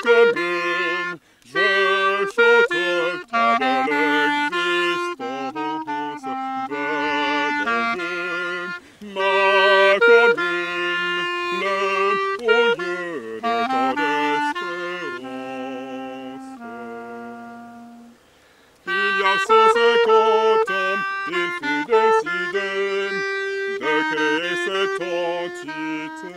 commune, je chante ta belle existence. Belle ville, ma commune, le haut lieu de tant d'espérance. Il y a 150 ans, il fut décidé de créer cette entité.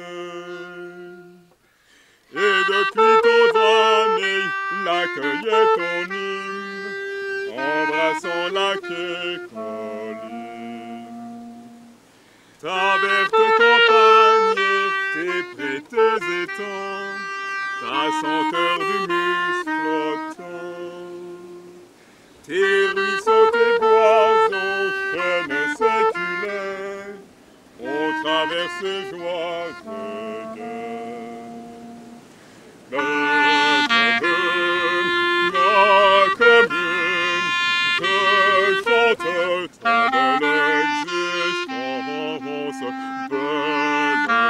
Et depuis tant d'années, l'accueil est en hymne, embrassant la quai colline. Ta verte campagne, tes prés, tes étangs, ta senteur d'humus flottant, tes ruisseaux, tes boisons, chênes séculaires, on traverse joie de guerre. Ma commune, je chante ta belle existence.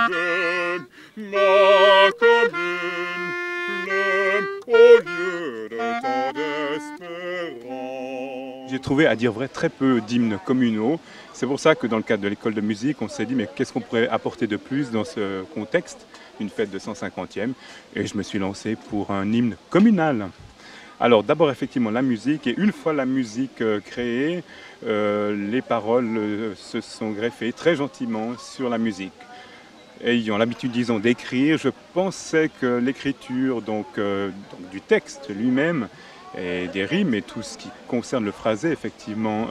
Belle ma commune, le haut lieu de tant d'espérance. J'ai trouvé, à dire vrai, très peu d'hymnes communaux. C'est pour ça que dans le cadre de l'école de musique, on s'est dit mais qu'est-ce qu'on pourrait apporter de plus dans ce contexte, une fête de 150e, et je me suis lancé pour un hymne communal. Alors d'abord effectivement la musique, et une fois la musique créée, les paroles se sont greffées très gentiment sur la musique. Ayant l'habitude, disons, d'écrire, je pensais que l'écriture donc du texte lui-même, et des rimes et tout ce qui concerne le phrasé effectivement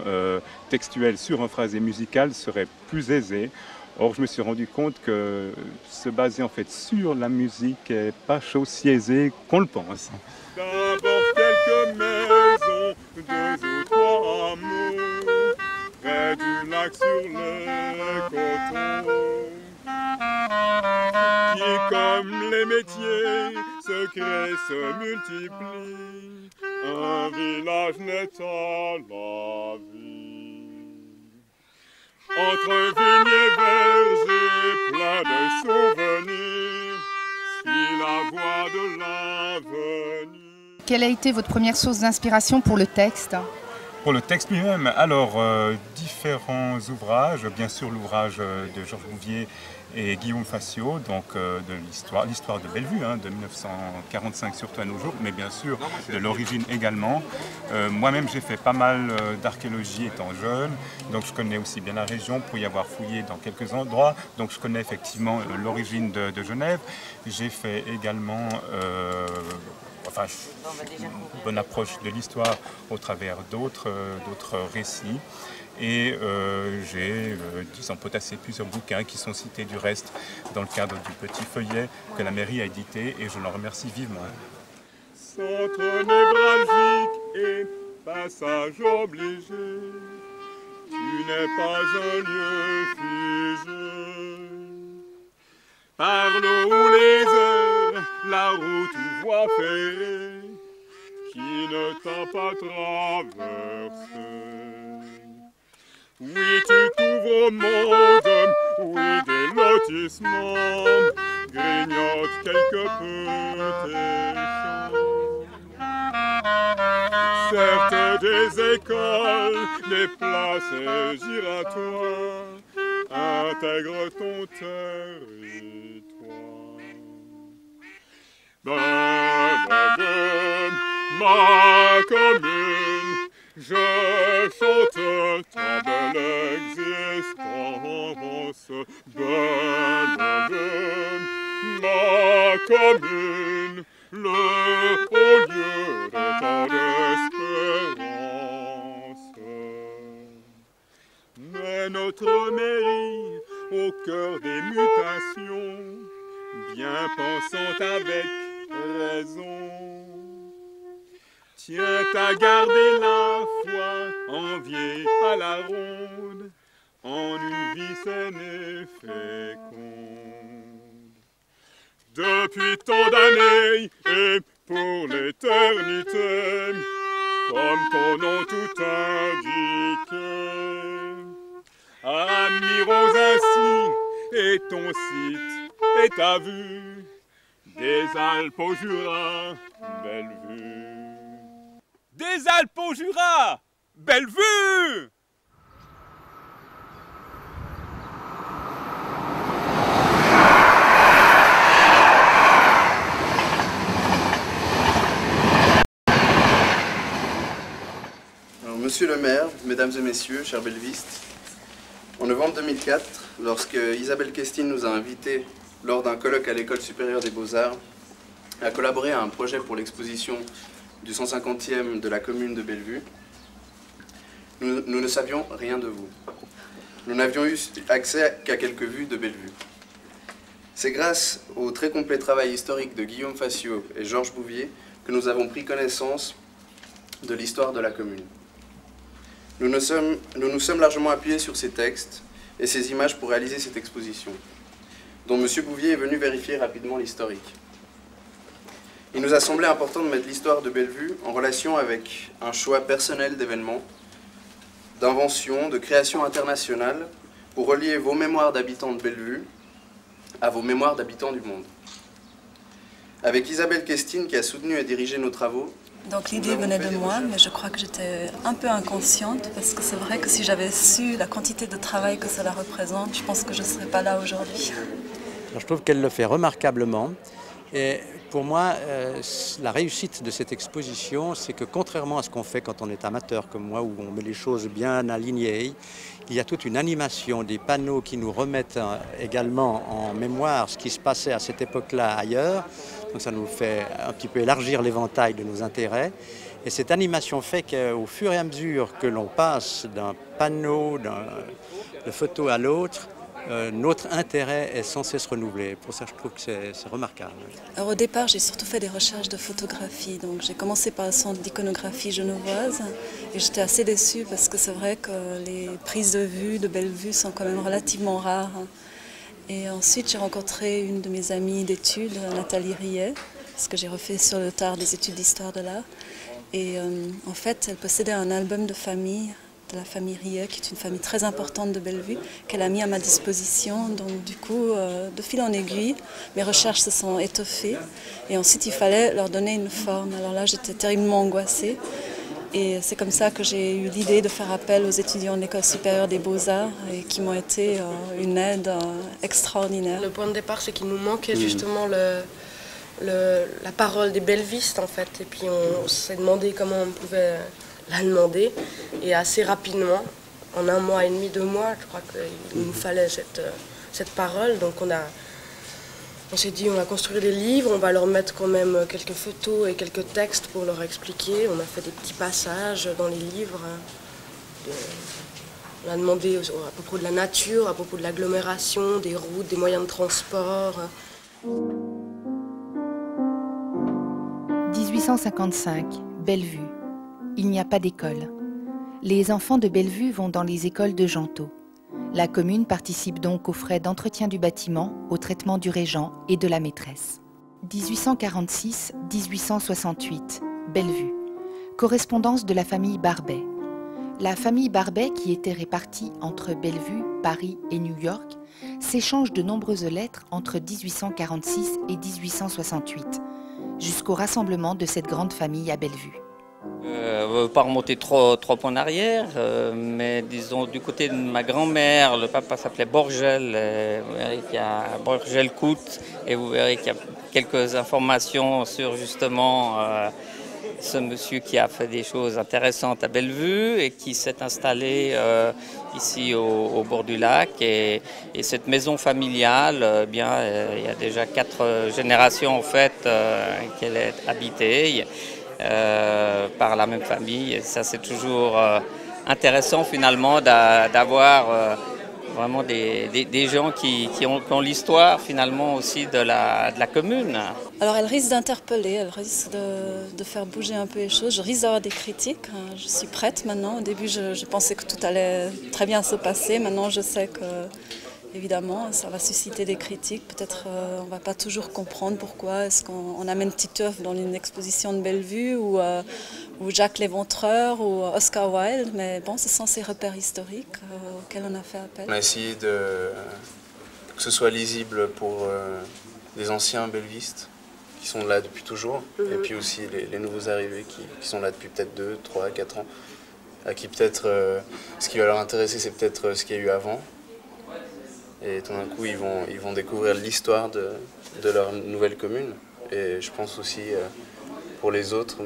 textuel sur un phrasé musical serait plus aisé. Or je me suis rendu compte que se baser en fait sur la musique n'est pas chose si aisée qu'on le pense. D'abord quelques maisons, 2 ou 3 hameaux, près du lac sur les coteaux, qui comme les métiers se créent, se multiplient, un village net à la vie. Entre vignes et vergers, plein de souvenirs, suit la voie de l'avenir. Quelle a été votre première source d'inspiration pour le texte ? Pour le texte lui-même, alors différents ouvrages, bien sûr l'ouvrage de Georges Bouvier et Guillaume Facio, donc de l'histoire de Bellevue, de 1945 surtout à nos jours, mais bien sûr de l'origine également. Moi-même j'ai fait pas mal d'archéologie étant jeune, donc je connais aussi bien la région pour y avoir fouillé dans quelques endroits, donc je connais effectivement l'origine de Genève. J'ai fait également une bonne approche de l'histoire au travers d'autres récits. Et j'ai, potassé plusieurs bouquins qui sont cités du reste dans le cadre du petit feuillet que la mairie a édité, et je l'en remercie vivement. Centre névralgique et passage obligé, tu n'es pas un lieu figé. Par l'eau ou les airs, la route ou voie ferrée, qui ne t'a pas traversé. Oui, tu t'ouvres au monde, oui, des lotissements grignotent quelque peu tes champs. Certes, des écoles, des places et giratoires intègrent ton territoire. Belle ma commune, je chante ta belle existence. Belle ma commune, le haut lieu de tant d'espérance. Mais notre mairie, au cœur des mutations, bien pensante avec raison, tient à garder la foi, enviée à la ronde, en une vie saine et féconde. Depuis tant d'années et pour l'éternité, comme ton nom tout indiqué, admirons ainsi et ton site et ta vue, Des Alpes au Jura, belle vue. Des Alpes au Jura, belle vue! Monsieur le maire, mesdames et messieurs, chers bellevistes, en novembre 2004, lorsque Isabelle Questine nous a invités lors d'un colloque à l'École supérieure des Beaux-Arts à collaborer à un projet pour l'exposition du 150e de la commune de Bellevue, nous ne savions rien de vous. Nous n'avions eu accès qu'à quelques vues de Bellevue. C'est grâce au très complet travail historique de Guillaume Fassiot et Georges Bouvier que nous avons pris connaissance de l'histoire de la commune. Nous nous sommes largement appuyés sur ces textes et ces images pour réaliser cette exposition, dont M. Bouvier est venu vérifier rapidement l'historique. Il nous a semblé important de mettre l'histoire de Bellevue en relation avec un choix personnel d'événements, d'inventions, de créations internationales, pour relier vos mémoires d'habitants de Bellevue à vos mémoires d'habitants du monde. Avec Isabelle Questine, qui a soutenu et dirigé nos travaux, donc l'idée venait de moi, mais je crois que j'étais un peu inconsciente parce que c'est vrai que si j'avais su la quantité de travail que cela représente, je pense que je ne serais pas là aujourd'hui. Je trouve qu'elle le fait remarquablement. Et pour moi, la réussite de cette exposition, c'est que contrairement à ce qu'on fait quand on est amateur comme moi, où on met les choses bien alignées, il y a toute une animation, des panneaux qui nous remettent également en mémoire ce qui se passait à cette époque-là ailleurs. Donc ça nous fait un petit peu élargir l'éventail de nos intérêts. Et cette animation fait qu'au fur et à mesure que l'on passe d'un panneau, de photo à l'autre, notre intérêt est sans cesse renouvelé. Pour ça, je trouve que c'est remarquable. Alors, au départ, j'ai surtout fait des recherches de photographie. Donc, j'ai commencé par le centre d'iconographie genevoise et j'étais assez déçue parce que c'est vrai que les prises de vue de Bellevue sont quand même relativement rares. Et ensuite, j'ai rencontré une de mes amies d'études, Nathalie Riet, parce que j'ai refait sur le tard des études d'histoire de l'art. Et en fait, elle possédait un album de famille, de la famille Riet, qui est une famille très importante de Bellevue, qu'elle a mis à ma disposition. Donc du coup, de fil en aiguille, mes recherches se sont étoffées. Et ensuite, il fallait leur donner une forme. Alors là, j'étais terriblement angoissée. Et c'est comme ça que j'ai eu l'idée de faire appel aux étudiants de l'École supérieure des Beaux-Arts et qui m'ont été une aide extraordinaire. Le point de départ, c'est qu'il nous manquait justement la parole des bellevistes en fait. Et puis on s'est demandé comment on pouvait la demander. Et assez rapidement, en 1 mois et demi, 2 mois, je crois qu'il nous fallait cette parole. Donc on s'est dit, on va construire des livres, on va leur mettre quand même quelques photos et quelques textes pour leur expliquer. On a fait des petits passages dans les livres. On a demandé à propos de la nature, à propos de l'agglomération, des routes, des moyens de transport. 1855, Bellevue. Il n'y a pas d'école. Les enfants de Bellevue vont dans les écoles de Gentot. La commune participe donc aux frais d'entretien du bâtiment, au traitement du régent et de la maîtresse. 1846-1868, Bellevue. Correspondance de la famille Barbet. La famille Barbet, qui était répartie entre Bellevue, Paris et New York, s'échange de nombreuses lettres entre 1846 et 1868, jusqu'au rassemblement de cette grande famille à Bellevue. On ne veut pas remonter trop en arrière, mais disons du côté de ma grand-mère, le papa s'appelait Borgel, vous verrez qu'il y a Borgel-Cout, et vous verrez qu'il y a quelques informations sur justement ce monsieur qui a fait des choses intéressantes à Bellevue et qui s'est installé ici au bord du lac. Et cette maison familiale, il y a déjà 4 générations en fait qu'elle est habitée. Par la même famille. Et ça, c'est toujours intéressant finalement d'avoir vraiment des gens qui ont l'histoire finalement aussi de la commune. Alors elle risque d'interpeller, elle risque de faire bouger un peu les choses. Je risque d'avoir des critiques. Je suis prête maintenant. Au début, je pensais que tout allait très bien se passer. Maintenant, je sais que évidemment, ça va susciter des critiques. Peut-être on ne va pas toujours comprendre pourquoi est-ce qu'on amène Titeuf dans une exposition de Bellevue ou Jacques Léventreur ou Oscar Wilde. Mais bon, ce sont ces repères historiques auxquels on a fait appel. On a essayé que ce soit lisible pour des anciens bellevistes sont là depuis toujours, et puis aussi les nouveaux arrivés qui sont là depuis peut-être 2, 3, 4 ans, à qui peut-être ce qui va leur intéresser, c'est peut-être ce qu'il y a eu avant. Et tout d'un coup, ils vont découvrir l'histoire de leur nouvelle commune. Et je pense aussi, pour les autres,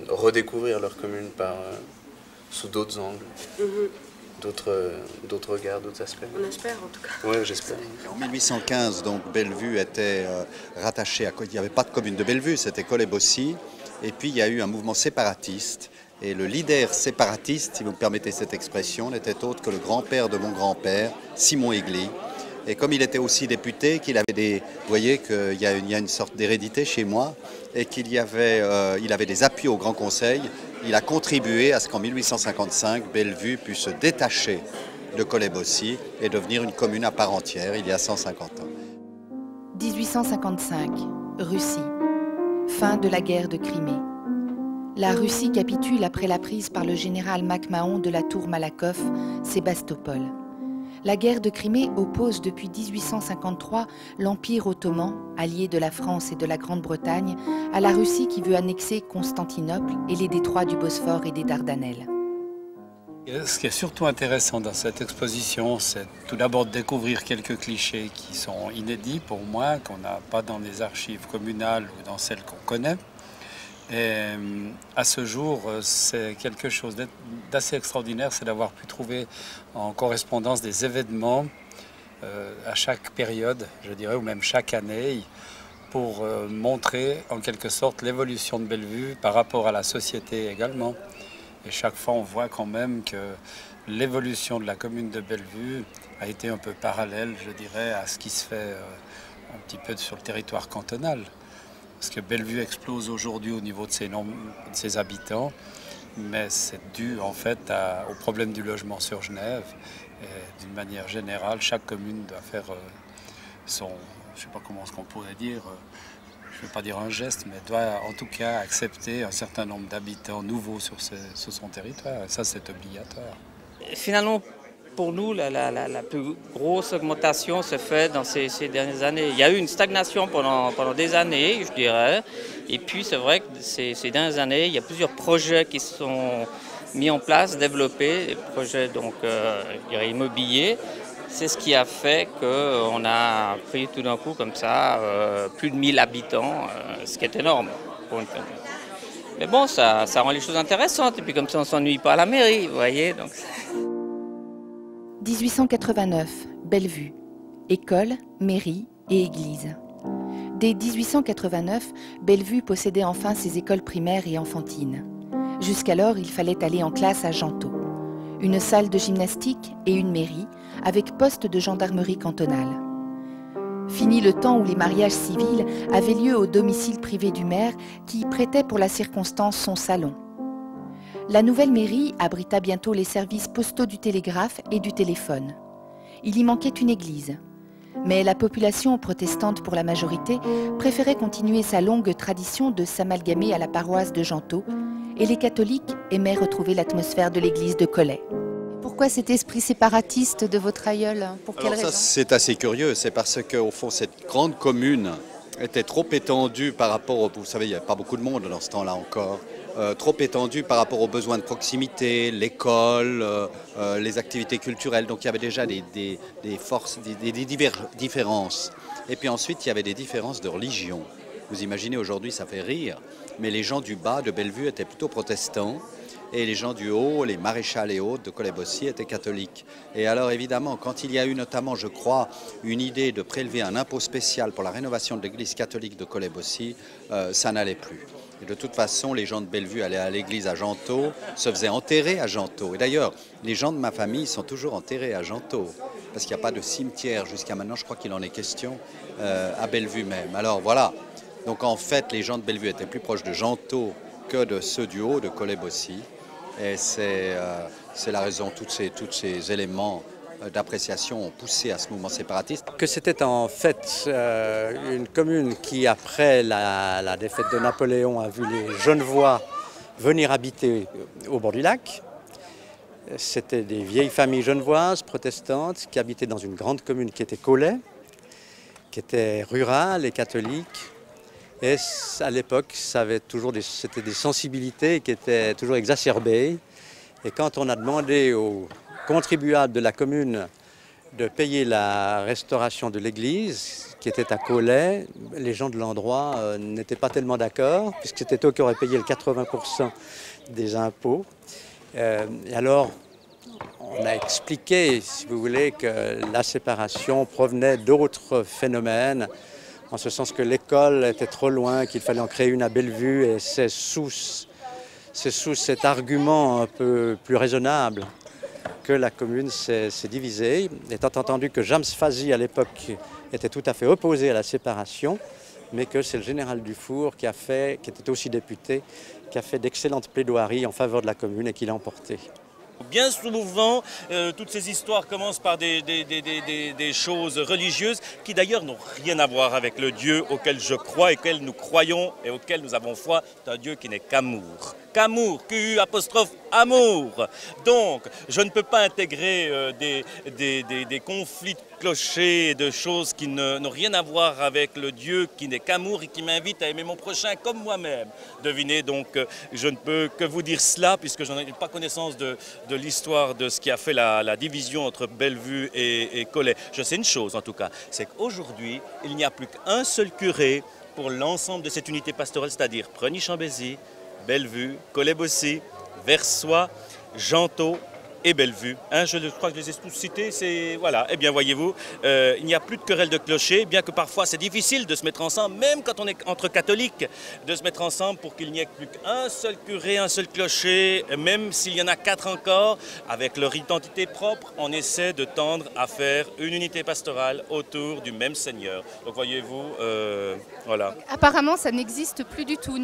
redécouvrir leur commune sous d'autres angles, d'autres regards, d'autres aspects. On espère en tout cas. Oui, j'espère. En 1815, donc, Bellevue était rattachée à... Il n'y avait pas de commune de Bellevue, c'était Collet-Bossy. Et puis il y a eu un mouvement séparatiste. Et le leader séparatiste, si vous me permettez cette expression, n'était autre que le grand-père de mon grand-père, Simon Aigli. Et comme il était aussi député, qu'il avait des... Vous voyez qu'il y a une sorte d'hérédité chez moi, et il avait des appuis au Grand Conseil. Il a contribué à ce qu'en 1855, Bellevue puisse se détacher de Collet-Bossy et devenir une commune à part entière, il y a 150 ans. 1855, Russie. Fin de la guerre de Crimée. La Russie capitule après la prise par le général MacMahon de la tour Malakoff, Sébastopol. La guerre de Crimée oppose depuis 1853 l'Empire ottoman, allié de la France et de la Grande-Bretagne, à la Russie qui veut annexer Constantinople et les détroits du Bosphore et des Dardanelles. Ce qui est surtout intéressant dans cette exposition, c'est tout d'abord de découvrir quelques clichés qui sont inédits pour moi, qu'on n'a pas dans les archives communales ou dans celles qu'on connaît. Et à ce jour, c'est quelque chose d'assez extraordinaire, c'est d'avoir pu trouver en correspondance des événements à chaque période, je dirais, ou même chaque année, pour montrer en quelque sorte l'évolution de Bellevue par rapport à la société également. Et chaque fois, on voit quand même que l'évolution de la commune de Bellevue a été un peu parallèle, je dirais, à ce qui se fait un petit peu sur le territoire cantonal. Parce que Bellevue explose aujourd'hui au niveau de ses habitants, mais c'est dû en fait au problème du logement sur Genève. Et d'une manière générale, chaque commune doit faire son, je ne sais pas comment ce qu'on pourrait dire, je ne vais pas dire un geste, mais doit en tout cas accepter un certain nombre d'habitants nouveaux sur son territoire. Et ça, c'est obligatoire. Finalement, pour nous, la plus grosse augmentation se fait dans ces dernières années. Il y a eu une stagnation pendant des années, je dirais. Et puis, c'est vrai que ces dernières années, il y a plusieurs projets qui sont mis en place, développés, des projets donc, je dirais, immobiliers. C'est ce qui a fait qu'on a pris tout d'un coup, comme ça, plus de 1000 habitants, ce qui est énorme pour une commune. Mais bon, ça rend les choses intéressantes. Et puis, comme ça, on ne s'ennuie pas à la mairie, vous voyez. Donc... 1889, Bellevue. École, mairie et église. Dès 1889, Bellevue possédait enfin ses écoles primaires et enfantines. Jusqu'alors, il fallait aller en classe à Gentot. Une salle de gymnastique et une mairie, avec poste de gendarmerie cantonale. Fini le temps où les mariages civils avaient lieu au domicile privé du maire qui y prêtait pour la circonstance son salon. La nouvelle mairie abrita bientôt les services postaux du télégraphe et du téléphone. Il y manquait une église. Mais la population protestante pour la majorité préférait continuer sa longue tradition de s'amalgamer à la paroisse de Gentot et les catholiques aimaient retrouver l'atmosphère de l'église de Collet. Pourquoi cet esprit séparatiste de votre aïeul? Pour quelle raison? C'est assez curieux, c'est parce qu'au fond cette grande commune était trop étendue par rapport, vous savez, il n'y avait pas beaucoup de monde dans ce temps-là encore, trop étendue par rapport aux besoins de proximité, l'école, les activités culturelles. Donc il y avait déjà des forces, des différences. Et puis ensuite, il y avait des différences de religion. Vous imaginez, aujourd'hui, ça fait rire, mais les gens du bas de Bellevue étaient plutôt protestants. Et les gens du haut, les maréchals et autres de Collet-Bossy étaient catholiques. Et alors évidemment, quand il y a eu notamment, je crois, une idée de prélever un impôt spécial pour la rénovation de l'église catholique de Collet-Bossy, ça n'allait plus. Et de toute façon, les gens de Bellevue allaient à l'église à Gentot, se faisaient enterrer à Gentot. Et d'ailleurs, les gens de ma famille sont toujours enterrés à Gentot, parce qu'il n'y a pas de cimetière jusqu'à maintenant, je crois qu'il en est question, à Bellevue même. Alors voilà, donc en fait, les gens de Bellevue étaient plus proches de Gentot que de ceux du haut de Collet-Bossy. Et c'est la raison, tous ces éléments d'appréciation ont poussé à ce mouvement séparatiste. Que c'était en fait une commune qui, après la défaite de Napoléon, a vu les Genevois venir habiter au bord du lac. C'était des vieilles familles genevoises, protestantes, qui habitaient dans une grande commune qui était Collet, qui était rurale et catholique. Et à l'époque, c'était des sensibilités qui étaient toujours exacerbées. Et quand on a demandé aux contribuables de la commune de payer la restauration de l'église, qui était à Collet, les gens de l'endroit n'étaient pas tellement d'accord, puisque c'était eux qui auraient payé le 80% des impôts. Et alors, on a expliqué, si vous voulez, que la séparation provenait d'autres phénomènes, en ce sens que l'école était trop loin, qu'il fallait en créer une à Bellevue, et c'est sous cet argument un peu plus raisonnable que la commune s'est divisée, étant entendu que James Fazy, à l'époque, était tout à fait opposé à la séparation, mais que c'est le général Dufour, qui était aussi député, qui a fait d'excellentes plaidoiries en faveur de la commune et qui l'a emporté. Bien souvent, toutes ces histoires commencent par des choses religieuses qui d'ailleurs n'ont rien à voir avec le Dieu auquel je crois et auquel nous croyons et auquel nous avons foi. C'est un Dieu qui n'est qu'amour. Qu'amour, Q-amour. Donc, je ne peux pas intégrer des conflits de clochers et de choses qui n'ont rien à voir avec le Dieu qui n'est qu'amour et qui m'invite à aimer mon prochain comme moi-même. Devinez donc, je ne peux que vous dire cela puisque je n'ai pas connaissance de l'histoire de ce qui a fait la division entre Bellevue et Collet. Je sais une chose en tout cas, c'est qu'aujourd'hui, il n'y a plus qu'un seul curé pour l'ensemble de cette unité pastorale, c'est-à-dire Preny-Chambésy, Bellevue, Collet-Bossy, Versoix, Gentot et Bellevue. Je crois que je les ai tous cités. Voilà. Eh bien, voyez-vous, il n'y a plus de querelle de clocher, bien que parfois c'est difficile de se mettre ensemble, même quand on est entre catholiques, de se mettre ensemble pour qu'il n'y ait plus qu'un seul curé, un seul clocher, même s'il y en a 4 encore, avec leur identité propre, on essaie de tendre à faire une unité pastorale autour du même Seigneur. Donc, voyez-vous, voilà. Apparemment, ça n'existe plus du tout,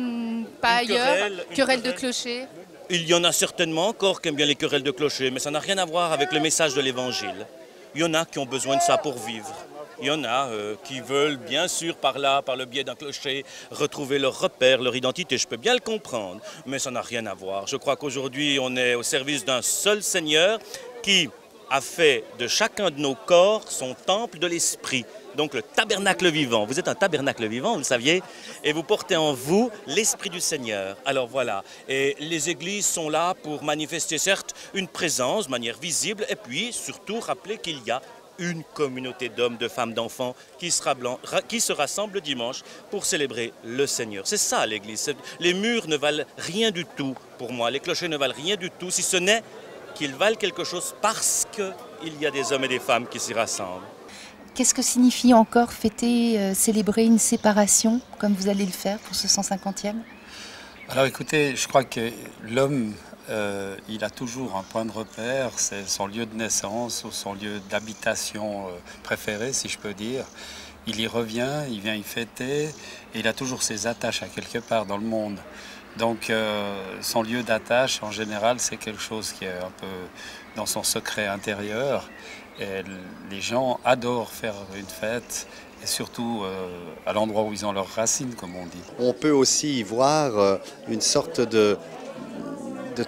pas ailleurs, querelle de clocher. Il y en a certainement encore qui aiment bien les querelles de clocher, mais ça n'a rien à voir avec le message de l'Évangile. Il y en a qui ont besoin de ça pour vivre. Il y en a qui veulent, bien sûr, par le biais d'un clocher, retrouver leur repère, leur identité. Je peux bien le comprendre, mais ça n'a rien à voir. Je crois qu'aujourd'hui, on est au service d'un seul Seigneur qui a fait de chacun de nos corps son temple de l'esprit. Donc le tabernacle vivant. Vous êtes un tabernacle vivant, vous le saviez, et vous portez en vous l'Esprit du Seigneur. Alors voilà, et les églises sont là pour manifester certes une présence de manière visible, et puis surtout rappeler qu'il y a une communauté d'hommes, de femmes, d'enfants qui se rassemblent dimanche pour célébrer le Seigneur. C'est ça l'église. Les murs ne valent rien du tout pour moi, les clochers ne valent rien du tout, si ce n'est qu'ils valent quelque chose parce qu'il y a des hommes et des femmes qui s'y rassemblent. Qu'est-ce que signifie encore fêter, célébrer une séparation, comme vous allez le faire pour ce 150e? Alors écoutez, je crois que l'homme, il a toujours un point de repère, c'est son lieu de naissance ou son lieu d'habitation préféré, si je peux dire. Il y revient, il vient y fêter, et il a toujours ses attaches à quelque part dans le monde. Donc son lieu d'attache, en général, c'est quelque chose qui est un peu dans son secret intérieur. Et les gens adorent faire une fête, et surtout à l'endroit où ils ont leurs racines, comme on dit. On peut aussi y voir une sorte de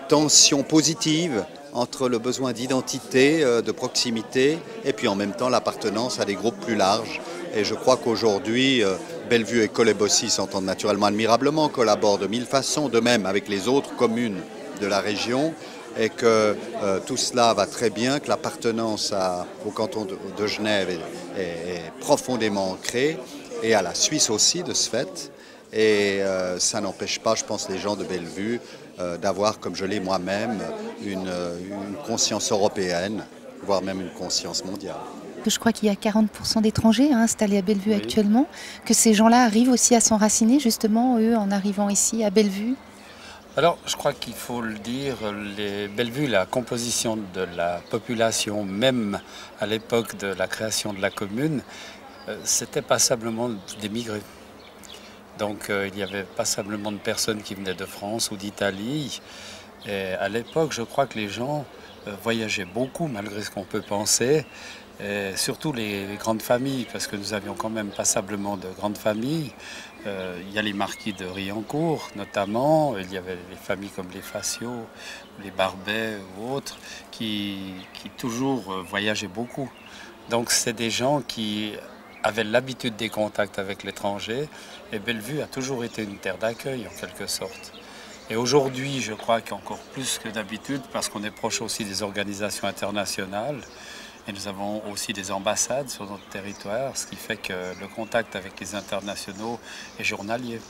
tension positive entre le besoin d'identité, de proximité, et puis en même temps l'appartenance à des groupes plus larges. Et je crois qu'aujourd'hui, Bellevue et Collet-Bossy s'entendent naturellement admirablement, collaborent de mille façons, de même avec les autres communes de la région, et que tout cela va très bien, que l'appartenance au canton de Genève est profondément ancrée, et à la Suisse aussi de ce fait. Et ça n'empêche pas, je pense, les gens de Bellevue d'avoir, comme je l'ai moi-même, une conscience européenne, voire même une conscience mondiale. Je crois qu'il y a 40% d'étrangers installés à Bellevue actuellement, que ces gens-là arrivent aussi à s'enraciner, justement, eux, en arrivant ici à Bellevue. Alors, je crois qu'il faut le dire, Bellevue, la composition de la population, même à l'époque de la création de la commune, c'était passablement d'émigrés. Donc, il y avait passablement de personnes qui venaient de France ou d'Italie. Et à l'époque, je crois que les gens voyageaient beaucoup, malgré ce qu'on peut penser. Et surtout les grandes familles, parce que nous avions quand même passablement de grandes familles. Il y a les marquis de Riencourt, notamment. Il y avait les familles comme les Faciaux, les Barbet ou autres, qui toujours voyageaient beaucoup. Donc c'est des gens qui avait l'habitude des contacts avec l'étranger, et Bellevue a toujours été une terre d'accueil en quelque sorte. Et aujourd'hui, je crois qu'encore plus que d'habitude, parce qu'on est proche aussi des organisations internationales, et nous avons aussi des ambassades sur notre territoire, ce qui fait que le contact avec les internationaux est journalier.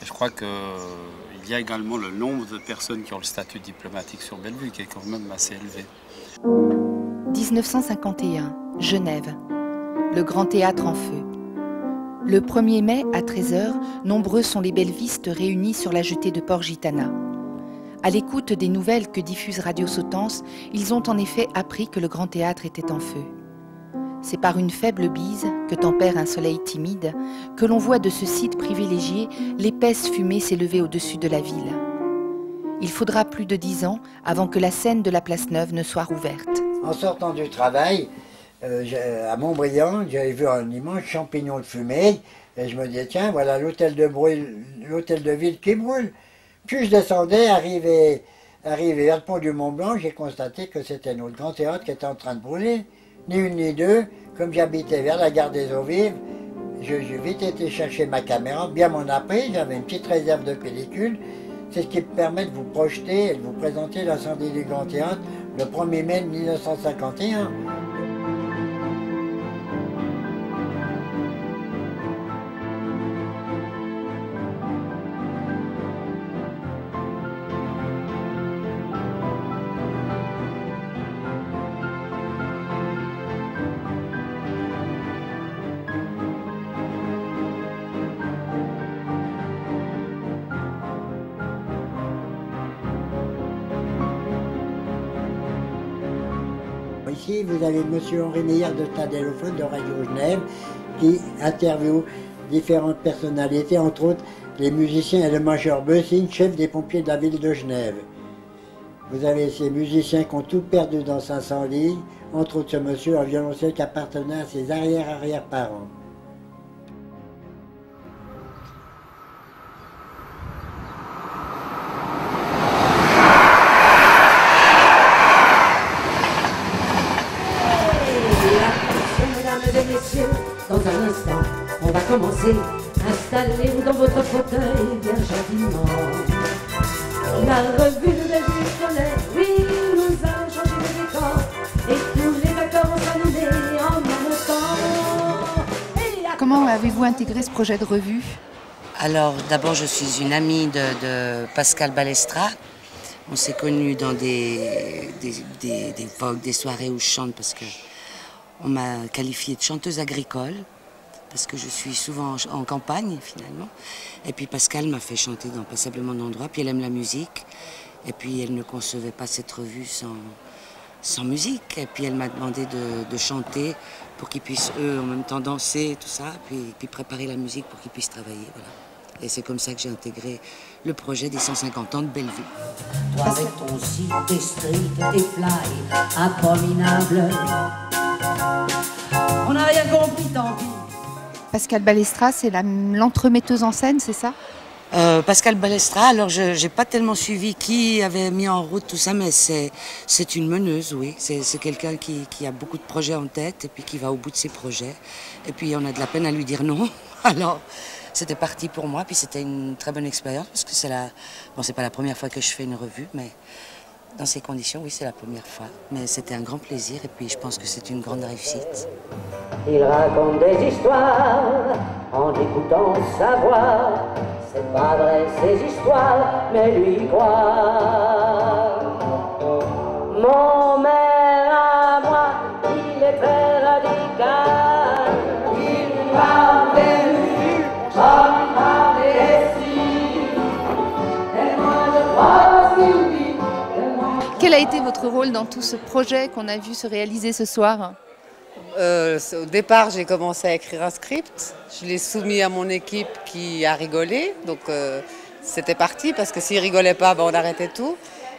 Et je crois qu'il y a également le nombre de personnes qui ont le statut diplomatique sur Bellevue, qui est quand même assez élevé. 1951, Genève. Le Grand Théâtre en feu. Le 1er mai, à 13h, nombreux sont les bellevistes réunis sur la jetée de Port-Gitana. À l'écoute des nouvelles que diffuse Radio Sautance, ils ont en effet appris que le Grand Théâtre était en feu. C'est par une faible bise, que tempère un soleil timide, que l'on voit de ce site privilégié l'épaisse fumée s'élever au-dessus de la ville. Il faudra plus de 10 ans avant que la scène de la Place Neuve ne soit rouverte. En sortant du travail, à Montbriand, j'avais vu un immense champignon de fumée, et je me disais, tiens, voilà l'hôtel de ville qui brûle. Puis je descendais, arrivé vers le pont du Mont-Blanc, j'ai constaté que c'était notre Grand Théâtre qui était en train de brûler. Ni une ni deux, comme j'habitais vers la gare des Eaux-Vives, j'ai vite été chercher ma caméra, bien m'en a pris, j'avais une petite réserve de pellicule. C'est ce qui me permet de vous projeter et de vous présenter l'incendie du Grand Théâtre le 1er mai 1951. Ici, vous avez M. Henri Meillard de Stadélophone de Radio Genève qui interviewe différentes personnalités, entre autres les musiciens et le major Bessing, chef des pompiers de la ville de Genève. Vous avez ces musiciens qui ont tout perdu dans cet incendie, entre autres ce monsieur, un violoncelle qui appartenait à ses arrière-arrière-parents. Dans un instant, on va commencer. Installez-vous dans votre fauteuil bien gentiment. La revue de Bellevue scolaire, oui, nous allons changer de décor. Et tous les acteurs vont s'animer en même temps. Comment avez-vous intégré ce projet de revue? Alors, d'abord, je suis une amie de Pascal Balestra. On s'est connus dans des soirées où je chante parce que on m'a qualifiée de chanteuse agricole, parce que je suis souvent en campagne, finalement. Et puis Pascal m'a fait chanter dans passablement d'endroits, puis elle aime la musique. Et puis elle ne concevait pas cette revue sans musique. Et puis elle m'a demandé de chanter pour qu'ils puissent, eux, en même temps danser, tout ça, puis préparer la musique pour qu'ils puissent travailler, voilà. Et c'est comme ça que j'ai intégré le projet des 150 ans de Bellevue. Toi avec ton site, tes streets, tes fly, abominable. On n'a rien compris, tant pis. Pascal Balestra, c'est l'entremetteuse en scène, c'est ça? Pascal Balestra, alors je n'ai pas tellement suivi qui avait mis en route tout ça, mais c'est une meneuse, oui. C'est quelqu'un qui a beaucoup de projets en tête et puis qui va au bout de ses projets. Et puis on a de la peine à lui dire non. Alors c'était parti pour moi, puis c'était une très bonne expérience parce que c'est pas la première fois que je fais une revue, mais dans ces conditions, oui, c'est la première fois. Mais c'était un grand plaisir et puis je pense que c'est une grande réussite. Il raconte des histoires en écoutant sa voix. C'est pas vrai ces histoires, mais lui croit. Mon maire à moi, il est très radical. Il m'a Bellevue, comme il m'a réussi. Et moi je crois qu'il dit. Quel a été votre rôle dans tout ce projet qu'on a vu se réaliser ce soir? Au départ, j'ai commencé à écrire un script. Je l'ai soumis à mon équipe qui a rigolé. Donc c'était parti parce que s'il ne rigolait pas, on arrêtait tout.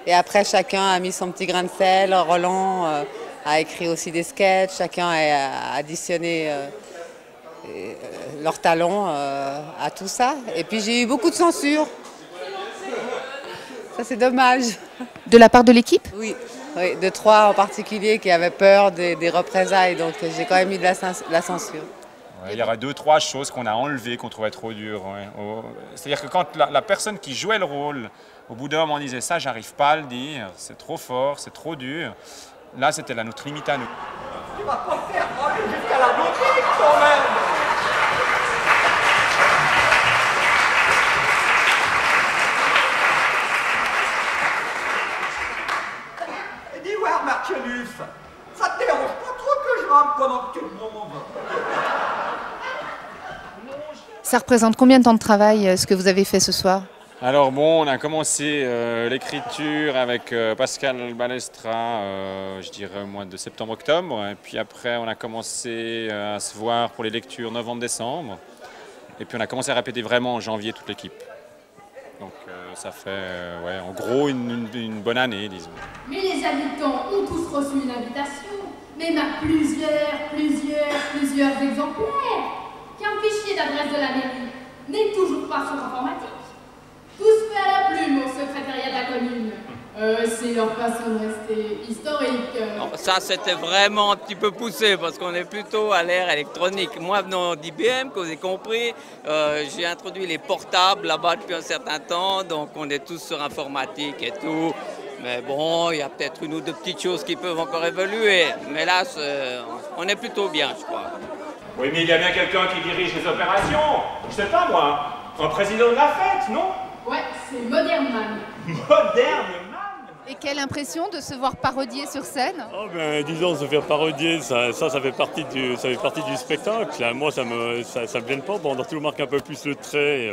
Et après, chacun a mis son petit grain de sel. Roland a écrit aussi des sketchs. Chacun a additionné leurs talents à tout ça. Et puis j'ai eu beaucoup de censure. Ça, c'est dommage. De la part de l'équipe? Oui. Oui, de 3 en particulier qui avaient peur des représailles, donc j'ai quand même mis de la censure. Ouais, il y aurait 2-3 choses qu'on a enlevées, qu'on trouvait trop dures. Ouais. C'est-à-dire que quand la personne qui jouait le rôle, au bout d'un moment, disait ça, j'arrive pas à le dire, c'est trop fort, c'est trop dur. Là, c'était notre limite à nous. Tu vas pas faire aller jusqu'à la musique quand même. Dis voir, Marcellus, ça te dérange pas trop que je rame pendant que tout le monde? Ça représente combien de temps de travail, ce que vous avez fait ce soir? Alors bon, on a commencé l'écriture avec Pascal Balestra, je dirais au mois de septembre-octobre. Et puis après, on a commencé à se voir pour les lectures novembre-décembre. Et puis on a commencé à répéter vraiment en janvier toute l'équipe. Donc ça fait ouais, en gros une bonne année, disons. Mais les habitants ont tous reçu une invitation, même à plusieurs exemplaires. Qu'un fichier d'adresse de la mairie n'est toujours pas sur informatique. Tout se fait à la plume au secrétariat de la commune. C'est leur façon de rester historique. Non, ça, c'était vraiment un petit peu poussé parce qu'on est plutôt à l'ère électronique. Moi, venant d'IBM, que vous avez compris, j'ai introduit les portables là-bas depuis un certain temps, donc on est tous sur informatique et tout. Mais bon, il y a peut-être une ou deux petites choses qui peuvent encore évoluer. Mais là, on est plutôt bien, je crois. Oui, mais il y a bien quelqu'un qui dirige les opérations. Je sais pas, moi. Un président de la fête, non? Ouais, c'est Modern Man. Modern Man? Et quelle impression de se voir parodier sur scène? Oh ben, disons, se faire parodier, ça fait partie du spectacle. Moi, ça me gêne pas. Bon, on a toujours marqué un peu plus le trait.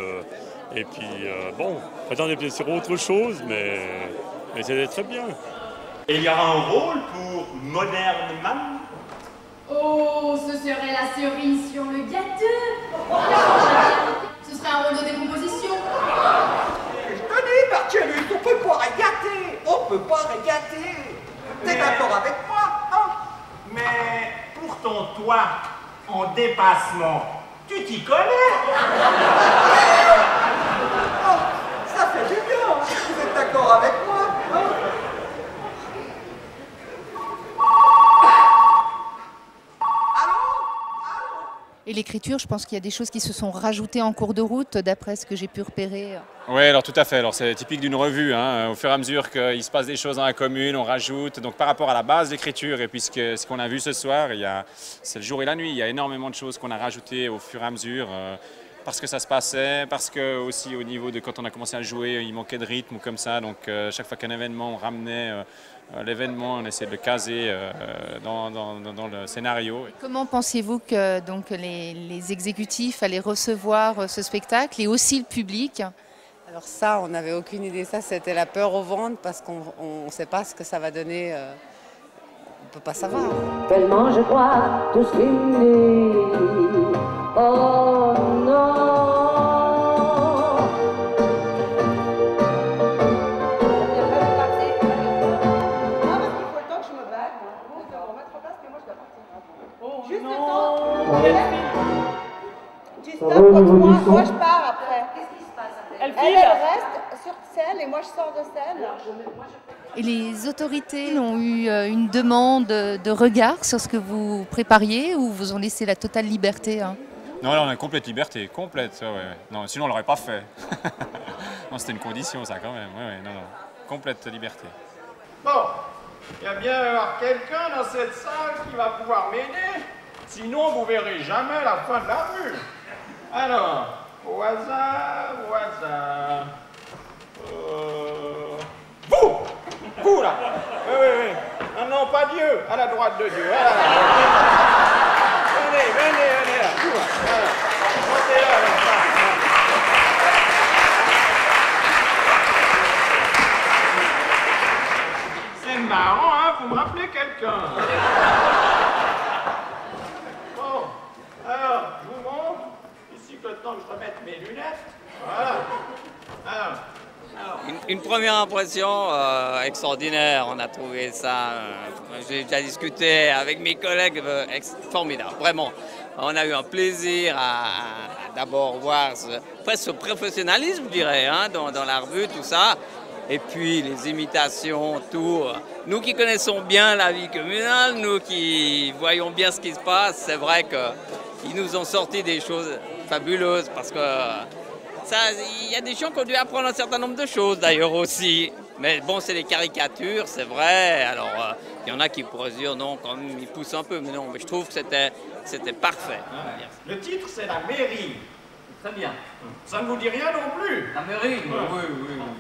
Et puis, bon, on est bien sur autre chose, mais c'était très bien. Et il y aura un rôle pour Modern Man? Oh, ce serait la cerise sur le gâteau. Ce serait un rôle de décomposition. Je te dis, Marcellus, on peut pas régater. On peut pas régater. T'es d'accord avec moi, hein? Mais pour ton toit en dépassement, tu t'y connais? Oh, ça fait du bien. Vous êtes d'accord avec moi, hein? Et l'écriture, je pense qu'il y a des choses qui se sont rajoutées en cours de route, d'après ce que j'ai pu repérer. Oui, alors tout à fait. Alors c'est typique d'une revue. Hein. Au fur et à mesure qu'il se passe des choses dans la commune, on rajoute. Donc par rapport à la base d'écriture et puis ce qu'on a vu ce soir, c'est le jour et la nuit. Il y a énormément de choses qu'on a rajoutées au fur et à mesure. Parce que ça se passait, parce que aussi au niveau de quand on a commencé à jouer, il manquait de rythme ou comme ça. Donc chaque fois qu'un événement, on ramenait l'événement, on essayait de le caser dans le scénario. Comment pensiez-vous que donc, les exécutifs allaient recevoir ce spectacle et aussi le public? Alors ça, on n'avait aucune idée. Ça, c'était la peur au ventre parce qu'on ne sait pas ce que ça va donner. On ne peut pas savoir. Tellement je crois tous unis. Oh non. Tu stoppes pour moi je pars après. Qu'est-ce qui se passe après? Elle reste sur scène et moi je sors de scène. Et les autorités ont eu une demande de regard sur ce que vous prépariez ou vous ont laissé la totale liberté, hein? Non, là on a complète liberté, complète. Ouais. Non, sinon on l'aurait pas fait. Non, c'était une condition ça quand même. Non, complète liberté. Bon, il y a bien avoir quelqu'un dans cette salle qui va pouvoir m'aider. Sinon, vous verrez jamais la fin de la rue. Alors, au hasard. Vous là. Oui. Non, pas Dieu, à la droite de Dieu. Venez là. Vous là. Montez là, c'est marrant, hein, vous me rappelez quelqu'un. Bon, alors, je vous montre. Ici, que le temps que je remette mes lunettes. Voilà. Alors. Une première impression extraordinaire, on a trouvé ça, j'ai déjà discuté avec mes collègues, formidable, vraiment. On a eu un plaisir à d'abord voir presque ce professionnalisme, je dirais, hein, dans la revue, tout ça. Et puis les imitations, tout. Nous qui connaissons bien la vie communale, nous qui voyons bien ce qui se passe, c'est vrai qu'ils nous ont sorti des choses fabuleuses parce que il y a des gens qui ont dû apprendre un certain nombre de choses d'ailleurs aussi. Mais bon, c'est des caricatures, c'est vrai. Alors, il y en a qui pourraient dire non, quand même, ils poussent un peu. Mais non, mais je trouve que c'était parfait. Le titre, c'est la mairie. Très bien. Ça ne vous dit rien non plus? La mairie? Oui,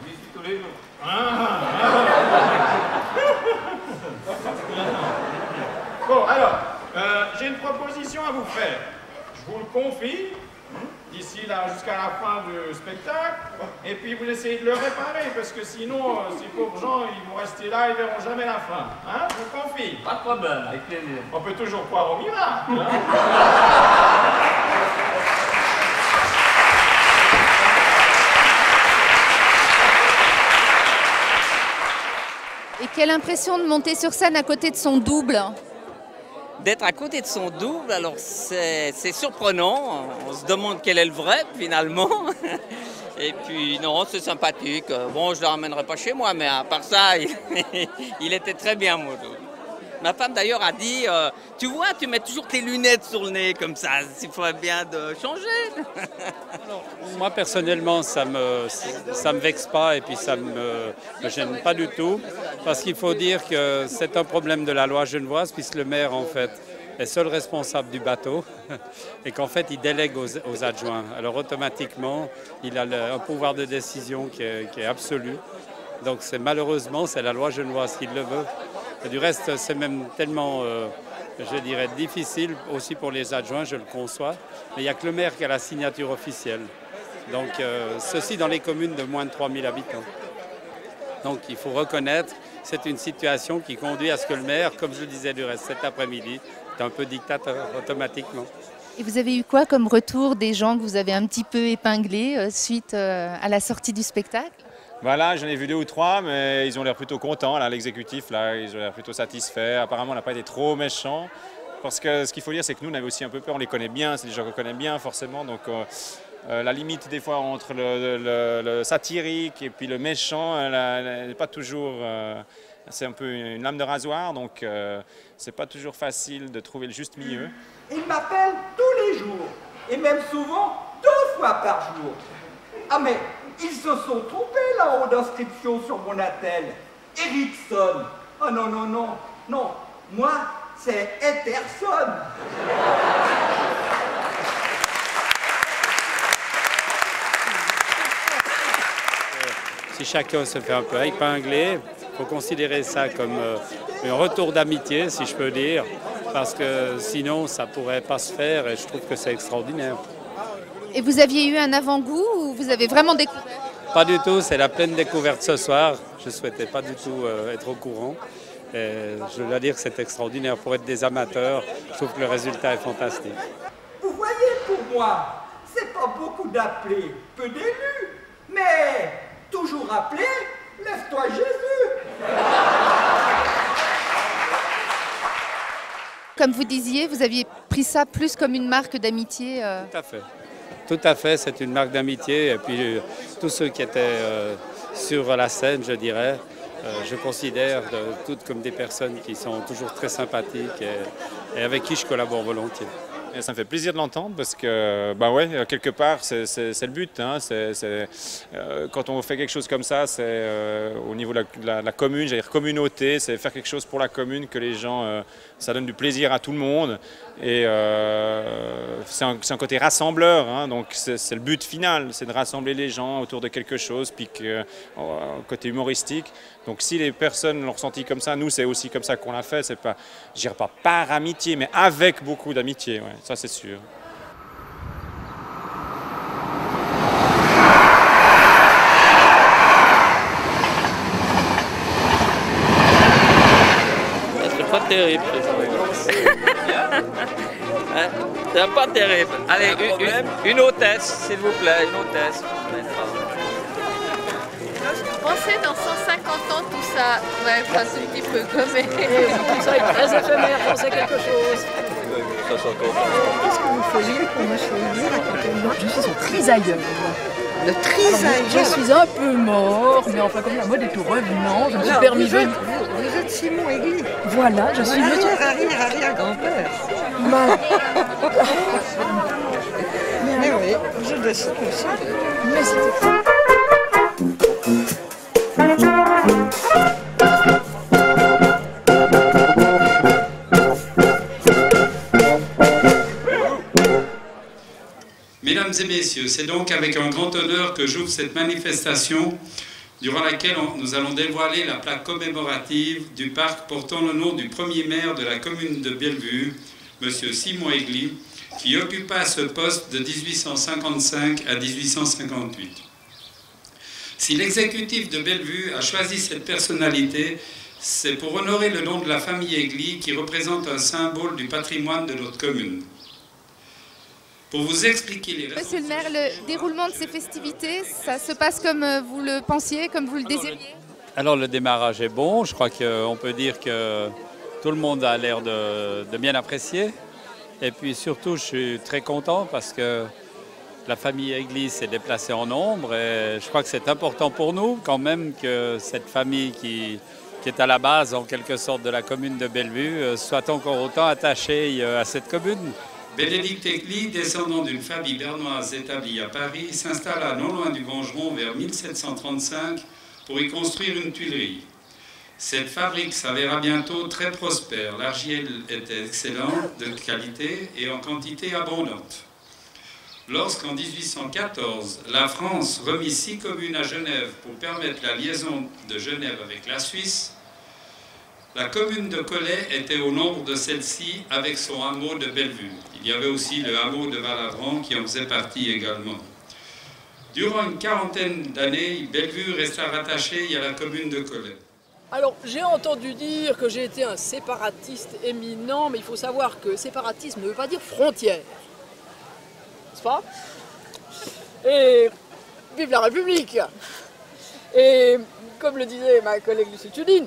j'y suis tous les jours. Bon, alors, j'ai une proposition à vous faire. Je vous le confie, d'ici là jusqu'à la fin du spectacle, et puis vous essayez de le réparer, parce que sinon, ces pauvres gens, ils vont rester là, ils verront jamais la fin. Hein? Je vous confie. Pas de problème, avec plaisir. On peut toujours croire au miracle. Hein? Et quelle impression de monter sur scène à côté de son double? D'être à côté de son double, alors c'est surprenant. On se demande quel est le vrai finalement. Et puis non, c'est sympathique. Bon, je ne le ramènerai pas chez moi, mais à part ça, il était très bien mon double. Ma femme d'ailleurs a dit, tu vois, tu mets toujours tes lunettes sur le nez comme ça, il faudrait bien de changer. Alors, moi personnellement, ça me vexe pas et puis ça me gêne pas du tout, parce qu'il faut dire que c'est un problème de la loi genevoise, puisque le maire en fait est seul responsable du bateau et qu'en fait il délègue aux adjoints. Alors automatiquement, il a un pouvoir de décision qui est absolu. Donc malheureusement, c'est la loi genevoise qui le veut. Et du reste, c'est même tellement, je dirais, difficile aussi pour les adjoints, je le conçois. Mais il n'y a que le maire qui a la signature officielle. Donc, ceci dans les communes de moins de 3000 habitants. Donc, il faut reconnaître, c'est une situation qui conduit à ce que le maire, comme je le disais du reste cet après-midi, est un peu dictateur automatiquement. Et vous avez eu quoi comme retour des gens que vous avez un petit peu épinglés suite à la sortie du spectacle? Voilà, j'en ai vu 2 ou 3, mais ils ont l'air plutôt contents, là, l'exécutif, là, ils ont l'air plutôt satisfaits. Apparemment, on n'a pas été trop méchants, parce que ce qu'il faut dire, c'est que nous, on avait aussi un peu peur, on les connaît bien, c'est des gens qu'on connaît bien, forcément, donc la limite, des fois, entre le satirique et puis le méchant, elle n'est pas toujours... c'est un peu une lame de rasoir, donc c'est pas toujours facile de trouver le juste milieu. Ils m'appellent tous les jours, et même souvent 2 fois par jour. Ah mais... ils se sont trompés là-haut d'inscription sur mon attel. Erickson. Ah non, non, non, non. Moi, c'est Etterson. Si chacun se fait un peu épingler, il faut considérer ça comme un retour d'amitié, si je peux dire, parce que sinon, ça ne pourrait pas se faire et je trouve que c'est extraordinaire. Et vous aviez eu un avant-goût ou vous avez vraiment découvert? Pas du tout, c'est la pleine découverte ce soir. Je ne souhaitais pas du tout être au courant. Et je dois dire que c'est extraordinaire. Pour être des amateurs, je trouve que le résultat est fantastique. Vous voyez, pour moi, c'est pas beaucoup d'appeler, peu d'élus, mais toujours appeler, lève-toi Jésus. Comme vous disiez, vous aviez pris ça plus comme une marque d'amitié. Tout à fait. Tout à fait, c'est une marque d'amitié. Et puis tous ceux qui étaient sur la scène, je dirais, je considère toutes comme des personnes qui sont toujours très sympathiques et avec qui je collabore volontiers. Et ça me fait plaisir de l'entendre parce que, bah ouais, quelque part, c'est le but. Hein, quand on fait quelque chose comme ça, c'est au niveau de la commune, j'allais dire communauté, c'est faire quelque chose pour la commune, que les gens, ça donne du plaisir à tout le monde. Et c'est un côté rassembleur, hein, donc c'est le but final, c'est de rassembler les gens autour de quelque chose, puis côté humoristique. Donc si les personnes l'ont ressenti comme ça, nous c'est aussi comme ça qu'on l'a fait, c'est pas, je dirais pas par amitié, mais avec beaucoup d'amitié, ouais, ça c'est sûr. C'est pas terrible. C'est pas terrible. Allez, une hôtesse, s'il vous plaît, une hôtesse. Pensez dans 150 ans tout ça, ouais, enfin c'est un petit peu gommé. Tout ça est très éphémère, pensez quelque chose. Qu'est-ce que vous faisiez pour me choisir quand on mange? Je suis son trisailleul. Le trisaille. Je suis un peu mort, mais enfin comme la mode est au revenant, je me suis permis de... Vous êtes Simon Aigli. Voilà, je suis monsieur... arrière-arrière-grand-père. Mais oui, je le sais aussi. Mais c'était... Mesdames et messieurs, c'est donc avec un grand honneur que j'ouvre cette manifestation durant laquelle nous allons dévoiler la plaque commémorative du parc portant le nom du premier maire de la commune de Bellevue, M. Simon Aigli, qui occupa ce poste de 1855 à 1858. Si l'exécutif de Bellevue a choisi cette personnalité, c'est pour honorer le nom de la famille Aigli qui représente un symbole du patrimoine de notre commune. Pour vous expliquer les raisons... Monsieur le maire, le déroulement de ces festivités, ça se passe comme vous le pensiez, comme vous le désiriez? Alors le démarrage est bon, je crois qu'on peut dire que tout le monde a l'air de bien apprécier. Et puis surtout, je suis très content parce que la famille Aigli s'est déplacée en nombre et je crois que c'est important pour nous quand même que cette famille qui est à la base en quelque sorte de la commune de Bellevue soit encore autant attachée à cette commune. Bénédicte Aigli, descendant d'une famille bernoise établie à Paris, s'installa non loin du Gangeron vers 1735 pour y construire une tuilerie. Cette fabrique s'avéra bientôt très prospère. L'argile était excellente, de qualité et en quantité abondante. Lorsqu'en 1814, la France remit 6 communes à Genève pour permettre la liaison de Genève avec la Suisse, la commune de Collet était au nombre de celle-ci avec son hameau de Bellevue. Il y avait aussi le hameau de Valavran qui en faisait partie également. Durant une quarantaine d'années, Bellevue resta rattachée à la commune de Collet. Alors, j'ai entendu dire que j'ai été un séparatiste éminent, mais il faut savoir que séparatisme ne veut pas dire frontière. N'est-ce pas? Et vive la République! Et comme le disait ma collègue Lucie Tudine,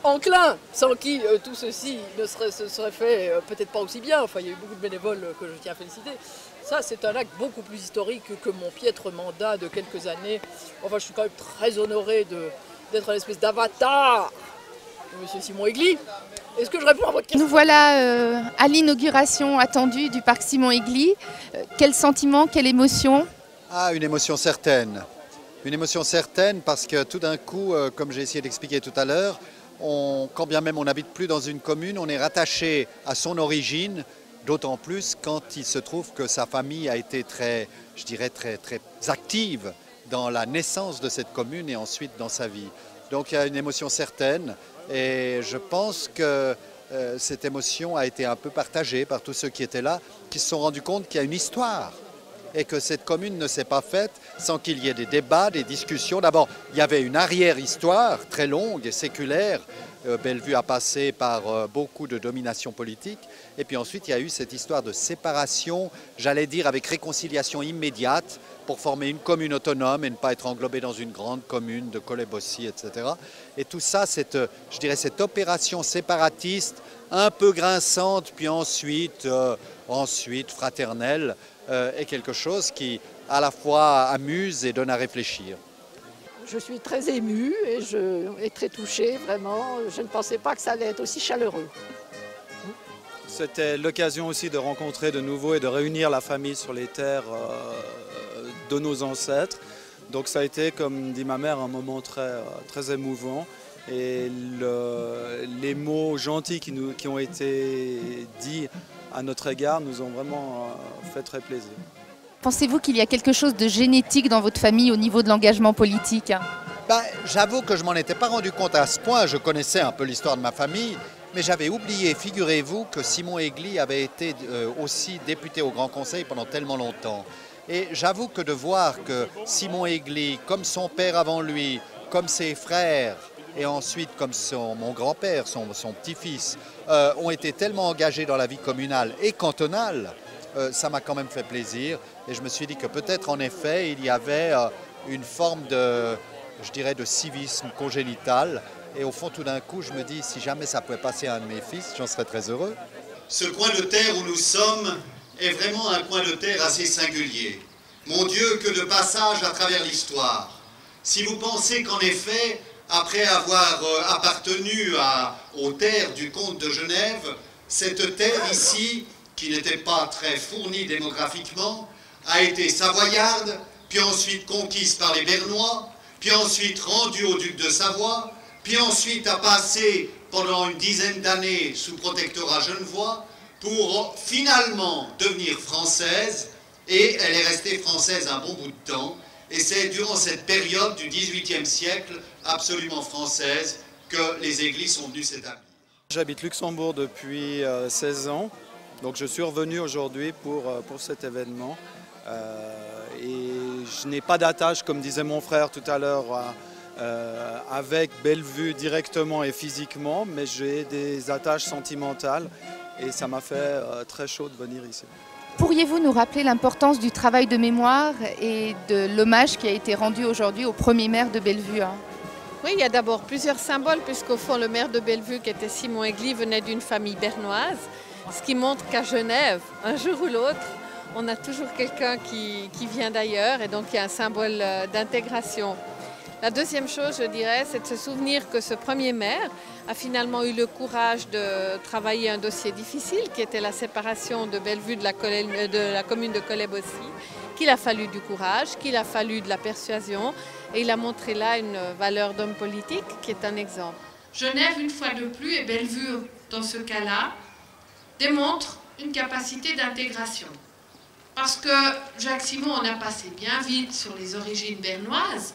enclin, sans qui tout ceci ne se serait fait peut-être pas aussi bien. Enfin, il y a eu beaucoup de bénévoles que je tiens à féliciter. Ça, c'est un acte beaucoup plus historique que mon piètre mandat de quelques années. Enfin, je suis quand même très honoré d'être une espèce d'avatar de M. Simon Aigli. Est-ce que je réponds à votre question? Nous voilà à l'inauguration attendue du parc Simon Aigli. Quel sentiment, quelle émotion? Ah, une émotion certaine. Une émotion certaine parce que tout d'un coup, comme j'ai essayé d'expliquer tout à l'heure, quand bien même on n'habite plus dans une commune, on est rattaché à son origine, d'autant plus quand il se trouve que sa famille a été très active dans la naissance de cette commune et ensuite dans sa vie. Donc il y a une émotion certaine et je pense que cette émotion a été un peu partagée par tous ceux qui étaient là, qui se sont rendus compte qu'il y a une histoire et que cette commune ne s'est pas faite sans qu'il y ait des débats, des discussions. D'abord, il y avait une arrière-histoire très longue et séculaire. Bellevue a passé par beaucoup de domination politique. Et puis ensuite, il y a eu cette histoire de séparation, j'allais dire avec réconciliation immédiate, pour former une commune autonome et ne pas être englobé dans une grande commune de Collet-Bossy, etc. Et tout ça, cette opération séparatiste, un peu grinçante, puis ensuite fraternelle, est quelque chose qui à la fois amuse et donne à réfléchir. Je suis très émue et très touchée, vraiment. Je ne pensais pas que ça allait être aussi chaleureux. C'était l'occasion aussi de rencontrer de nouveau et de réunir la famille sur les terres de nos ancêtres. Donc ça a été, comme dit ma mère, un moment très émouvant. Et les mots gentils qui ont été dits à notre égard nous ont vraiment fait très plaisir. Pensez-vous qu'il y a quelque chose de génétique dans votre famille au niveau de l'engagement politique? J'avoue que je ne m'en étais pas rendu compte à ce point. Je connaissais un peu l'histoire de ma famille, mais j'avais oublié, figurez-vous, que Simon Aigli avait été aussi député au Grand Conseil pendant tellement longtemps. Et j'avoue que de voir que Simon Aigli, comme son père avant lui, comme ses frères, et ensuite comme mon grand-père, son petit-fils, ont été tellement engagés dans la vie communale et cantonale, ça m'a quand même fait plaisir. Et je me suis dit que peut-être en effet, il y avait une forme de civisme congénital. Et au fond, tout d'un coup, je me dis, si jamais ça pouvait passer à un de mes fils, j'en serais très heureux. Ce coin de terre où nous sommes est vraiment un coin de terre assez singulier. Mon Dieu, que de passages à travers l'histoire. Si vous pensez qu'en effet, après avoir appartenu aux terres du comte de Genève, cette terre ici, qui n'était pas très fournie démographiquement, a été savoyarde, puis ensuite conquise par les Bernois, puis ensuite rendue au duc de Savoie, puis ensuite a passé pendant une dizaine d'années sous protectorat genevois, pour finalement devenir française, et elle est restée française un bon bout de temps, et c'est durant cette période du XVIIIe siècle, absolument française, que les églises sont venues s'établir. J'habite Luxembourg depuis 16 ans, donc je suis revenu aujourd'hui pour cet événement. Et je n'ai pas d'attache, comme disait mon frère tout à l'heure, avec Bellevue directement et physiquement, mais j'ai des attaches sentimentales et ça m'a fait très chaud de venir ici. Pourriez-vous nous rappeler l'importance du travail de mémoire et de l'hommage qui a été rendu aujourd'hui au premier maire de Bellevue, hein? Oui, il y a d'abord plusieurs symboles, puisqu'au fond, le maire de Bellevue, qui était Simon Aigli, venait d'une famille bernoise, ce qui montre qu'à Genève, un jour ou l'autre, on a toujours quelqu'un qui vient d'ailleurs, et donc il y a un symbole d'intégration. La deuxième chose, je dirais, c'est de se souvenir que ce premier maire a finalement eu le courage de travailler un dossier difficile, qui était la séparation de Bellevue de la commune de Coleb aussi, qu'il a fallu du courage, qu'il a fallu de la persuasion, et il a montré là une valeur d'homme politique qui est un exemple. Genève, une fois de plus, et Bellevue, dans ce cas-là, démontre une capacité d'intégration. Parce que Jacques Simon en a passé bien vite sur les origines bernoises,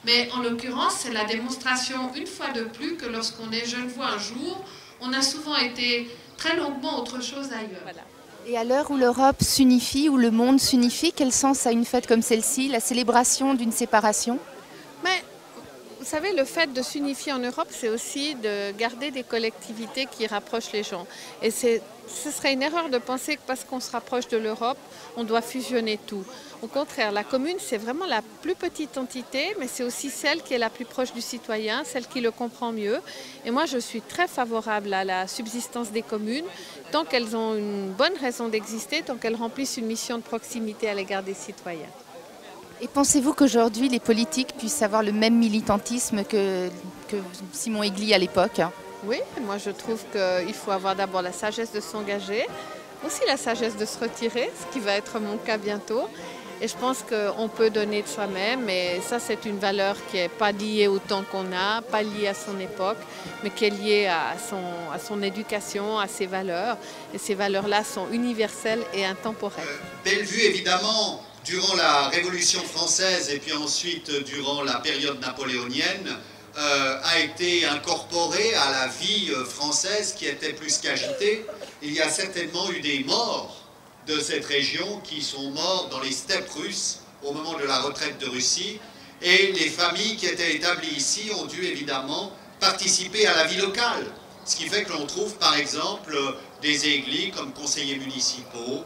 mais en l'occurrence, c'est la démonstration, une fois de plus, que lorsqu'on est genevois un jour, on a souvent été très longuement autre chose ailleurs. Voilà. Et à l'heure où l'Europe s'unifie, où le monde s'unifie, quel sens a une fête comme celle-ci, la célébration d'une séparation? Mais vous savez, le fait de s'unifier en Europe, c'est aussi de garder des collectivités qui rapprochent les gens. Et ce serait une erreur de penser que parce qu'on se rapproche de l'Europe, on doit fusionner tout. Au contraire, la commune, c'est vraiment la plus petite entité, mais c'est aussi celle qui est la plus proche du citoyen, celle qui le comprend mieux. Et moi, je suis très favorable à la subsistance des communes, tant qu'elles ont une bonne raison d'exister, tant qu'elles remplissent une mission de proximité à l'égard des citoyens. Et pensez-vous qu'aujourd'hui, les politiques puissent avoir le même militantisme que Simon Aigli à l'époque? Oui, moi je trouve qu'il faut avoir d'abord la sagesse de s'engager, aussi la sagesse de se retirer, ce qui va être mon cas bientôt. Et je pense qu'on peut donner de soi-même, et ça c'est une valeur qui n'est pas liée au temps qu'on a, pas liée à son époque, mais qui est liée à son éducation, à ses valeurs. Et ces valeurs-là sont universelles et intemporelles. Bellevue, évidemment, durant la Révolution française et puis ensuite durant la période napoléonienne, a été incorporée à la vie française qui était plus qu'agitée. Il y a certainement eu des morts de cette région qui sont morts dans les steppes russes au moment de la retraite de Russie, et les familles qui étaient établies ici ont dû évidemment participer à la vie locale, ce qui fait que l'on trouve par exemple des Aigli comme conseillers municipaux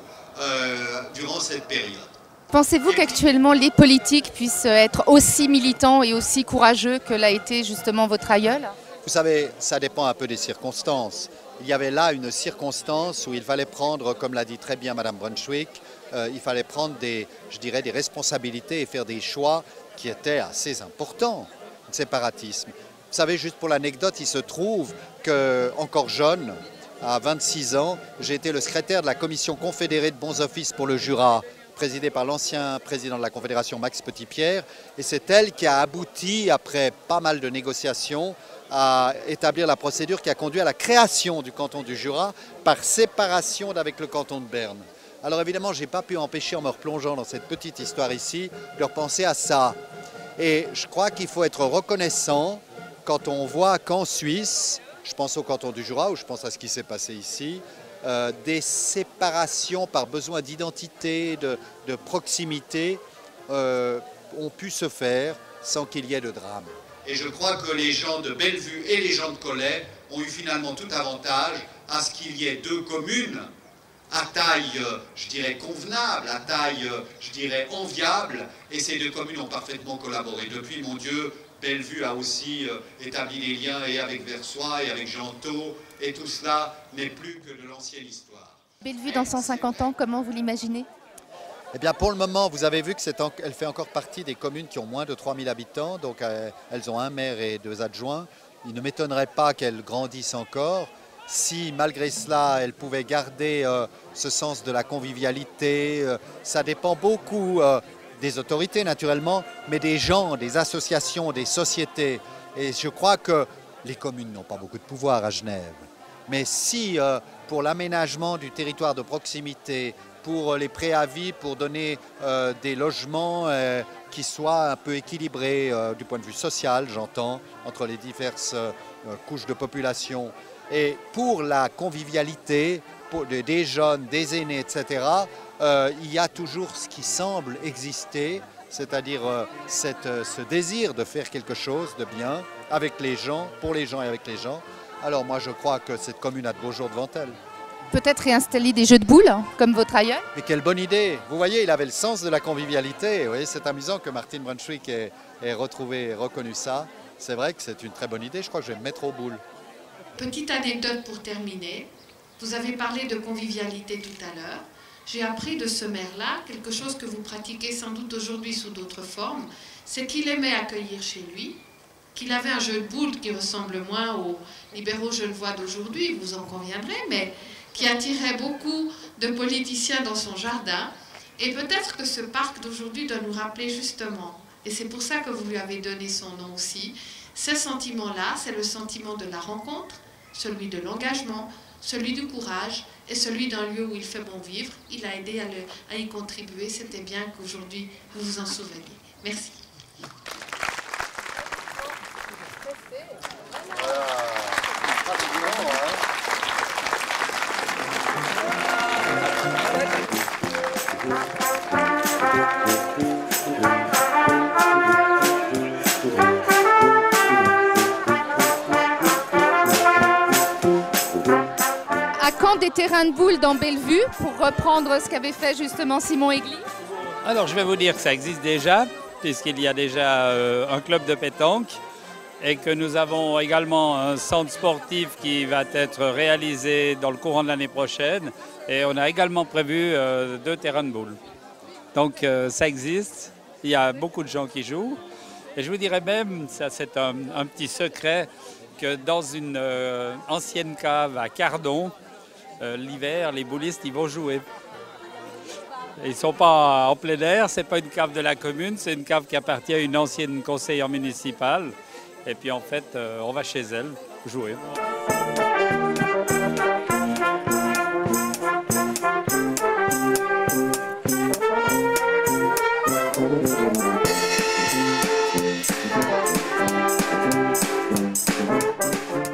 durant cette période. Pensez-vous qu'actuellement les politiques puissent être aussi militants et aussi courageux que l'a été justement votre aïeul? Vous savez, ça dépend un peu des circonstances. Il y avait là une circonstance où il fallait prendre, comme l'a dit très bien Madame Brunswick, il fallait prendre des responsabilités et faire des choix qui étaient assez importants, le séparatisme. Vous savez, juste pour l'anecdote, il se trouve que, encore jeune, à 26 ans, j'ai été le secrétaire de la commission confédérée de bons offices pour le Jura, présidée par l'ancien président de la Confédération, Max Petitpierre, et c'est elle qui a abouti, après pas mal de négociations, à établir la procédure qui a conduit à la création du canton du Jura par séparation d'avec le canton de Berne. Alors évidemment, je n'ai pas pu empêcher, en me replongeant dans cette petite histoire ici, de repenser à ça. Et je crois qu'il faut être reconnaissant quand on voit qu'en Suisse, je pense au canton du Jura, ou je pense à ce qui s'est passé ici, des séparations par besoin d'identité, de proximité, ont pu se faire sans qu'il y ait de drame. Et je crois que les gens de Bellevue et les gens de Collet ont eu finalement tout avantage à ce qu'il y ait deux communes à taille, je dirais, convenable, à taille, je dirais, enviable, et ces deux communes ont parfaitement collaboré. Depuis, mon Dieu, Bellevue a aussi établi des liens et avec Versoix et avec Gentot, et tout cela n'est plus que de l'ancienne histoire. Bellevue dans 150 ans, comment vous l'imaginez? Eh bien, pour le moment, vous avez vu qu'elle fait encore partie des communes qui ont moins de 3000 habitants, donc elles ont un maire et 2 adjoints. Il ne m'étonnerait pas qu'elles grandissent encore. Si, malgré cela, elles pouvaient garder ce sens de la convivialité, ça dépend beaucoup des autorités, naturellement, mais des gens, des associations, des sociétés. Et je crois que les communes n'ont pas beaucoup de pouvoir à Genève. Mais si, pour l'aménagement du territoire de proximité, pour les préavis, pour donner des logements qui soient un peu équilibrés du point de vue social, j'entends, entre les diverses couches de population, et pour la convivialité pour des jeunes, des aînés, etc., il y a toujours ce qui semble exister, c'est-à-dire ce désir de faire quelque chose de bien avec les gens, pour les gens et avec les gens. Alors moi je crois que cette commune a de beaux jours devant elle. Peut-être réinstaller des jeux de boules, comme votre aïeul. Mais quelle bonne idée! Vous voyez, il avait le sens de la convivialité. Vous voyez, c'est amusant que Martin Brunswick ait reconnu ça. C'est vrai que c'est une très bonne idée. Je crois que je vais me mettre aux boules. Petite anecdote pour terminer. Vous avez parlé de convivialité tout à l'heure. J'ai appris de ce maire-là quelque chose que vous pratiquez sans doute aujourd'hui sous d'autres formes. C'est qu'il aimait accueillir chez lui, qu'il avait un jeu de boules qui ressemble moins aux libéraux genevois d'aujourd'hui, vous en conviendrez, mais qui attirait beaucoup de politiciens dans son jardin. Et peut-être que ce parc d'aujourd'hui doit nous rappeler justement, et c'est pour ça que vous lui avez donné son nom aussi, ce sentiment-là, c'est le sentiment de la rencontre, celui de l'engagement, celui du courage et celui d'un lieu où il fait bon vivre. Il a aidé à y contribuer. C'était bien qu'aujourd'hui vous vous en souveniez. Merci. Des terrains de boules dans Bellevue, pour reprendre ce qu'avait fait justement Simon Egli? Alors je vais vous dire que ça existe déjà, puisqu'il y a déjà un club de pétanque et que nous avons également un centre sportif qui va être réalisé dans le courant de l'année prochaine, et on a également prévu 2 terrains de boules. Donc ça existe, il y a beaucoup de gens qui jouent, et je vous dirais même, ça c'est un petit secret, que dans une ancienne cave à Cardon, l'hiver, les boulistes, ils vont jouer. Ils ne sont pas en plein air, ce n'est pas une cave de la commune, c'est une cave qui appartient à une ancienne conseillère municipale. Et puis en fait, on va chez elle jouer.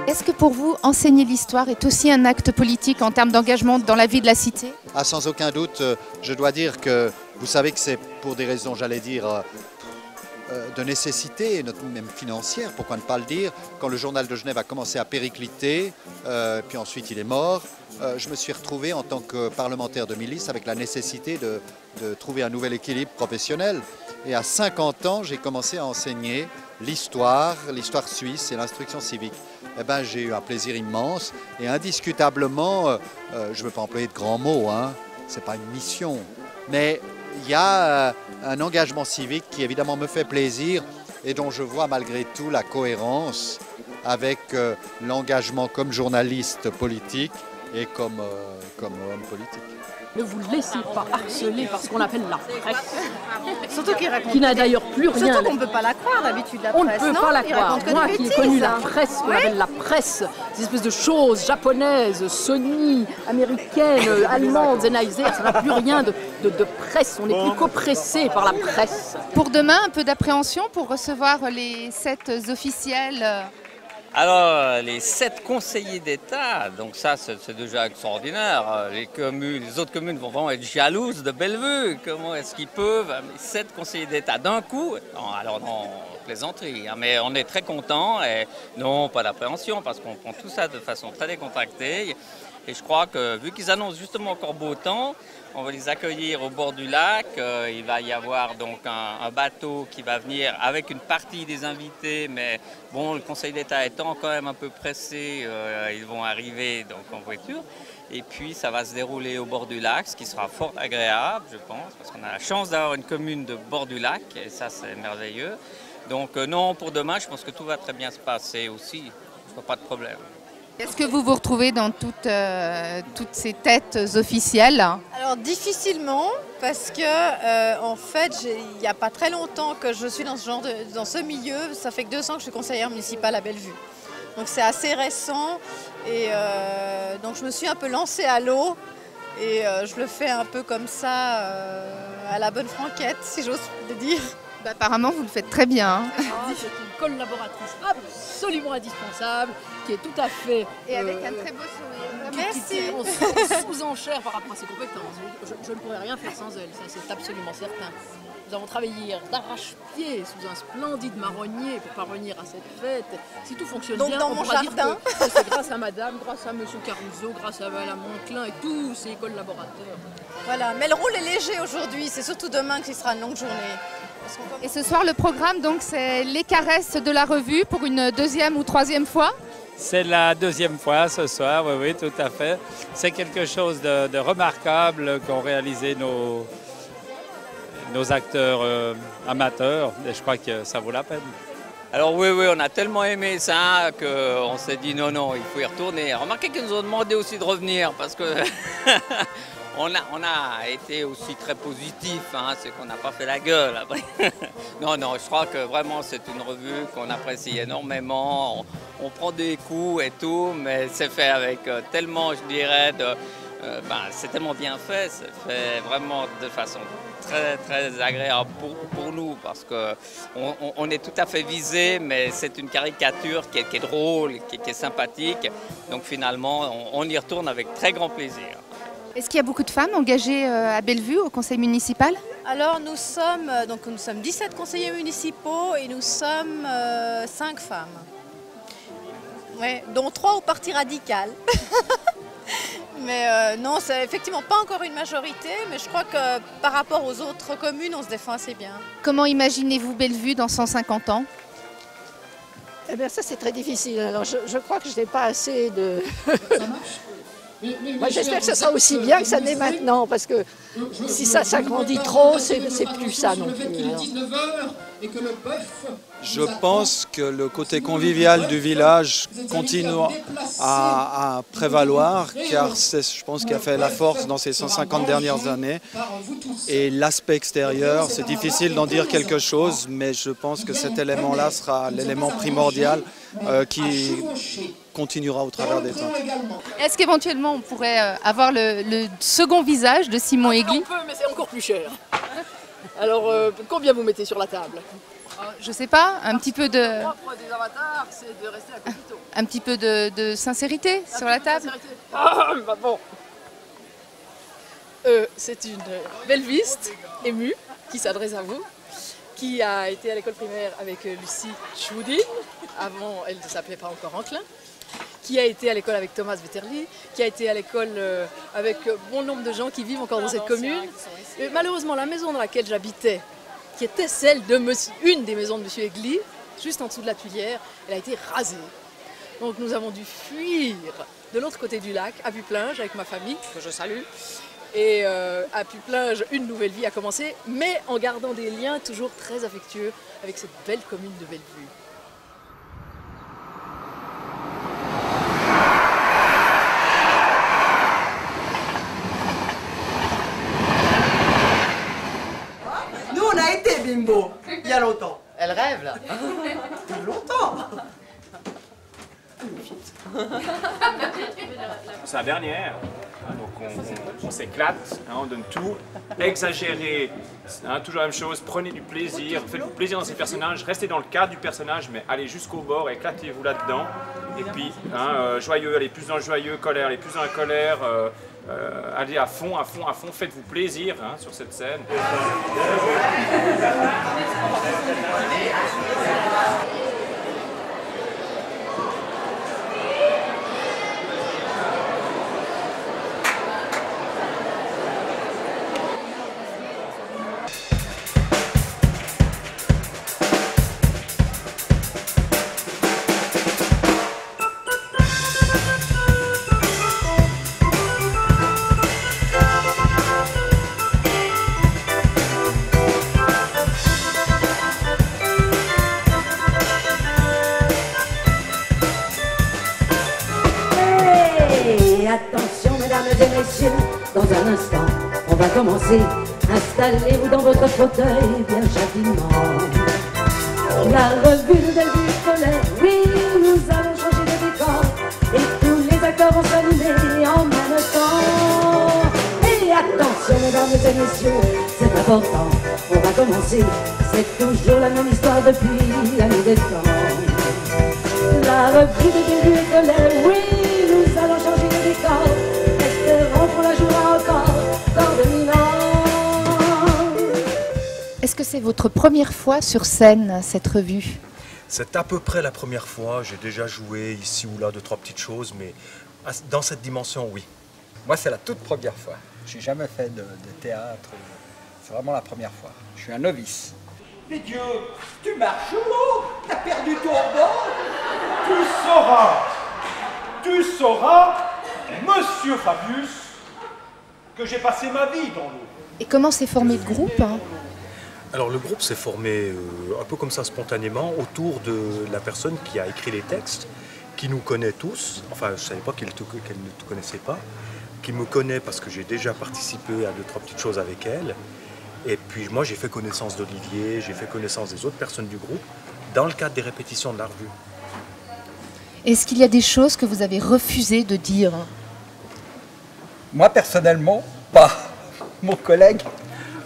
Est-ce que pour vous, enseigner l'histoire est aussi un acte politique en termes d'engagement dans la vie de la cité? Ah, sans aucun doute, je dois dire que vous savez que c'est pour des raisons, j'allais dire, de nécessité, même financière, pourquoi ne pas le dire. Quand le journal de Genève a commencé à péricliter, puis ensuite il est mort, je me suis retrouvé en tant que parlementaire de milice avec la nécessité de trouver un nouvel équilibre professionnel. Et à 50 ans, j'ai commencé à enseigner l'histoire suisse et l'instruction civique. Eh ben, j'ai eu un plaisir immense et indiscutablement, je ne veux pas employer de grands mots, hein, ce n'est pas une mission, mais il y a un engagement civique qui évidemment me fait plaisir et dont je vois malgré tout la cohérence avec l'engagement comme journaliste politique et comme homme politique. Ne vous laissez pas harceler par ce qu'on appelle la presse. Surtout qu'il raconte. Qui n'a d'ailleurs plus rien. Surtout qu'on ne peut pas la croire, d'habitude, la presse. On ne peut pas la croire. Moi qui ai connu la presse, qu'on appelle la presse, ces espèces de choses japonaises, Sony, américaines, allemandes, Sennheiser, ça n'a plus rien de presse. On n'est plus qu'oppressé par la presse. Pour demain, un peu d'appréhension pour recevoir les 7 officiels. Alors, les 7 conseillers d'État, donc ça c'est déjà extraordinaire. Les autres communes vont vraiment être jalouses de Bellevue. Comment est-ce qu'ils peuvent, 7 conseillers d'État d'un coup? Non, alors non, plaisanterie, hein, mais on est très contents et non, pas d'appréhension parce qu'on prend tout ça de façon très décontractée. Et je crois que vu qu'ils annoncent justement encore beau temps, on va les accueillir au bord du lac. Il va y avoir donc un bateau qui va venir avec une partie des invités, mais bon, le Conseil d'État étant quand même un peu pressé, ils vont arriver donc en voiture. Et puis ça va se dérouler au bord du lac, ce qui sera fort agréable, je pense, parce qu'on a la chance d'avoir une commune de bord du lac, et ça c'est merveilleux. Donc non, pour demain, je pense que tout va très bien se passer aussi, je vois pas de problème. Est-ce que vous vous retrouvez dans toutes ces têtes officielles? Alors difficilement, parce que en fait, il n'y a pas très longtemps que je suis dans ce milieu, ça fait que 2 ans que je suis conseillère municipale à Bellevue. Donc c'est assez récent et donc je me suis un peu lancée à l'eau et je le fais un peu comme ça à la bonne franquette, si j'ose le dire. Bah, apparemment vous le faites très bien. C'est une collaboratrice absolument indispensable, qui est tout à fait... Et avec un très beau sourire. Merci. Sous enchère par rapport à ses compétences. Je ne pourrais rien faire sans elle, ça c'est absolument certain. Nous avons travaillé d'arrache-pied sous un splendide marronnier pour parvenir à cette fête. Si tout fonctionne donc bien, dans on mon pourra jardin. dire que c'est grâce à madame, grâce à monsieur Caruso, grâce à madame Monclin et tous ses collaborateurs. Voilà, mais le rôle est léger aujourd'hui, c'est surtout demain qu'il sera une longue journée. Et ce soir, le programme, donc, c'est les caresses de la revue pour une 2e ou 3e fois? C'est la 2e fois ce soir, oui, oui, tout à fait. C'est quelque chose de remarquable qu'ont réalisé nos acteurs amateurs, et je crois que ça vaut la peine. Alors oui, on a tellement aimé ça qu'on s'est dit non, il faut y retourner. Remarquez qu'ils nous ont demandé aussi de revenir parce que on a été aussi très positif, hein, c'est qu'on n'a pas fait la gueule après. Non, je crois que vraiment c'est une revue qu'on apprécie énormément. On prend des coups et tout, mais c'est fait avec tellement, je dirais, c'est tellement bien fait, c'est fait vraiment de façon très agréable pour nous parce qu'on est tout à fait visé, mais c'est une caricature qui est drôle, qui est sympathique. Donc finalement, on y retourne avec très grand plaisir. Est-ce qu'il y a beaucoup de femmes engagées à Bellevue, au conseil municipal? Alors nous sommes 17 conseillers municipaux et nous sommes 5 femmes. Ouais, dont 3 au Parti radical. Mais non, c'est effectivement pas encore une majorité, mais je crois que par rapport aux autres communes, on se défend assez bien. Comment imaginez-vous Bellevue dans 150 ans? Eh bien ça c'est très difficile. Alors je crois que je n'ai pas assez de... Ça marche. Moi j'espère que ça sera aussi bien que ça n'est maintenant, parce que si ça s'agrandit trop, c'est plus ça non plus. Je pense que le côté convivial du village continue à prévaloir, car c'est, je pense, qui a fait la force dans ces 150 dernières années. Et l'aspect extérieur, c'est difficile d'en dire quelque chose, mais je pense que cet élément-là sera l'élément primordial qui continuera au travers des temps. Est-ce qu'éventuellement on pourrait avoir le second visage de Simon Aigli? On peut, mais c'est encore plus cher. Alors, combien vous mettez sur la table? Je sais pas, un petit peu de... Moi, des avatars, c'est de rester à Copito. Un petit peu de sincérité sur la table? Ah, bah bon. C'est une belviste émue qui s'adresse à vous, qui a été à l'école primaire avec Lucie Choudine, avant elle ne s'appelait pas encore Enclin, qui a été à l'école avec Thomas Vetterli, qui a été à l'école avec bon nombre de gens qui vivent encore dans cette commune. Et malheureusement, la maison dans laquelle j'habitais, qui était celle de une des maisons de M. Aigli, juste en dessous de la Tuilière, elle a été rasée. Donc nous avons dû fuir de l'autre côté du lac, à Puplinge, avec ma famille, que je salue. Et à Puplinge, une nouvelle vie a commencé, mais en gardant des liens toujours très affectueux avec cette belle commune de Bellevue. Nous, on a été bimbo, il y a longtemps. Elle rêve, là. Depuis longtemps. C'est la dernière, donc on s'éclate, on donne tout, exagéré, toujours la même chose, prenez du plaisir, faites-vous plaisir dans ces personnages, restez dans le cadre du personnage, mais allez jusqu'au bord, éclatez-vous là-dedans, et puis joyeux, allez plus dans le joyeux, colère, allez plus dans la colère, allez à fond, faites-vous plaisir sur cette scène. et messieurs, dans un instant, on va commencer. Installez-vous dans votre fauteuil bien gentiment. La revue de Bellevue scolaire, oui, nous allons changer de décor. Et tous les acteurs vont s'allumer en même temps. Et attention mesdames et messieurs, c'est important, on va commencer. C'est toujours la même histoire depuis la nuit des temps. La revue de Bellevue scolaire, oui, nous allons changer de décor. Espérons qu'on la jouera encore dans 2000 ans. Est-ce que c'est votre première fois sur scène, cette revue? C'est à peu près la première fois. J'ai déjà joué ici ou là 2-3 petites choses, mais dans cette dimension, oui. Moi, c'est la toute première fois. Je n'ai jamais fait de théâtre. C'est vraiment la première fois. Je suis un novice. Mais Dieu, tu marches où? T'as perdu ton banc? Tu sauras, monsieur Fabius, que j'ai passé ma vie dans l'eau. Et comment s'est formé le groupe, hein? Alors le groupe s'est formé un peu comme ça spontanément autour de la personne qui a écrit les textes, qui nous connaît tous, enfin je ne savais pas qu'elle ne te connaissait pas, qui me connaît parce que j'ai déjà participé à 2-3 petites choses avec elle. Et puis moi j'ai fait connaissance d'Olivier, j'ai fait connaissance des autres personnes du groupe dans le cadre des répétitions de la revue. Est-ce qu'il y a des choses que vous avez refusé de dire? Moi personnellement, pas. Mon collègue.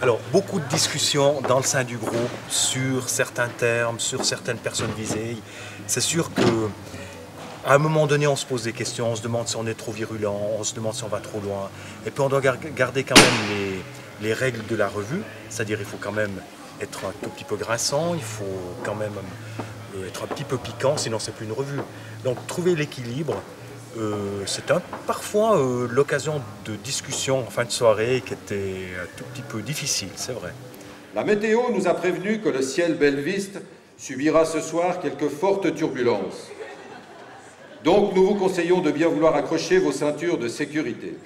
Alors, beaucoup de discussions dans le sein du groupe sur certains termes, sur certaines personnes visées. C'est sûr que à un moment donné, on se pose des questions, on se demande si on est trop virulent, on se demande si on va trop loin. Et puis on doit garder quand même les règles de la revue, c'est-à-dire il faut quand même être un tout petit peu grinçant, il faut quand même être un petit peu piquant, sinon c'est plus une revue. Donc trouver l'équilibre, c'est parfois l'occasion de discussion en fin de soirée qui était un tout petit peu difficile, c'est vrai. La météo nous a prévenu que le ciel belviste subira ce soir quelques fortes turbulences. Donc nous vous conseillons de bien vouloir accrocher vos ceintures de sécurité.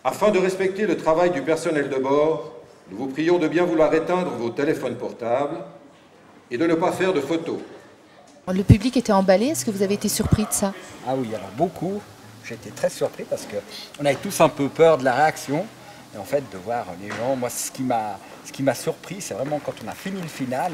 Afin de respecter le travail du personnel de bord, nous vous prions de bien vouloir éteindre vos téléphones portables et de ne pas faire de photos. Le public était emballé, est-ce que vous avez été surpris de ça? Ah oui, alors beaucoup. J'ai été très surpris parce qu'on avait tous un peu peur de la réaction. Et en fait, de voir les gens, moi ce qui m'a surpris, c'est vraiment quand on a fini le final,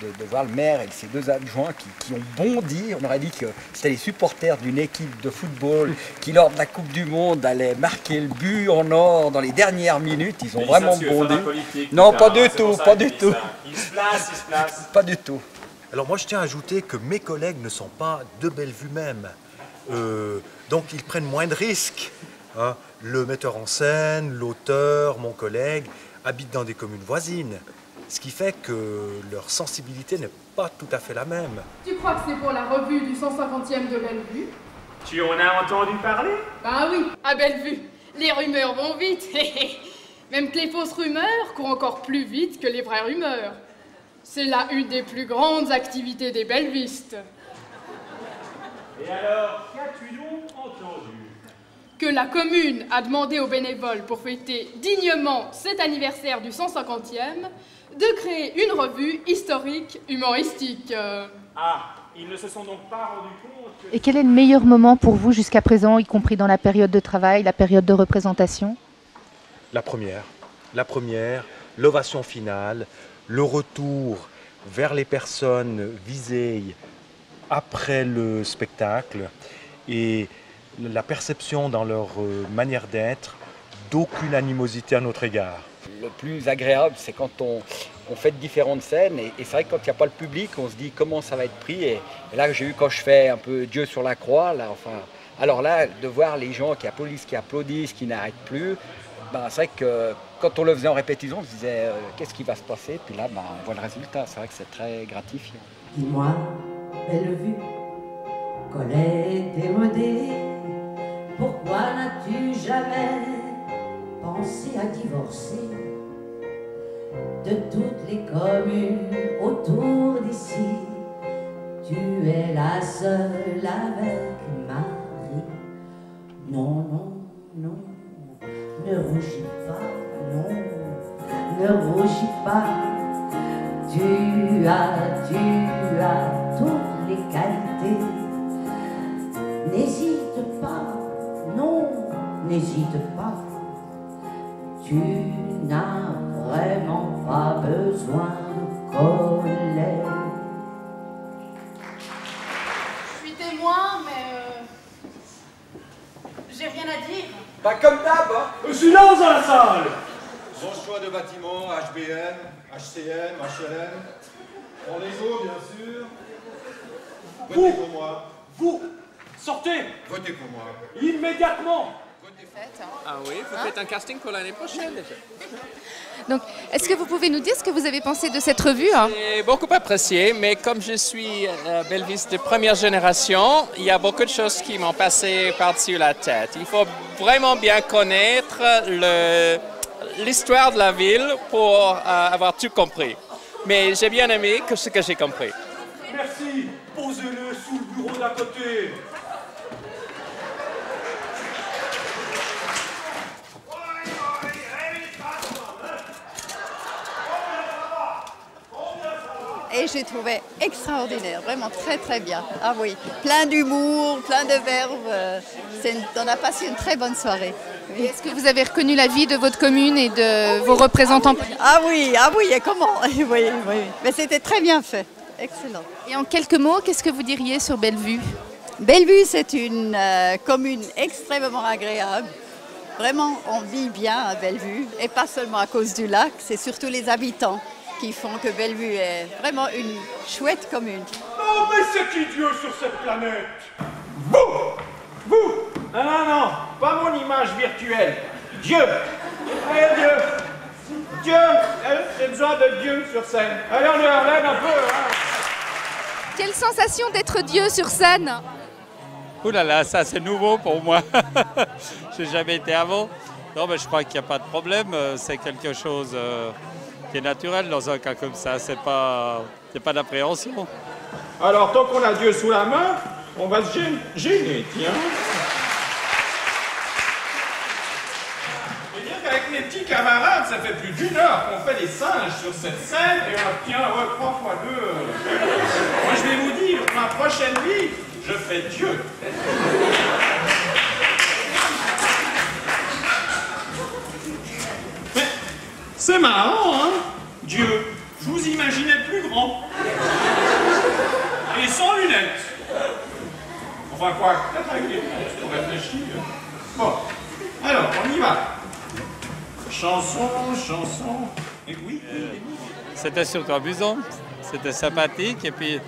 de voir le maire et ses deux adjoints qui ont bondi. On aurait dit que c'était les supporters d'une équipe de football qui, lors de la Coupe du Monde, allait marquer le but en or dans les dernières minutes. Ils ont vraiment bondi. Non, pas du tout, pas du tout. Il se place. Pas du tout. Alors moi je tiens à ajouter que mes collègues ne sont pas de Bellevue même, donc ils prennent moins de risques. Hein. Le metteur en scène, l'auteur, mon collègue habitent dans des communes voisines, ce qui fait que leur sensibilité n'est pas tout à fait la même. Tu crois que c'est pour la revue du 150e de Bellevue? Tu en as entendu parler? Ben oui, à Bellevue, les rumeurs vont vite. Même que les fausses rumeurs courent encore plus vite que les vraies rumeurs. C'est là une des plus grandes activités des bellevistes. Et alors, qu'as-tu donc entendu? Que la commune a demandé aux bénévoles pour fêter dignement cet anniversaire du 150e de créer une revue historique humoristique. Ah, ils ne se sont donc pas rendus compte que... Et quel est le meilleur moment pour vous jusqu'à présent, y compris dans la période de travail, la période de représentation? La première, l'ovation finale, le retour vers les personnes visées après le spectacle et la perception dans leur manière d'être d'aucune animosité à notre égard. Le plus agréable, c'est quand on fait différentes scènes et c'est vrai que quand il n'y a pas le public, on se dit comment ça va être pris. Et là, j'ai eu quand je fais un peu Dieu sur la croix, là, enfin, alors là, de voir les gens qui applaudissent, qui n'arrêtent plus, ben, c'est vrai que quand on le faisait en répétition, on se disait qu'est-ce qui va se passer, puis là, ben, on voit le résultat. C'est vrai que c'est très gratifiant. Dis-moi, Bellevue, Colette et Modé, pourquoi n'as-tu jamais pensé à divorcer de toutes les communes autour d'ici? Tu es la seule avec Marie. Non, non, non, ne rougis pas, non, ne rougis pas. Tu as toutes les qualités. N'hésite pas, non, n'hésite pas, tu n'as vraiment pas besoin de colère. Je suis témoin, mais j'ai rien à dire. Pas comme d'hab, hein. Silence dans la salle. Son choix de bâtiment, HBN, HCM, HLM. On les vaut, bien sûr. Votez pour moi. Vous, sortez. Votez pour moi. Immédiatement. Ah oui, vous faites un casting pour l'année prochaine. Donc, est-ce que vous pouvez nous dire ce que vous avez pensé de cette revue? J'ai beaucoup apprécié, mais comme je suis belviste de première génération, il y a beaucoup de choses qui m'ont passé par-dessus la tête. Il faut vraiment bien connaître l'histoire de la ville pour avoir tout compris. Mais j'ai bien aimé ce que j'ai compris. Merci. Posez-le sous le bureau d'à côté. Et j'ai trouvé extraordinaire, vraiment très très bien. Ah oui, plein d'humour, plein de verve. On a passé une très bonne soirée. Oui. Est-ce que vous avez reconnu la vie de votre commune et de vos représentants? Ah oui, et comment? Oui. Mais c'était très bien fait, excellent. Et en quelques mots, qu'est-ce que vous diriez sur Bellevue? Bellevue, c'est une commune extrêmement agréable. Vraiment, on vit bien à Bellevue, et pas seulement à cause du lac, c'est surtout les habitants qui font que Bellevue est vraiment une chouette commune. Non, mais c'est qui Dieu sur cette planète? Vous Non, pas mon image virtuelle. Dieu. Allez, Dieu, j'ai besoin de Dieu sur scène. Allez, on lève un peu. Hein. Quelle sensation d'être Dieu sur scène? Ouh là là, ça c'est nouveau pour moi. Je n'ai jamais été avant. Non, mais je crois qu'il n'y a pas de problème. C'est quelque chose qui est naturel dans un cas comme ça. C'est pas d'appréhension. Alors, tant qu'on a Dieu sous la main, on va se gêner, tiens. Je veux dire qu'avec mes petits camarades, ça fait plus d'1 heure qu'on fait des singes sur cette scène et on tient 3 fois 2. Moi, je vais vous dire, ma prochaine vie, je fais Dieu. Mais c'est marrant, hein, Dieu. Je vous imaginais plus grand. Et sans lunettes. Enfin quoi, peut-être avec les lunettes, pour réfléchir. Bon, alors, on y va. Chanson. Et oui. C'était surtout amusant. C'était sympathique et puis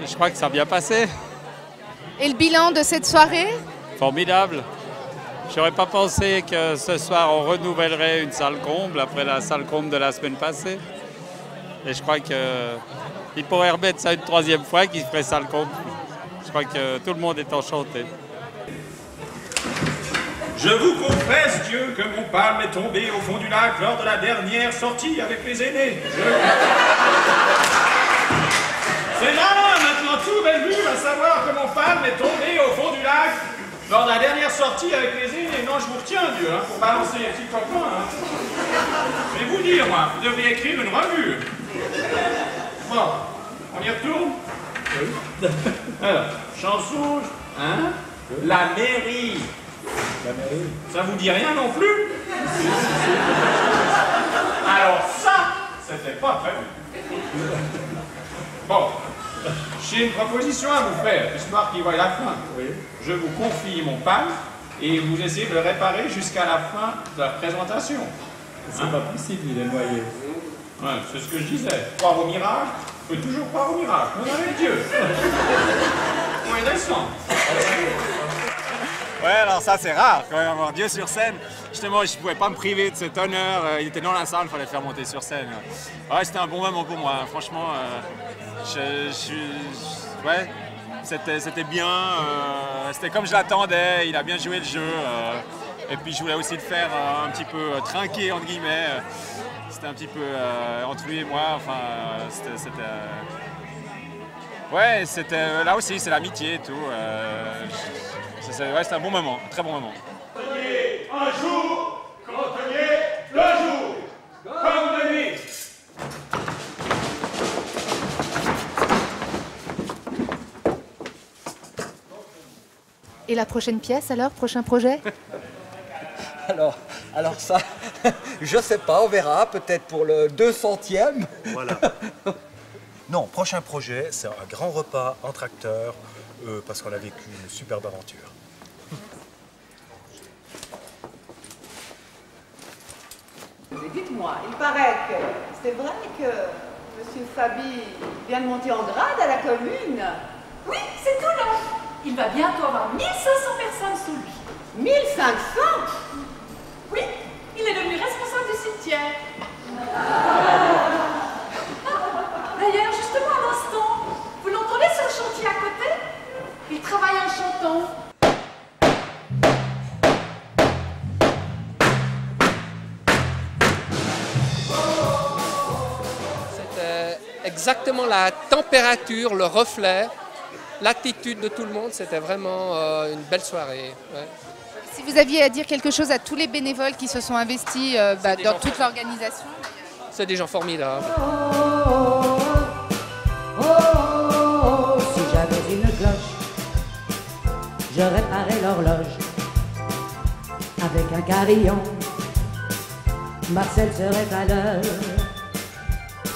je crois que ça a bien passé. Et le bilan de cette soirée? Formidable. J'aurais pas pensé que ce soir on renouvellerait une salle comble après la salle comble de la semaine passée. Et je crois qu'il pourrait remettre ça une 3e fois qu'il ferait salle comble. Je crois que tout le monde est enchanté. Je vous confesse, Dieu, que mon palme est tombé au fond du lac lors de la dernière sortie avec les aînés. C'est là, maintenant tout Bellevue va savoir que mon palme est tombé au fond du lac lors de la dernière sortie avec les aînés. Non, je vous retiens, Dieu, hein, pour balancer les petits copains. Hein. Je vais vous dire, moi, vous devriez écrire une revue. Bon, on y retourne? Oui. Alors, chanson, hein? La mairie. La mairie. Ça vous dit rien non plus? Alors ça, c'était pas prévu. Bon, j'ai une proposition à vous faire, histoire qu'il voie la fin. Oui. Je vous confie mon palme et vous essayez de le réparer jusqu'à la fin de la présentation. C'est pas possible, il est noyé. Ouais, c'est ce que je disais. Croire au miracle, on peut toujours croire au miracle. On avait Dieu. On est descend. Ouais, alors ça c'est rare quand même, avoir Dieu sur scène. Justement, je ne pouvais pas me priver de cet honneur. Il était dans la salle, il fallait le faire monter sur scène. Ouais, c'était un bon moment pour moi. Franchement, ouais, c'était bien. C'était comme je l'attendais. Il a bien joué le jeu. Et puis je voulais aussi le faire un petit peu trinquer, entre guillemets. C'était un petit peu entre lui et moi. Enfin, ouais, c'était là aussi, c'est l'amitié et tout. Ouais, c'était un bon moment, un très bon moment. Un jour, cantonnier, le jour, comme de nuit. Et la prochaine pièce alors, prochain projet? Alors ça, je sais pas, on verra, peut-être pour le 200e. Voilà. Non, prochain projet, c'est un grand repas entre acteurs, parce qu'on a vécu une superbe aventure. Dites-moi, il paraît que c'est vrai que M. Fabi vient de monter en grade à la commune. Oui, c'est tout long. Il va bientôt avoir 1500 personnes sous lui. 1500? Oui, il est devenu responsable du cimetière. D'ailleurs, justement à l'instant, vous l'entendez sur le chantier à côté? Il travaille en chantant. C'était exactement la température, le reflet, l'attitude de tout le monde. C'était vraiment une belle soirée. Ouais. Si vous aviez à dire quelque chose à tous les bénévoles qui se sont investis dans toute l'organisation. C'est des gens formidables. Si j'avais une cloche, je réparais l'horloge avec un carillon. Marcel serait à l'heure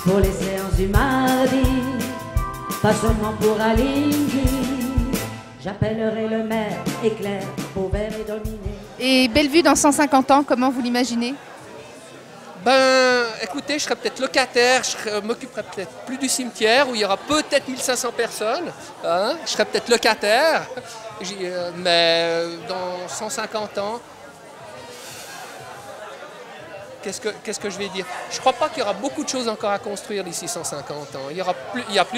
pour les séances du mardi, pas seulement pour Alingi. J'appellerai le maire éclair, pauvre et dominé. Et Bellevue dans 150 ans, comment vous l'imaginez? Ben, écoutez, je serais peut-être locataire, je m'occuperais peut-être plus du cimetière où il y aura peut-être 1500 personnes. Hein? Je serais peut-être locataire, mais dans 150 ans, qu'est-ce que je vais dire? Je ne crois pas qu'il y aura beaucoup de choses encore à construire d'ici 150 ans.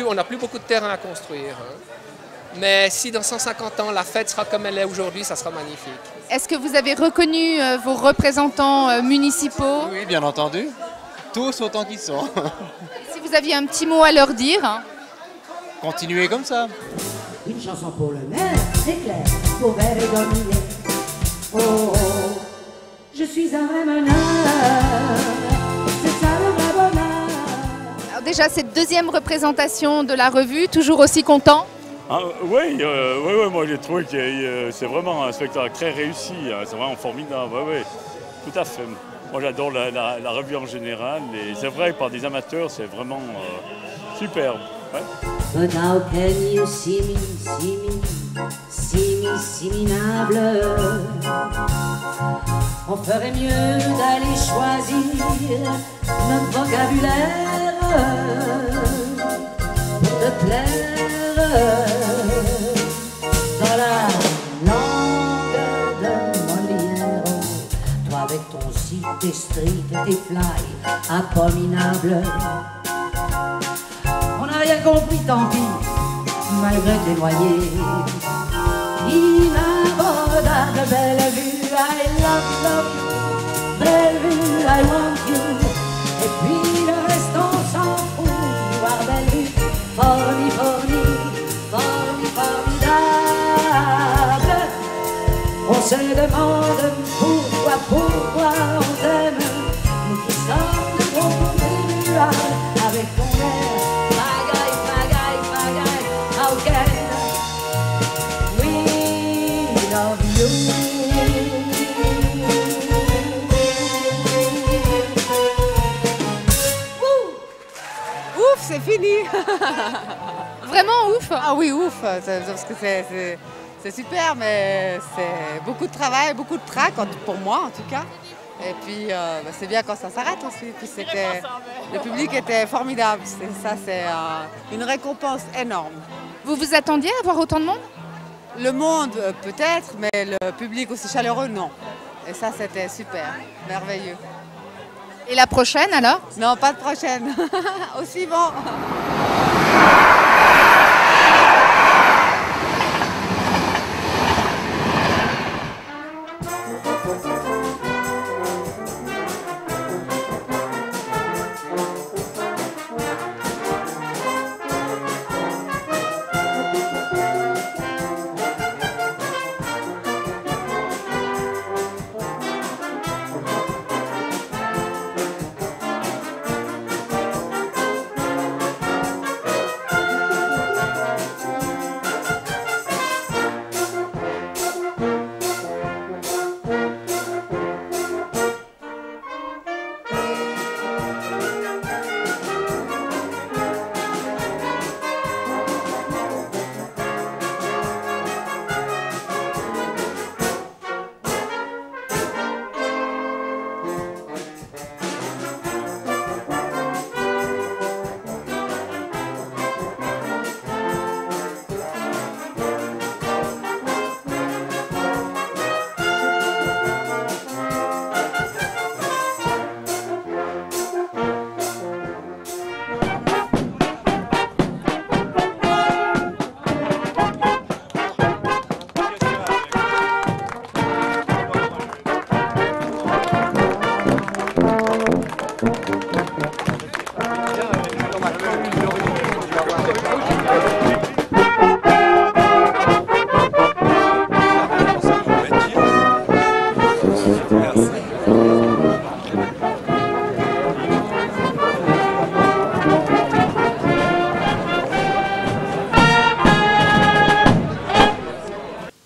On n'a plus beaucoup de terrain à construire. Hein? Mais si dans 150 ans, la fête sera comme elle est aujourd'hui, ça sera magnifique. Est-ce que vous avez reconnu vos représentants municipaux? Oui, bien entendu. Tous autant qu'ils sont. Si vous aviez un petit mot à leur dire? Continuez comme ça. Une chanson pour le maire éclair, pauvre et dominé. Oh, oh, je suis un vrai meneur, c'est ça le vrai bonheur. Alors déjà, cette deuxième représentation de la revue, toujours aussi content? Oui, moi j'ai trouvé que c'est vraiment un spectacle très réussi, hein, c'est vraiment formidable, oui, tout à fait. Moi j'adore la revue en général et c'est vrai que par des amateurs c'est vraiment superbe. Ouais. But how can you see me minable? On ferait mieux d'aller choisir notre vocabulaire pour te plaire. Dans la langue de Molière, toi avec ton site, tes streets, tes fly abominables. On n'a rien compris, tant pis, malgré tes noyés. Inabordable Bellevue, I love you, Bellevue, I want you. Et puis le reste on s'en fout, voir Bellevue, formidable. On se demande pourquoi on t'aime, nous qui sommes de gros contribuables avec ton air. Pagaille, how can we love you? Ouf, c'est fini. Vraiment ouf? Ah oui, ouf, parce que c'est super, mais c'est beaucoup de travail, beaucoup de trac, pour moi en tout cas. Et puis c'est bien quand ça s'arrête aussi. Puis le public était formidable. Ça, c'est une récompense énorme. Vous vous attendiez à voir autant de monde? Le monde peut-être, mais le public aussi chaleureux, non. Et ça, c'était super, merveilleux. Et la prochaine alors? Non, pas de prochaine. Au suivant.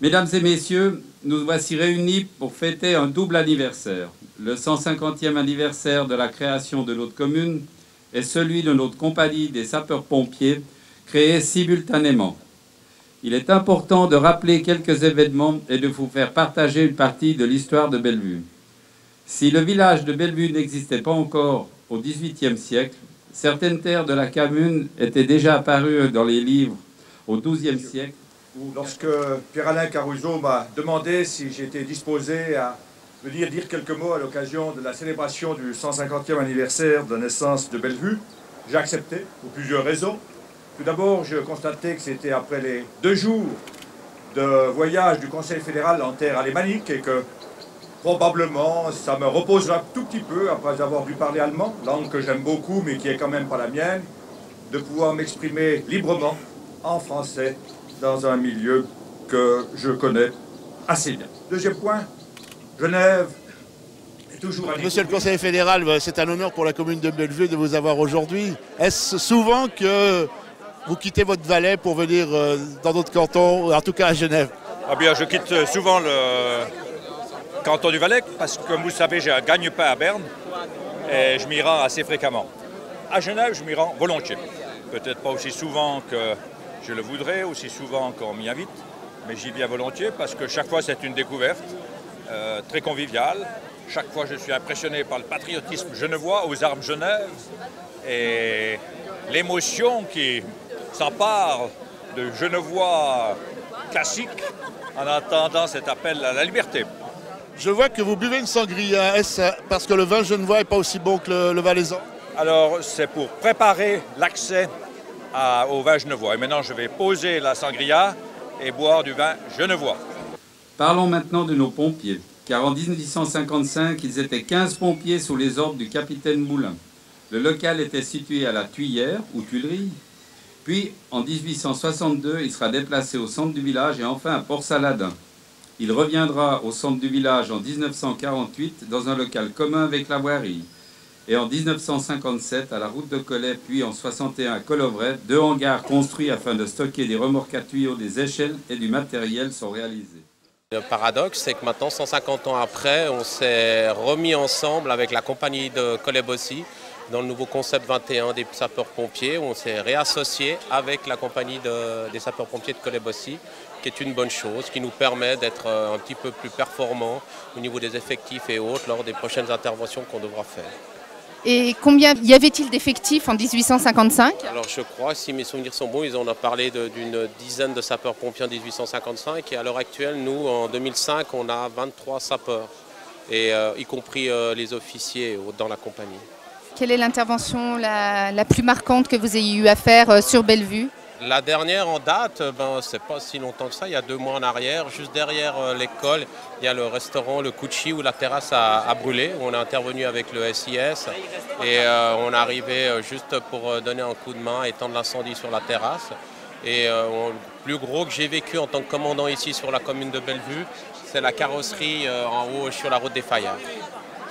Mesdames et messieurs, nous voici réunis pour fêter un double anniversaire. Le 150e anniversaire de la création de notre commune et celui de notre compagnie des sapeurs-pompiers, créée simultanément. Il est important de rappeler quelques événements et de vous faire partager une partie de l'histoire de Bellevue. Si le village de Bellevue n'existait pas encore au XVIIIe siècle, certaines terres de la commune étaient déjà apparues dans les livres au XIIe siècle. Lorsque Pierre-Alain Caruso m'a demandé si j'étais disposé à venir dire quelques mots à l'occasion de la célébration du 150e anniversaire de la naissance de Bellevue, j'ai accepté pour plusieurs raisons. Tout d'abord, je constatais que c'était après les 2 jours de voyage du Conseil fédéral en terre alémanique et que probablement ça me reposerait un tout petit peu, après avoir dû parler allemand, langue que j'aime beaucoup mais qui est quand même pas la mienne, de pouvoir m'exprimer librement en français dans un milieu que je connais assez bien. Deuxième point, Genève est toujours un... Monsieur le Conseil fédéral, c'est un honneur pour la commune de Bellevue de vous avoir aujourd'hui. Est-ce souvent que vous quittez votre Valais pour venir dans d'autres cantons, en tout cas à Genève? Ah bien, je quitte souvent le canton du Valais parce que, comme vous le savez, j'ai un gagne-pain à Berne et je m'y rends assez fréquemment. À Genève, je m'y rends volontiers. Peut-être pas aussi souvent que je le voudrais, aussi souvent qu'on m'y invite, mais j'y viens volontiers parce que chaque fois c'est une découverte très conviviale. Chaque fois je suis impressionné par le patriotisme genevois aux armes Genève et l'émotion qui s'empare de Genevois classiques en entendant cet appel à la liberté. Je vois que vous buvez une sangria. Est-ce parce que le vin genevois n'est pas aussi bon que le valaisan? Alors c'est pour préparer l'accès au vin genevois. Et maintenant, je vais poser la sangria et boire du vin genevois. Parlons maintenant de nos pompiers, car en 1855, ils étaient 15 pompiers sous les ordres du capitaine Moulin. Le local était situé à la Tuyère, ou Tuileries. Puis, en 1862, il sera déplacé au centre du village et enfin à Port-Saladin. Il reviendra au centre du village en 1948 dans un local commun avec la voirie. Et en 1957, à la route de Collet, puis en 61 à Colovray, 2 hangars construits afin de stocker des remorques à tuyaux, des échelles et du matériel sont réalisés. Le paradoxe, c'est que maintenant, 150 ans après, on s'est remis ensemble avec la compagnie de Collet-Bossy dans le nouveau concept 21 des sapeurs-pompiers. On s'est réassocié avec la compagnie des sapeurs-pompiers de Collet-Bossy, qui est une bonne chose, qui nous permet d'être un petit peu plus performants au niveau des effectifs et autres lors des prochaines interventions qu'on devra faire. Et combien y avait-il d'effectifs en 1855? Alors je crois, si mes souvenirs sont bons, ils en ont parlé d'une dizaine de sapeurs-pompiers en 1855 et à l'heure actuelle, nous, en 2005, on a 23 sapeurs, et, y compris les officiers dans la compagnie. Quelle est l'intervention la plus marquante que vous ayez eu à faire sur Bellevue? La dernière en date, c'est pas si longtemps que ça, il y a 2 mois en arrière, juste derrière l'école, il y a le restaurant Le Cucci où la terrasse a brûlé, où on est intervenu avec le SIS et on est arrivé juste pour donner un coup de main, éteindre l'incendie sur la terrasse. Et le plus gros que j'ai vécu en tant que commandant ici sur la commune de Bellevue, c'est la carrosserie en haut sur la route des Fayards.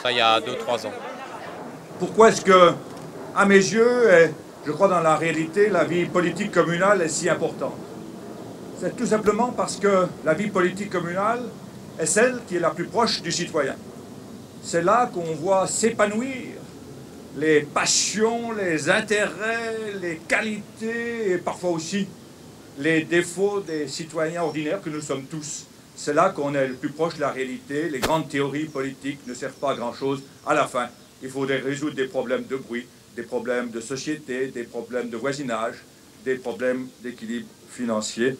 Ça, il y a 2-3 ans. Pourquoi est-ce que, à mes yeux, je crois dans la réalité, la vie politique communale est si importante? C'est tout simplement parce que la vie politique communale est celle qui est la plus proche du citoyen. C'est là qu'on voit s'épanouir les passions, les intérêts, les qualités et parfois aussi les défauts des citoyens ordinaires que nous sommes tous. C'est là qu'on est le plus proche de la réalité. Les grandes théories politiques ne servent pas à grand-chose. À la fin, il faudrait résoudre des problèmes de bruit, des problèmes de société, des problèmes de voisinage, des problèmes d'équilibre financier.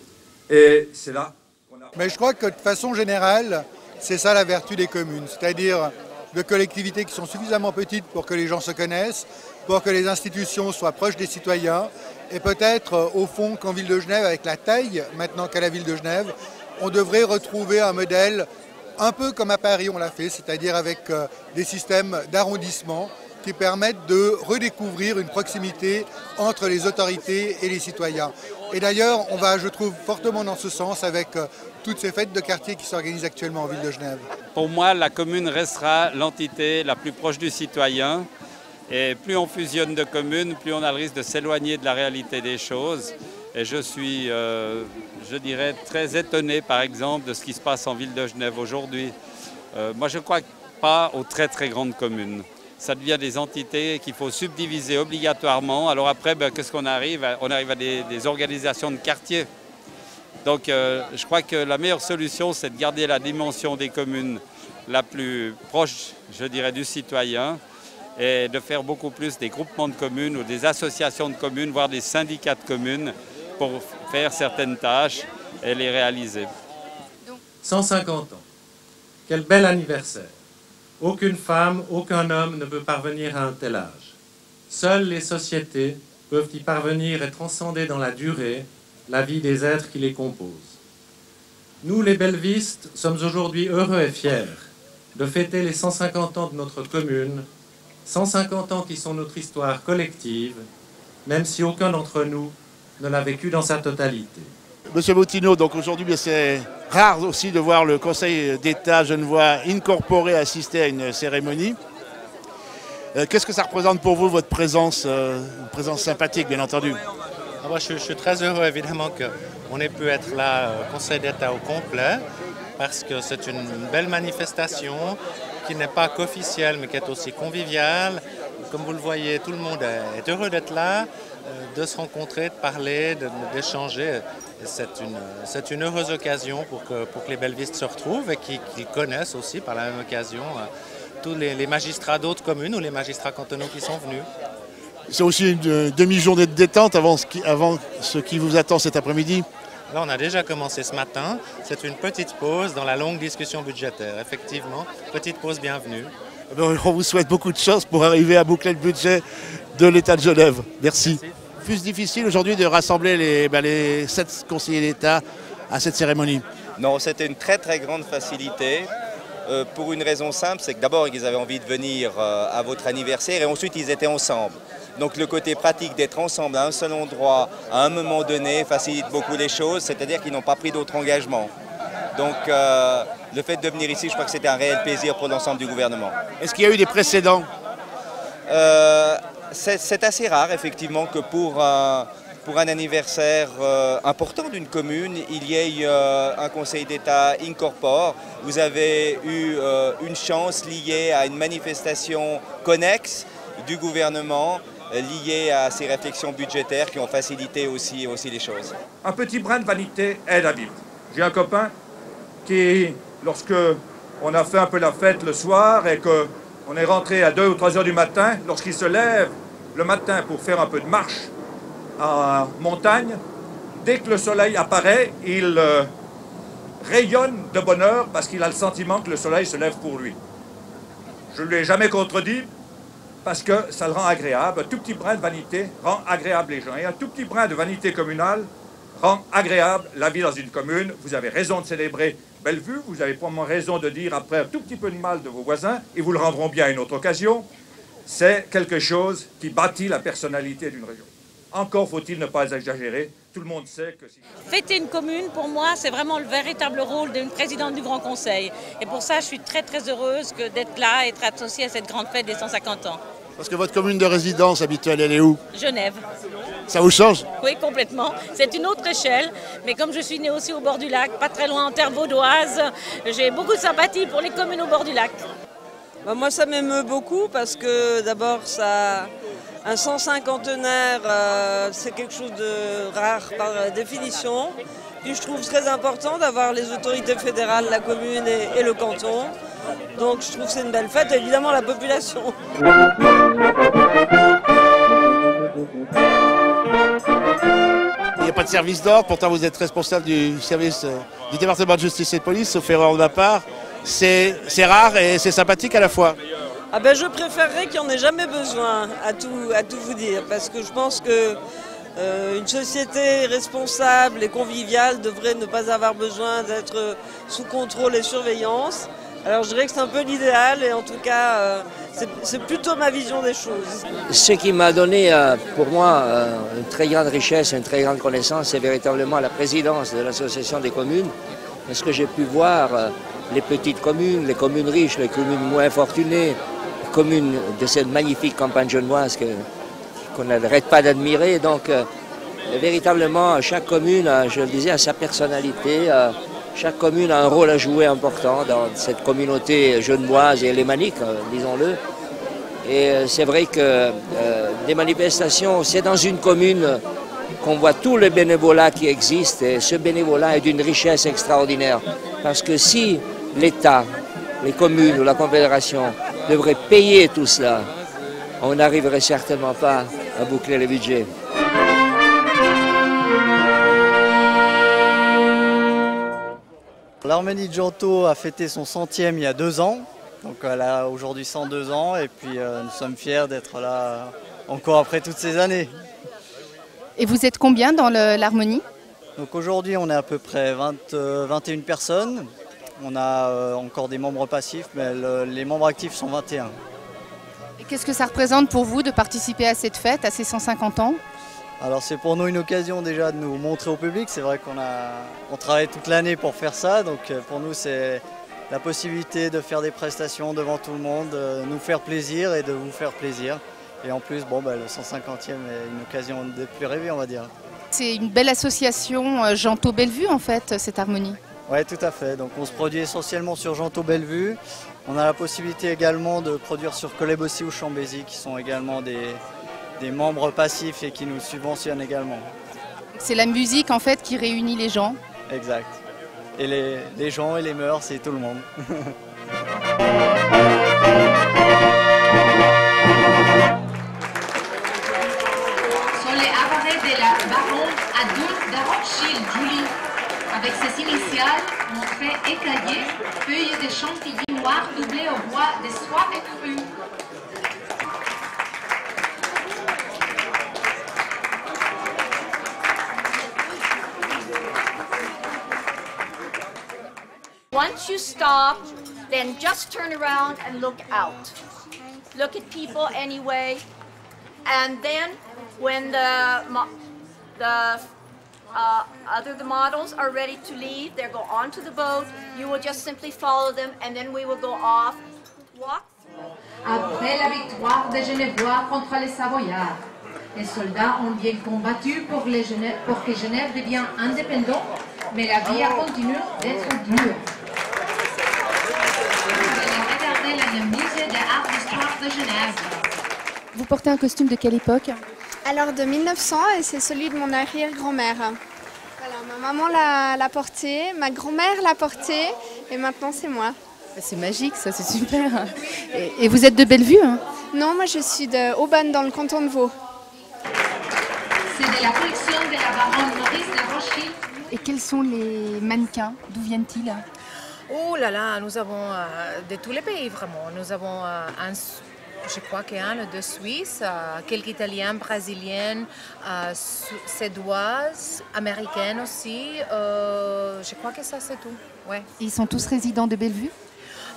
Et c'est là qu'on a... Mais je crois que de façon générale, c'est ça la vertu des communes, c'est-à-dire de collectivités qui sont suffisamment petites pour que les gens se connaissent, pour que les institutions soient proches des citoyens, et peut-être au fond qu'en ville de Genève, avec la taille maintenant qu'a la ville de Genève, on devrait retrouver un modèle un peu comme à Paris on l'a fait, c'est-à-dire avec des systèmes d'arrondissement qui permettent de redécouvrir une proximité entre les autorités et les citoyens. Et d'ailleurs, on va, je trouve, fortement dans ce sens avec toutes ces fêtes de quartier qui s'organisent actuellement en ville de Genève. Pour moi, la commune restera l'entité la plus proche du citoyen. Et plus on fusionne de communes, plus on a le risque de s'éloigner de la réalité des choses. Et je suis, je dirais, très étonné, par exemple, de ce qui se passe en ville de Genève aujourd'hui. Moi, je ne crois pas aux très très grandes communes. Ça devient des entités qu'il faut subdiviser obligatoirement. Alors après, qu'est-ce qu'on arrive? On arrive à des organisations de quartier. Donc je crois que la meilleure solution, c'est de garder la dimension des communes la plus proche, je dirais, du citoyen et de faire beaucoup plus des groupements de communes ou des associations de communes, voire des syndicats de communes pour faire certaines tâches et les réaliser. 150 ans. Quel bel anniversaire. Aucune femme, aucun homme ne peut parvenir à un tel âge. Seules les sociétés peuvent y parvenir et transcender dans la durée la vie des êtres qui les composent. Nous, les bellevistes, sommes aujourd'hui heureux et fiers de fêter les 150 ans de notre commune, 150 ans qui sont notre histoire collective, même si aucun d'entre nous ne l'a vécu dans sa totalité. Monsieur Boutineau, donc aujourd'hui, c'est rare aussi de voir le Conseil d'État genevois incorporé assister à une cérémonie. Qu'est-ce que ça représente pour vous, votre présence, une présence sympathique, bien entendu? Moi, je suis très heureux, évidemment, qu'on ait pu être là au Conseil d'État au complet, parce que c'est une belle manifestation qui n'est pas qu'officielle, mais qui est aussi conviviale. Comme vous le voyez, tout le monde est heureux d'être là, de se rencontrer, de parler, d'échanger. C'est une heureuse occasion pour que les bellevistes se retrouvent et qu'ils connaissent aussi par la même occasion tous les magistrats d'autres communes ou les magistrats cantonaux qui sont venus. C'est aussi une demi-journée de détente avant ce qui vous attend cet après-midi. Là, on a déjà commencé ce matin. C'est une petite pause dans la longue discussion budgétaire. Effectivement, petite pause bienvenue. On vous souhaite beaucoup de chance pour arriver à boucler le budget de l'État de Genève. Merci. Plus difficile aujourd'hui de rassembler les 7 conseillers d'État à cette cérémonie? Non, c'était une très très grande facilité. Pour une raison simple, c'est que d'abord ils avaient envie de venir à votre anniversaire et ensuite ils étaient ensemble. Donc le côté pratique d'être ensemble à un seul endroit, à un moment donné, facilite beaucoup les choses, c'est-à-dire qu'ils n'ont pas pris d'autres engagements. Donc le fait de venir ici, je crois que c'était un réel plaisir pour l'ensemble du gouvernement. Est-ce qu'il y a eu des précédents? C'est assez rare, effectivement, que pour un anniversaire important d'une commune, il y ait un conseil d'État incorpore. Vous avez eu une chance liée à une manifestation connexe du gouvernement, liée à ces réflexions budgétaires qui ont facilité aussi les choses. Un petit brin de vanité aide à vivre. J'ai un copain qui, lorsque on a fait un peu la fête le soir et qu'on est rentré à 2 ou 3 heures du matin, lorsqu'il se lève le matin pour faire un peu de marche en montagne, dès que le soleil apparaît, il rayonne de bonheur parce qu'il a le sentiment que le soleil se lève pour lui. Je ne lui ai jamais contredit parce que ça le rend agréable. Un tout petit brin de vanité rend agréable les gens. Et un tout petit brin de vanité communale rend agréable la vie dans une commune. Vous avez raison de célébrer Bellevue, vous avez probablement raison de dire après un tout petit peu de mal de vos voisins, et vous le rendront bien à une autre occasion. C'est quelque chose qui bâtit la personnalité d'une région. Encore faut-il ne pas exagérer. Tout le monde sait que... Fêter une commune, pour moi, c'est vraiment le véritable rôle d'une présidente du Grand Conseil. Et pour ça, je suis très très heureuse d'être là et d'être associée à cette grande fête des 150 ans. Parce que votre commune de résidence habituelle, elle est où? Genève. Ça vous change? Oui, complètement. C'est une autre échelle. Mais comme je suis née aussi au bord du lac, pas très loin en terre vaudoise, j'ai beaucoup de sympathie pour les communes au bord du lac. Bah moi, ça m'émeut beaucoup parce que d'abord, un 150-tenaire, c'est quelque chose de rare par définition. Puis je trouve très important d'avoir les autorités fédérales, la commune et le canton. Donc je trouve que c'est une belle fête, et évidemment la population. Il n'y a pas de service d'ordre, pourtant vous êtes responsable du service du département de justice et de police, sauf erreur de ma part. C'est rare et c'est sympathique à la fois. Ah ben je préférerais qu'il n'y en ait jamais besoin, à tout vous dire, parce que je pense que une société responsable et conviviale devrait ne pas avoir besoin d'être sous contrôle et surveillance. Alors je dirais que c'est un peu l'idéal et en tout cas c'est plutôt ma vision des choses. Ce qui m'a donné pour moi une très grande richesse, une très grande connaissance, c'est véritablement la présidence de l'association des communes. Parce que j'ai pu voir les petites communes, les communes riches, les communes moins fortunées, les communes de cette magnifique campagne genevoise qu'on n'arrête pas d'admirer. Donc véritablement chaque commune, je le disais, a sa personnalité. Chaque commune a un rôle à jouer important dans cette communauté genevoise et lémanique, disons-le. Et c'est vrai que des manifestations, c'est dans une commune qu'on voit tout le bénévolat qui existe. Et ce bénévolat est d'une richesse extraordinaire. Parce que si l'État, les communes ou la Confédération devraient payer tout cela, on n'arriverait certainement pas à boucler le budget. L'Harmonie de Gentot a fêté son 100e il y a 2 ans, donc elle a aujourd'hui 102 ans et puis nous sommes fiers d'être là encore après toutes ces années. Et vous êtes combien dans l'Harmonie? Donc aujourd'hui on est à peu près 21 personnes, on a encore des membres passifs mais les membres actifs sont 21. Et qu'est-ce que ça représente pour vous de participer à cette fête, à ces 150 ans? Alors c'est pour nous une occasion déjà de nous montrer au public, c'est vrai qu'on travaille toute l'année pour faire ça, donc pour nous c'est la possibilité de faire des prestations devant tout le monde, nous faire plaisir et de vous faire plaisir. Et en plus, bon, le 150e est une occasion de plus rêver, on va dire. C'est une belle association Gentot-Bellevue en fait, cette Harmonie. Oui, tout à fait, donc on se produit essentiellement sur Gentot-Bellevue. On a la possibilité également de produire sur Coleb-Bossy ou Chambézy qui sont également des membres passifs et qui nous subventionnent également. C'est la musique en fait qui réunit les gens. Exact. Et les gens et les mœurs, c'est tout le monde. Sur les appareils de la baronne adulte de Rothschild, Julie, avec ses initiales montrées écaillées, feuilles de chantilly noir doublées au bois de soie écrue. Once you stop, then just turn around and look out. Look at people anyway. And then when the models are ready to leave, they go onto the boat, you will just simply follow them and then we will go off. Walk. Après la victoire des Genevois contre les Savoyards, les soldats ont bien combattu pour que Genève devienne indépendante, mais la vie a continué d'être dure. Musée d'art d'histoire de Genève. Vous portez un costume de quelle époque? Alors de 1900 et c'est celui de mon arrière-grand-mère. Voilà, ma maman l'a porté, ma grand-mère l'a porté et maintenant c'est moi. C'est magique ça, c'est super. Et vous êtes de Bellevue hein? Non, moi je suis de Aubonne dans le canton de Vaud. C'est de la collection de la baronne Maurice de Rothschild. Et quels sont les mannequins? D'où viennent-ils? Oh là là, nous avons de tous les pays vraiment. Nous avons je crois qu'un de Suisse, quelques Italiens, Brésiliens, Suédoises, Américaines aussi. Je crois que ça c'est tout. Ouais. Ils sont tous résidents de Bellevue?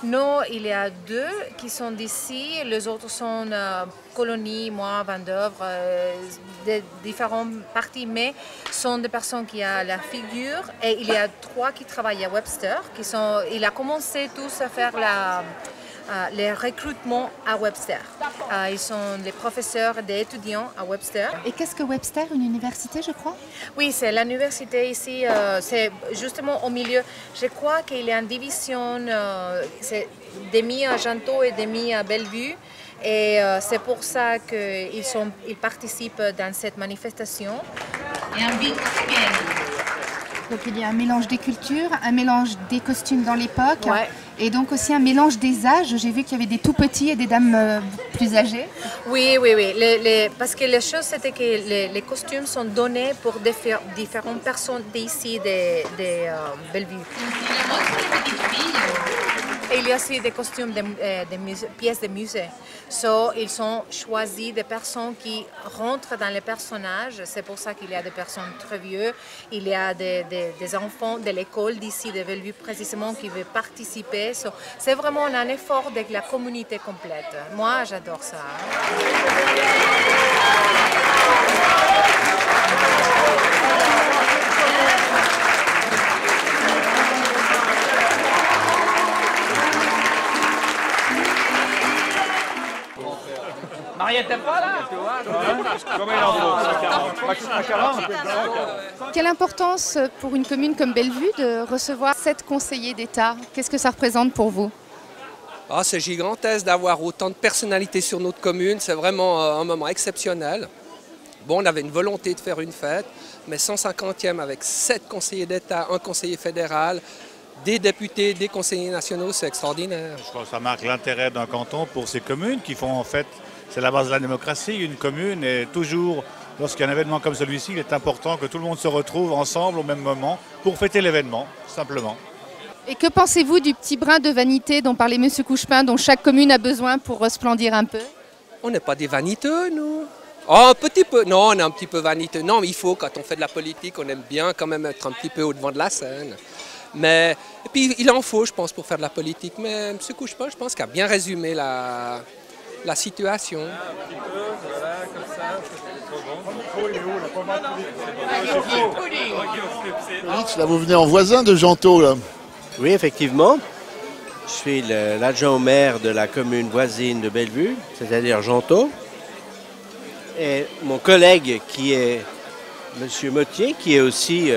Non, il y a 2 qui sont d'ici, les autres sont colonies, moi, Vendeuvre, de différentes parties, mais sont des personnes qui ont la figure. Et il y a 3 qui travaillent à Webster, il a commencé tous à faire les recrutements à Webster. Ils sont des professeurs et des étudiants à Webster. Et qu'est-ce que Webster, une université, je crois? Oui, c'est l'université ici, c'est justement au milieu. Je crois qu'il y a une division, c'est demi à Gentot et demi à Bellevue. Et c'est pour ça qu'ils participent dans cette manifestation. Et un but Donc il y a un mélange des cultures, un mélange des costumes dans l'époque, ouais. Et donc aussi un mélange des âges. J'ai vu qu'il y avait des tout petits et des dames plus âgées. Oui. Parce que les choses, c'était que les costumes sont donnés pour différentes personnes d'ici, de Bellevue. Et il y a aussi des costumes, des pièces de musée. Ils ont choisi des personnes qui rentrent dans les personnages. C'est pour ça qu'il y a des personnes très vieux. Il y a des enfants de l'école d'ici, de Bellevue précisément, qui veulent participer. C'est vraiment un effort de la communauté complète. Moi, j'adore ça. Mariette n'est pas là, tu vois. Quelle importance pour une commune comme Bellevue de recevoir 7 conseillers d'État? Qu'est-ce que ça représente pour vous? Ah, c'est gigantesque d'avoir autant de personnalités sur notre commune, c'est vraiment un moment exceptionnel. Bon, on avait une volonté de faire une fête, mais 150e avec 7 conseillers d'État, un conseiller fédéral, des députés, des conseillers nationaux, c'est extraordinaire. Je crois que ça marque l'intérêt d'un canton pour ces communes qui font en fait, c'est la base de la démocratie, une commune, et toujours, lorsqu'il y a un événement comme celui-ci, il est important que tout le monde se retrouve ensemble au même moment pour fêter l'événement, simplement. Et que pensez-vous du petit brin de vanité dont parlait M. Couchepin, dont chaque commune a besoin pour resplendir un peu? On n'est pas des vaniteux, nous. Oh, un petit peu. Non, on est un petit peu vaniteux. Non, mais il faut, quand on fait de la politique, on aime bien quand même être un petit peu au-devant de la scène. Mais, et puis, il en faut, je pense, pour faire de la politique. Mais M. Couchepin, je pense qu'il a bien résumé la situation. Félix, là, vous venez en voisin de Gentot, là. Oui, effectivement. Je suis l'adjoint au maire de la commune voisine de Bellevue, c'est-à-dire Gentot. Et mon collègue qui est M. Mottier, qui est aussi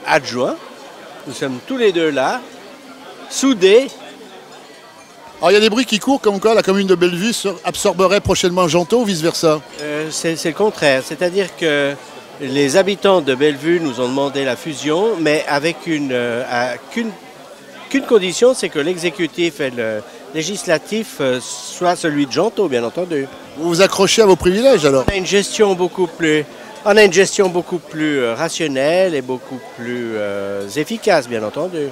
adjoint. Nous sommes tous les deux là, soudés. Alors il y a des bruits qui courent comme quoi la commune de Bellevue absorberait prochainement Gentot ou vice-versa? C'est le contraire, c'est-à-dire que les habitants de Bellevue nous ont demandé la fusion, mais avec qu'une condition, c'est que l'exécutif et le législatif soit celui de Gentot, bien entendu. Vous vous accrochez à vos privilèges alors? On a une gestion beaucoup plus rationnelle et beaucoup plus efficace, bien entendu.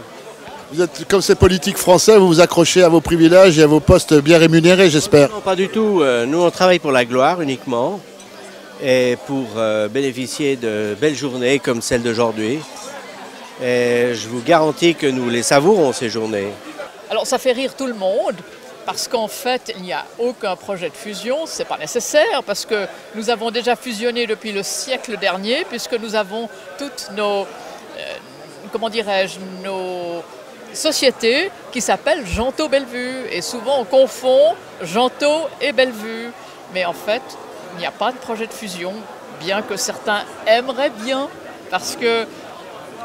Vous êtes comme ces politiques français, vous vous accrochez à vos privilèges et à vos postes bien rémunérés, j'espère? Non, pas du tout. Nous, on travaille pour la gloire uniquement et pour bénéficier de belles journées comme celle d'aujourd'hui. Et je vous garantis que nous les savourons, ces journées. Alors, ça fait rire tout le monde. Parce qu'en fait, il n'y a aucun projet de fusion, ce n'est pas nécessaire, parce que nous avons déjà fusionné depuis le siècle dernier, puisque nous avons toutes nos, nos sociétés qui s'appellent Gentot-Bellevue. Et souvent, on confond Gentot et Bellevue. Mais en fait, il n'y a pas de projet de fusion, bien que certains aimeraient bien, parce que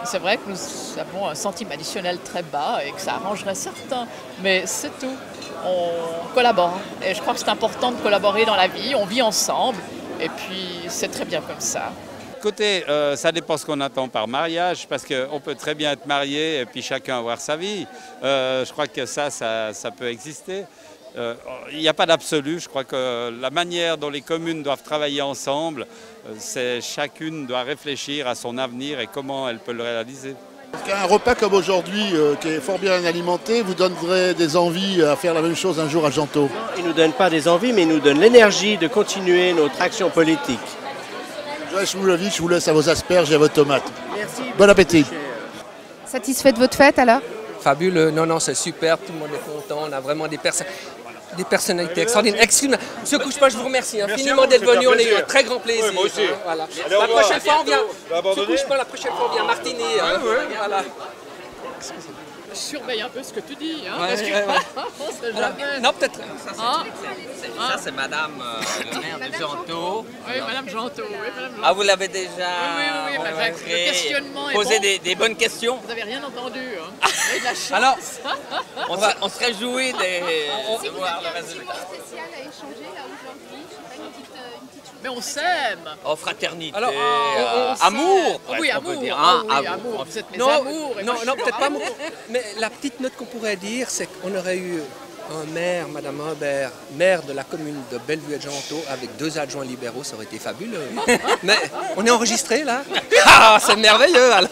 c'est vrai que nous avons un centime additionnel très bas et que ça arrangerait certains, mais c'est tout. On collabore et je crois que c'est important de collaborer dans la vie, on vit ensemble et puis c'est très bien comme ça. Écoutez, ça dépend ce qu'on attend par mariage, parce qu'on peut très bien être marié et puis chacun avoir sa vie. Je crois que ça peut exister. Il n'y a pas d'absolu, je crois que la manière dont les communes doivent travailler ensemble, c'est chacune doit réfléchir à son avenir et comment elle peut le réaliser. Est-ce qu'un repas comme aujourd'hui, qui est fort bien alimenté, vous donnerait des envies à faire la même chose un jour à Gentot? Il ne nous donne pas des envies, mais il nous donne l'énergie de continuer notre action politique. Joël Shmoulovitch, je vous laisse à vos asperges et à vos tomates. Merci. Bon appétit. Satisfait de votre fête alors? Fabuleux, non, c'est super, tout le monde est content, on a vraiment des personnalités extraordinaires. Excusez-moi, M. Couchepin, je vous remercie infiniment d'être venu, on a eu un très grand plaisir. Oui, moi aussi. Voilà. La prochaine fois, on vient. M. Couchepin, la prochaine fois, on vient à Martigny. Voilà. Je surveille un peu ce que tu dis, hein, Ouais, parce que ouais. on sait jamais. Non, peut-être. Ça, c'est Madame le maire de Gentot. Oui, Madame Gentot. Oui, Madame Gentot. Ah, vous l'avez déjà Oui, le questionnement est posé bon. des bonnes questions. Vous n'avez rien entendu, hein. Vous avez de la chance. Alors, on se réjouit de voir le résultat. Spécial à échanger là aujourd'hui, une petite chose. Mais on s'aime. Oh, fraternité, Alors, amour, oui, on amour. peut dire. Ah, Hein, oui, amour. Vous êtes mes non, amours. et non, moi, je non, suis peut-être leur pas amour. amour. Mais la petite note qu'on pourrait dire, c'est qu'on aurait eu un maire, Madame Humbert, maire de la commune de Bellevue et Gentot, avec 2 adjoints libéraux, ça aurait été fabuleux. Mais on est enregistré là. Ah, c'est merveilleux alors.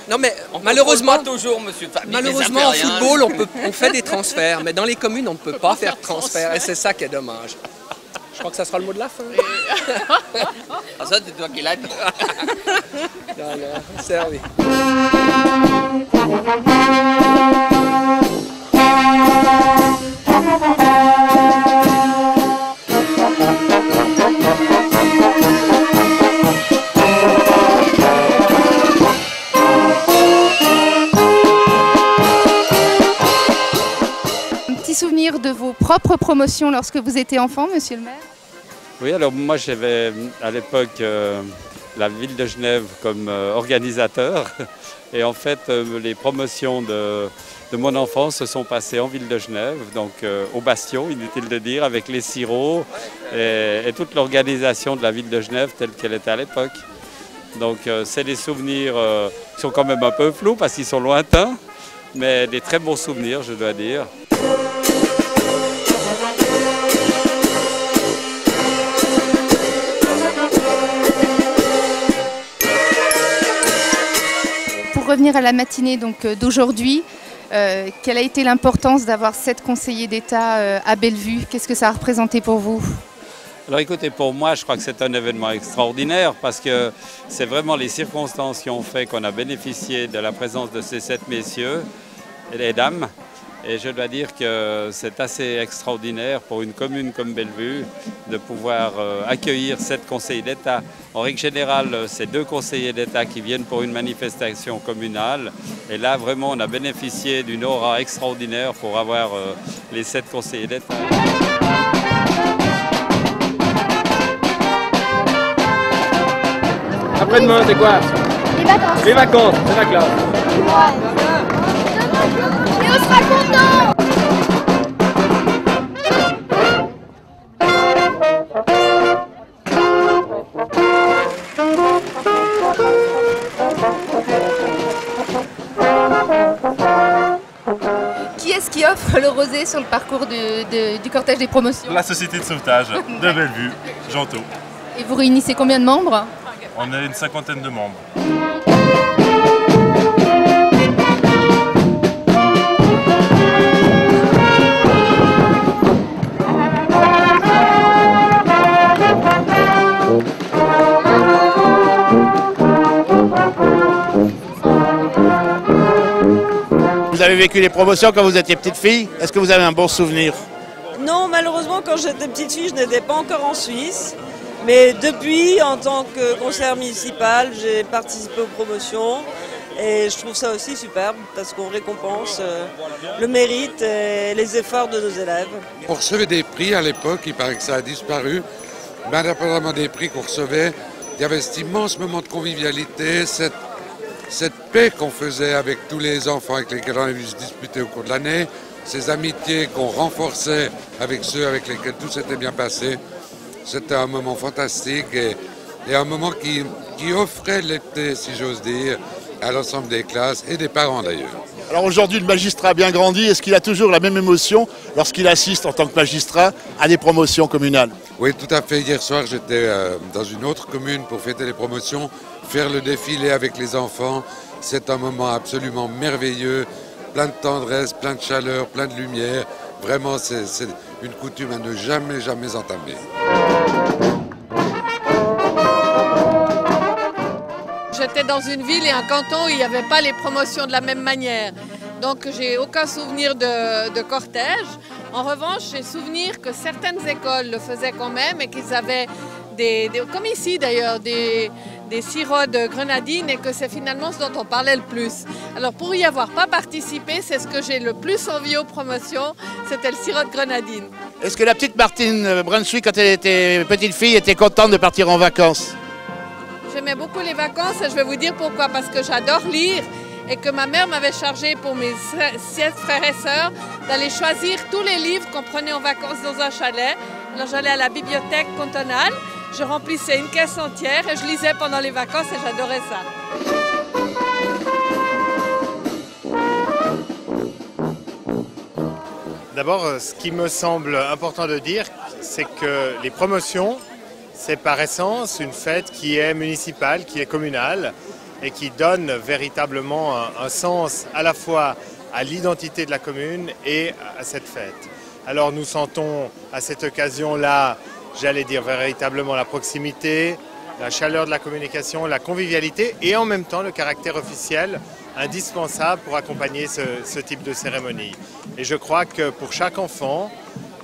Non mais malheureusement, pas toujours, monsieur Fabi, malheureusement en football on fait des transferts, mais dans les communes on ne peut pas faire de transferts et c'est ça qui est dommage. Je crois que ça sera le mot de la fin. Ah, ça, c'est toi qui l'as. Non, servi. Souvenir de vos propres promotions lorsque vous étiez enfant, monsieur le maire? Oui, alors moi j'avais à l'époque la ville de Genève comme organisateur et en fait les promotions de mon enfance se sont passées en ville de Genève, donc au Bastion, inutile de dire, avec les sirops et toute l'organisation de la ville de Genève telle qu'elle était à l'époque. Donc c'est des souvenirs qui sont quand même un peu flous parce qu'ils sont lointains, mais des très bons souvenirs je dois dire. Pour revenir à la matinée d'aujourd'hui, quelle a été l'importance d'avoir 7 conseillers d'État à Bellevue? Qu'est-ce que ça a représenté pour vous? Alors écoutez, pour moi, je crois que c'est un événement extraordinaire parce que c'est vraiment les circonstances qui ont fait qu'on a bénéficié de la présence de ces 7 messieurs et les dames. Et je dois dire que c'est assez extraordinaire pour une commune comme Bellevue de pouvoir accueillir 7 conseillers d'État. En règle générale, c'est 2 conseillers d'État qui viennent pour une manifestation communale. Et là, vraiment, on a bénéficié d'une aura extraordinaire pour avoir les 7 conseillers d'État. Après-demain, c'est quoi? Les vacances. Les vacances, c'est la classe. Ouais. Et on sera content. Qui est-ce qui offre le rosé sur le parcours du cortège des promotions? La société de sauvetage de Bellevue, Janto. Et vous réunissez combien de membres? On a une 50aine de membres. Vous avez vécu les promotions quand vous étiez petite fille. Est-ce que vous avez un bon souvenir? Non, malheureusement, quand j'étais petite fille, je n'étais pas encore en Suisse. Mais depuis, en tant que conseillère municipale, j'ai participé aux promotions. Et je trouve ça aussi superbe parce qu'on récompense le mérite et les efforts de nos élèves. On recevait des prix à l'époque, il paraît que ça a disparu. Mais indépendamment des prix qu'on recevait, il y avait cet immense moment de convivialité, cette paix qu'on faisait avec tous les enfants avec lesquels on a vu se disputer au cours de l'année, ces amitiés qu'on renforçait avec ceux avec lesquels tout s'était bien passé. C'était un moment fantastique et un moment qui offrait l'été, si j'ose dire, à l'ensemble des classes et des parents d'ailleurs. Alors aujourd'hui, le magistrat a bien grandi. Est-ce qu'il a toujours la même émotion lorsqu'il assiste en tant que magistrat à des promotions communales? Oui, tout à fait. Hier soir, j'étais dans une autre commune pour fêter les promotions, faire le défilé avec les enfants. C'est un moment absolument merveilleux, plein de tendresse, plein de chaleur, plein de lumière. Vraiment, c'est une coutume à ne jamais entamer. J'étais dans une ville et un canton où il n'y avait pas les promotions de la même manière. Donc j'ai aucun souvenir de cortège. En revanche, j'ai souvenir que certaines écoles le faisaient quand même et qu'ils avaient comme ici d'ailleurs, des sirops de grenadine et que c'est finalement ce dont on parlait le plus. Alors pour y avoir pas participé, c'est ce que j'ai le plus envie aux promotions, c'était le sirop de grenadine. Est-ce que la petite Martine Brunswick, quand elle était petite fille, était contente de partir en vacances? J'aimais beaucoup les vacances et je vais vous dire pourquoi. Parce que j'adore lire et que ma mère m'avait chargé pour mes 7 frères et sœurs d'aller choisir tous les livres qu'on prenait en vacances dans un chalet. Alors j'allais à la bibliothèque cantonale, je remplissais une caisse entière et je lisais pendant les vacances et j'adorais ça. D'abord, ce qui me semble important de dire, c'est que les promotions, c'est par essence une fête qui est municipale, qui est communale. et qui donne véritablement un sens à la fois à l'identité de la commune et à cette fête. Alors nous sentons à cette occasion-là, j'allais dire véritablement la proximité, la chaleur de la communication, la convivialité et en même temps le caractère officiel indispensable pour accompagner ce type de cérémonie. Et je crois que pour chaque enfant,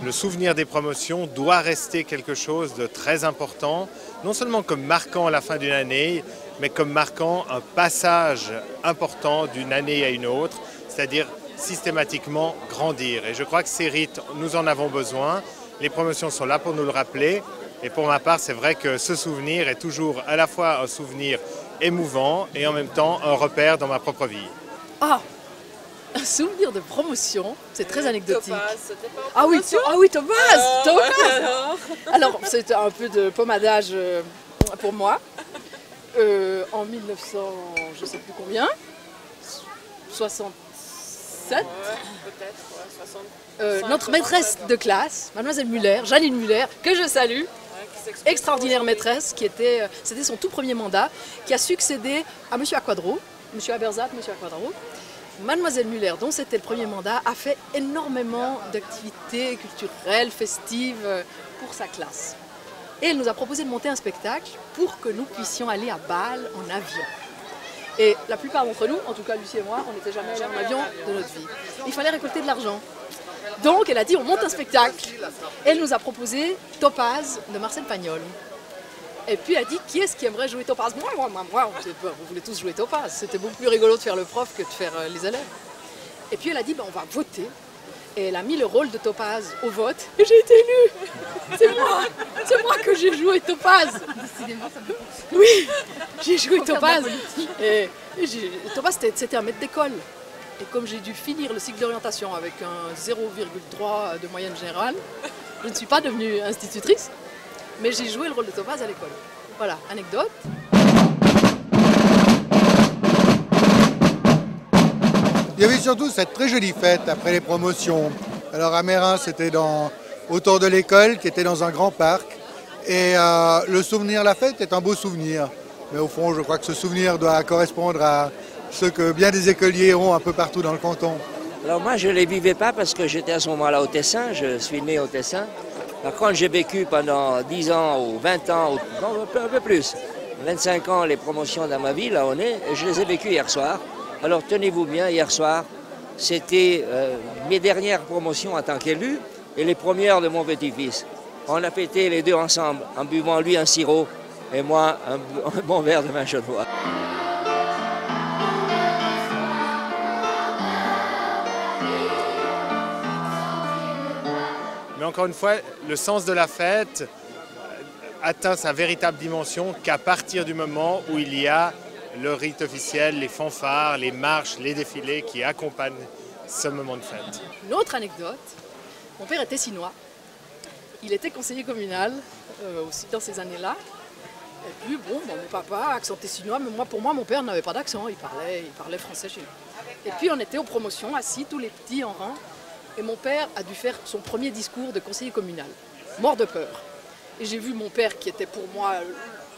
le souvenir des promotions doit rester quelque chose de très important, non seulement comme marquant la fin d'une année, mais comme marquant un passage important d'une année à une autre, c'est-à-dire systématiquement grandir. Et je crois que ces rites, nous en avons besoin. Les promotions sont là pour nous le rappeler. Et pour ma part, c'est vrai que ce souvenir est toujours à la fois un souvenir émouvant et en même temps un repère dans ma propre vie. Ah, un souvenir de promotion, c'est très anecdotique. Ah oui, Topaz, Alors, c'était un peu de pommadage pour moi. En 1900, je ne sais plus combien, 67. Notre maîtresse de classe, Mademoiselle Muller, Janine Muller, que je salue, extraordinaire maîtresse, c'était son tout premier mandat, qui a succédé à M. Aquadro, M. Aberzat, M. Aquadro. Mademoiselle Muller, dont c'était le premier mandat, a fait énormément d'activités culturelles, festives pour sa classe. Et elle nous a proposé de monter un spectacle pour que nous puissions aller à Bâle en avion. Et la plupart d'entre nous, en tout cas Lucie et moi, on n'était jamais allés en avion de notre vie. Il fallait récolter de l'argent. Donc elle a dit on monte un spectacle. Elle nous a proposé Topaz de Marcel Pagnol. Et puis elle a dit qui est-ce qui aimerait jouer Topaz? Moi, on voulait tous jouer Topaz. C'était beaucoup plus rigolo de faire le prof que de faire les élèves. Et puis elle a dit on va voter. Et elle a mis le rôle de Topaz au vote. Et j'ai été élue. C'est moi que j'ai joué Topaz. Oui, j'ai joué Topaz. Et Topaz, c'était un maître d'école. Et comme j'ai dû finir le cycle d'orientation avec un 0,3 de moyenne générale, je ne suis pas devenue institutrice, mais j'ai joué le rôle de Topaz à l'école. Voilà, anecdote. Il y avait surtout cette très jolie fête après les promotions. Alors à Meyrin, c'était autour de l'école, qui était dans un grand parc. Et le souvenir de la fête est un beau souvenir. Mais au fond, je crois que ce souvenir doit correspondre à ce que bien des écoliers ont un peu partout dans le canton. Alors moi, je ne les vivais pas parce que j'étais à ce moment-là au Tessin, je suis né au Tessin. Par contre, j'ai vécu pendant 10 ans ou 20 ans, un peu plus, 25 ans les promotions dans ma ville, là on est, et je les ai vécues hier soir. Alors tenez-vous bien, hier soir, c'était mes dernières promotions en tant qu'élu et les premières de mon petit-fils. On a fêté les deux ensemble, en buvant lui un sirop et moi un bon verre de vin chaudnois. Mais encore une fois, le sens de la fête atteint sa véritable dimension qu'à partir du moment où il y a le rite officiel, les fanfares, les marches, les défilés qui accompagnent ce moment de fête. Une autre anecdote, mon père était tessinois. Il était conseiller communal aussi dans ces années-là. Et puis bon, mon papa, accent tessinois, mais pour moi, mon père n'avait pas d'accent, il parlait français chez nous. Et puis on était aux promotions, assis, tous les petits en rang. Et mon père a dû faire son premier discours de conseiller communal, mort de peur. Et j'ai vu mon père qui était pour moi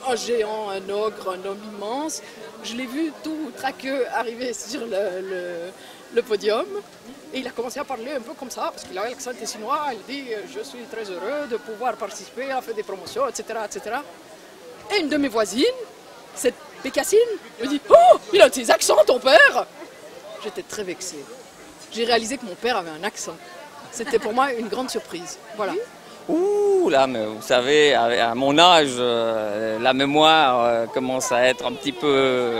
un géant, un ogre, un homme immense. Je l'ai vu tout traqueux arriver sur le podium. Et il a commencé à parler un peu comme ça, parce qu'il avait l'accent tessinois. Il dit « Je suis très heureux de pouvoir participer à faire des promotions, etc. etc. » Et une de mes voisines, cette Bécassine, me dit « Oh, il a des accents, ton père !» J'étais très vexée. J'ai réalisé que mon père avait un accent. C'était pour moi une grande surprise. Voilà. Ouh, là, mais vous savez, à mon âge, la mémoire commence à être un petit peu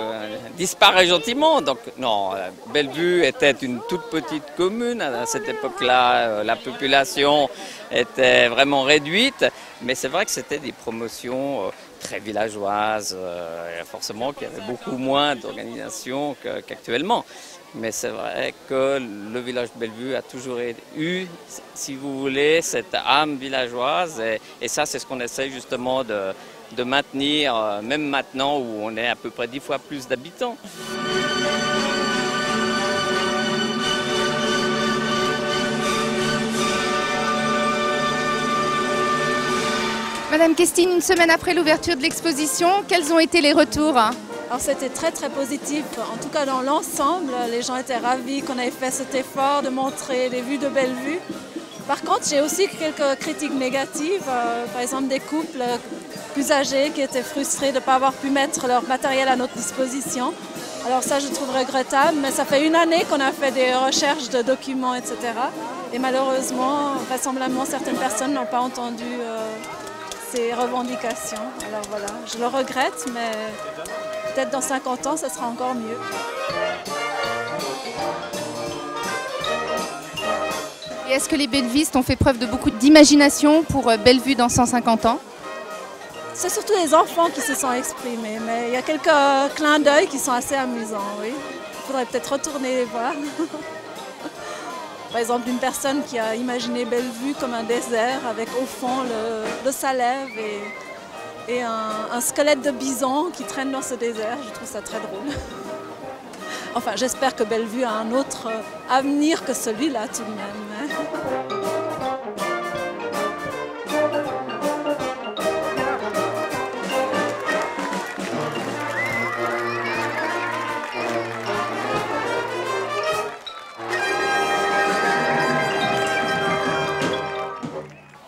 disparaît gentiment. Donc, non, Bellevue était une toute petite commune. À cette époque-là, la population était vraiment réduite. Mais c'est vrai que c'était des promotions très villageoises. Forcément qu'il y avait beaucoup moins d'organisation qu'actuellement. Mais c'est vrai que le village de Bellevue a toujours eu, si vous voulez, cette âme villageoise. Et ça, c'est ce qu'on essaie justement de maintenir, même maintenant où on est à peu près 10 fois plus d'habitants. Madame Kestine, une semaine après l'ouverture de l'exposition, quels ont été les retours? Alors c'était très très positif, en tout cas dans l'ensemble, les gens étaient ravis qu'on ait fait cet effort de montrer les vues de Bellevue. Par contre, j'ai aussi quelques critiques négatives, par exemple des couples plus âgés qui étaient frustrés de ne pas avoir pu mettre leur matériel à notre disposition. Alors ça, je trouve regrettable, mais ça fait une année qu'on a fait des recherches de documents, etc. Et malheureusement, vraisemblablement, certaines personnes n'ont pas entendu ces revendications. Alors voilà, je le regrette, mais peut-être dans 50 ans, ça sera encore mieux. Et est-ce que les bellevistes ont fait preuve de beaucoup d'imagination pour Bellevue dans 150 ans? C'est surtout les enfants qui se sont exprimés, mais il y a quelques clins d'œil qui sont assez amusants, oui. Il faudrait peut-être retourner les voir. Par exemple, une personne qui a imaginé Bellevue comme un désert avec au fond le Salève et un squelette de bison qui traîne dans ce désert. Je trouve ça très drôle. Enfin, j'espère que Bellevue a un autre avenir que celui-là tout de même.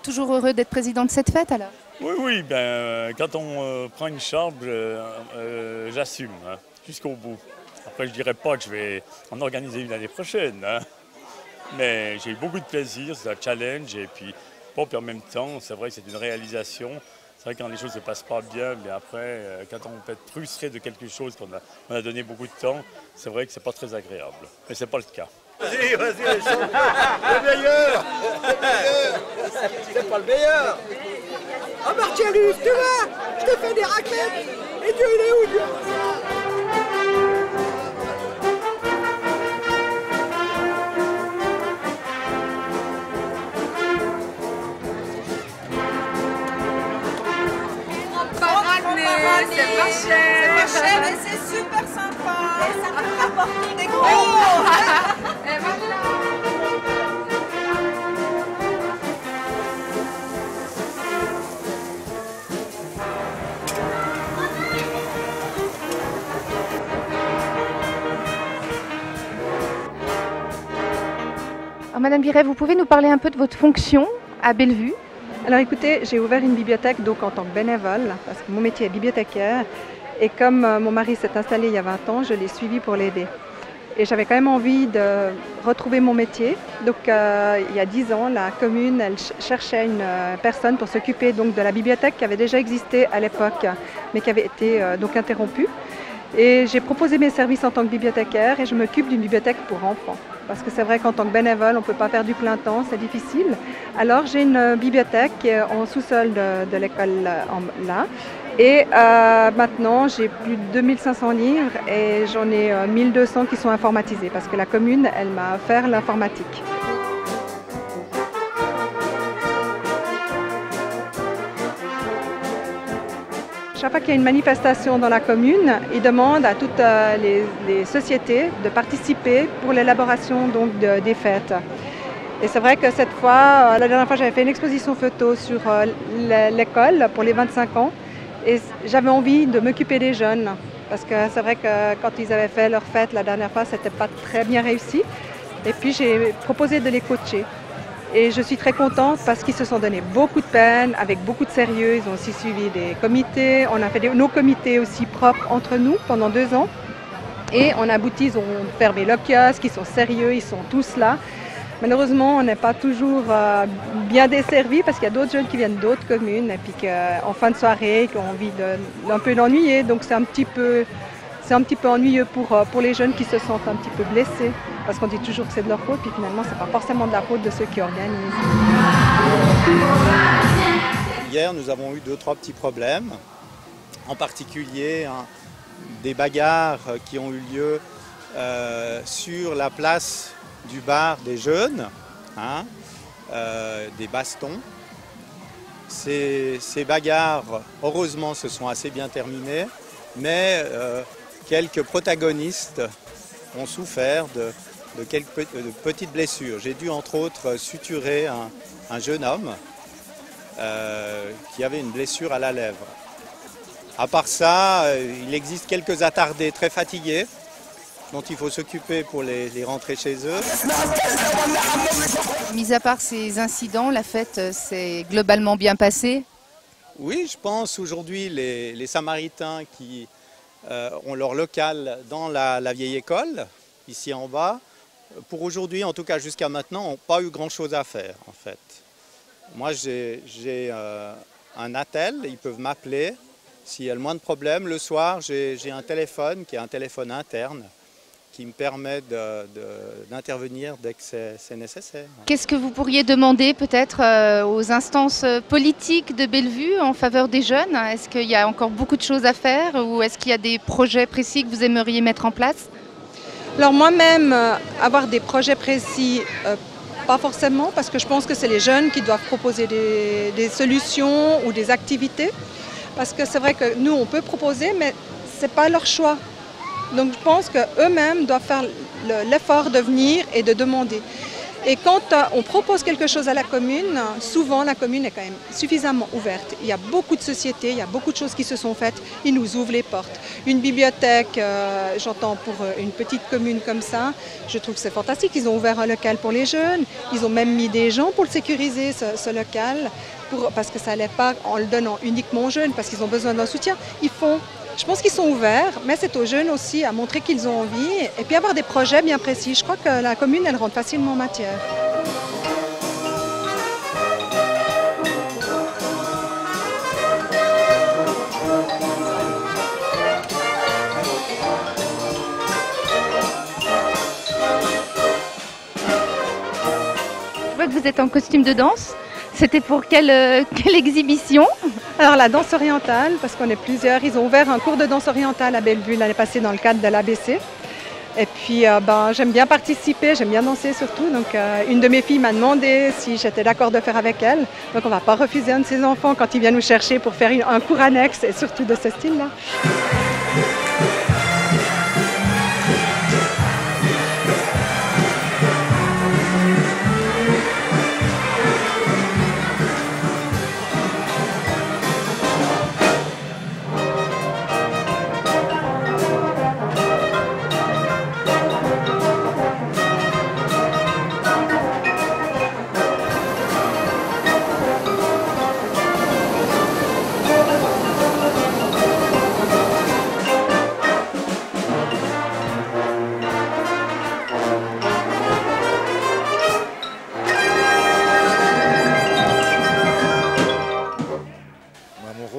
Toujours heureux d'être président de cette fête alors? Oui, quand on prend une charge, j'assume jusqu'au bout. Après, je ne dirais pas que je vais en organiser une l'année prochaine, mais j'ai eu beaucoup de plaisir, c'est un challenge et puis en même temps, c'est vrai que c'est une réalisation. C'est vrai que quand les choses ne se passent pas bien, mais après, quand on peut être frustré de quelque chose qu'on a donné beaucoup de temps, c'est vrai que c'est pas très agréable, mais c'est pas le cas. Vas-y, le meilleur. C'est pas le meilleur. Ah Marcellus, tu vois, je te fais des raclettes. Et Dieu, il est où, Dieu? C'est pas cher, mais c'est super sympa. Et ça peut rapporter des gros. Et voilà. Alors, Madame Biret, vous pouvez nous parler un peu de votre fonction à Bellevue? Alors écoutez, j'ai ouvert une bibliothèque donc en tant que bénévole, parce que mon métier est bibliothécaire. Et comme mon mari s'est installé il y a 20 ans, je l'ai suivi pour l'aider. Et j'avais quand même envie de retrouver mon métier. Donc il y a 10 ans, la commune elle cherchait une personne pour s'occuper donc de la bibliothèque qui avait déjà existé à l'époque, mais qui avait été donc interrompue. Et j'ai proposé mes services en tant que bibliothécaire et je m'occupe d'une bibliothèque pour enfants. Parce que c'est vrai qu'en tant que bénévole, on ne peut pas faire du plein temps, c'est difficile. Alors j'ai une bibliothèque qui est en sous-sol de l'école là. Et maintenant, j'ai plus de 2500 livres et j'en ai 1200 qui sont informatisés parce que la commune, elle m'a offert l'informatique. Chaque fois qu'il y a une manifestation dans la commune, ils demandent à toutes les sociétés de participer pour l'élaboration des fêtes. Et c'est vrai que cette fois, la dernière fois, j'avais fait une exposition photo sur l'école pour les 25 ans. Et j'avais envie de m'occuper des jeunes. Parce que c'est vrai que quand ils avaient fait leur fête la dernière fois, c'était pas très bien réussi. Et puis j'ai proposé de les coacher. Et je suis très contente parce qu'ils se sont donné beaucoup de peine, avec beaucoup de sérieux. Ils ont aussi suivi des comités. On a fait nos comités aussi propres entre nous pendant 2 ans. Et on aboutit, ils ont fermé le kiosque, ils sont sérieux, ils sont tous là. Malheureusement, on n'est pas toujours bien desservis parce qu'il y a d'autres jeunes qui viennent d'autres communes et puis qu'en fin de soirée, qui ont envie d'un peu d'ennuyer. Donc c'est un petit peu ennuyeux pour les jeunes qui se sentent un petit peu blessés. Parce qu'on dit toujours que c'est de leur faute, puis finalement, ce n'est pas forcément de la faute de ceux qui organisent. Hier, nous avons eu 2-3 petits problèmes. En particulier, des bagarres qui ont eu lieu sur la place du bar des jeunes, des bastons. Ces bagarres, heureusement, se sont assez bien terminées, mais quelques protagonistes ont souffert de quelques petites blessures. J'ai dû entre autres suturer un jeune homme qui avait une blessure à la lèvre. À part ça, il existe quelques attardés très fatigués dont il faut s'occuper pour les rentrer chez eux. Mis à part ces incidents, la fête s'est globalement bien passée? Oui, je pense aujourd'hui les Samaritains qui ont leur local dans la vieille école, ici en bas, pour aujourd'hui, en tout cas jusqu'à maintenant, n'ont pas eu grand-chose à faire en fait. Moi j'ai un attel, ils peuvent m'appeler s'il y a le moins de problèmes. Le soir, j'ai un téléphone qui est un téléphone interne qui me permet d'intervenir dès que c'est nécessaire. Qu'est-ce que vous pourriez demander peut-être aux instances politiques de Bellevue en faveur des jeunes? Est-ce qu'il y a encore beaucoup de choses à faire ou est-ce qu'il y a des projets précis que vous aimeriez mettre en place? Alors moi-même, avoir des projets précis, pas forcément, parce que je pense que c'est les jeunes qui doivent proposer des solutions ou des activités. Parce que c'est vrai que nous, on peut proposer, mais ce n'est pas leur choix. Donc je pense qu'eux-mêmes doivent faire l'effort de venir et de demander. Et quand on propose quelque chose à la commune, souvent la commune est quand même suffisamment ouverte. Il y a beaucoup de sociétés, il y a beaucoup de choses qui se sont faites, ils nous ouvrent les portes. Une bibliothèque, j'entends pour une petite commune comme ça, je trouve que c'est fantastique. Ils ont ouvert un local pour les jeunes, ils ont même mis des gens pour le sécuriser, ce local, parce que ça n'allait pas en le donnant uniquement aux jeunes, parce qu'ils ont besoin d'un soutien. Je pense qu'ils sont ouverts, mais c'est aux jeunes aussi à montrer qu'ils ont envie et puis avoir des projets bien précis. Je crois que la commune, elle rentre facilement en matière. Je vois que vous êtes en costume de danse. C'était pour quelle exhibition? Alors la danse orientale, parce qu'on est plusieurs, ils ont ouvert un cours de danse orientale à Bellevue l'année passée dans le cadre de l'ABC. Et puis j'aime bien participer, j'aime bien danser surtout. Donc une de mes filles m'a demandé si j'étais d'accord de faire avec elle. Donc on ne va pas refuser un de ses enfants quand il vient nous chercher pour faire un cours annexe, et surtout de ce style-là.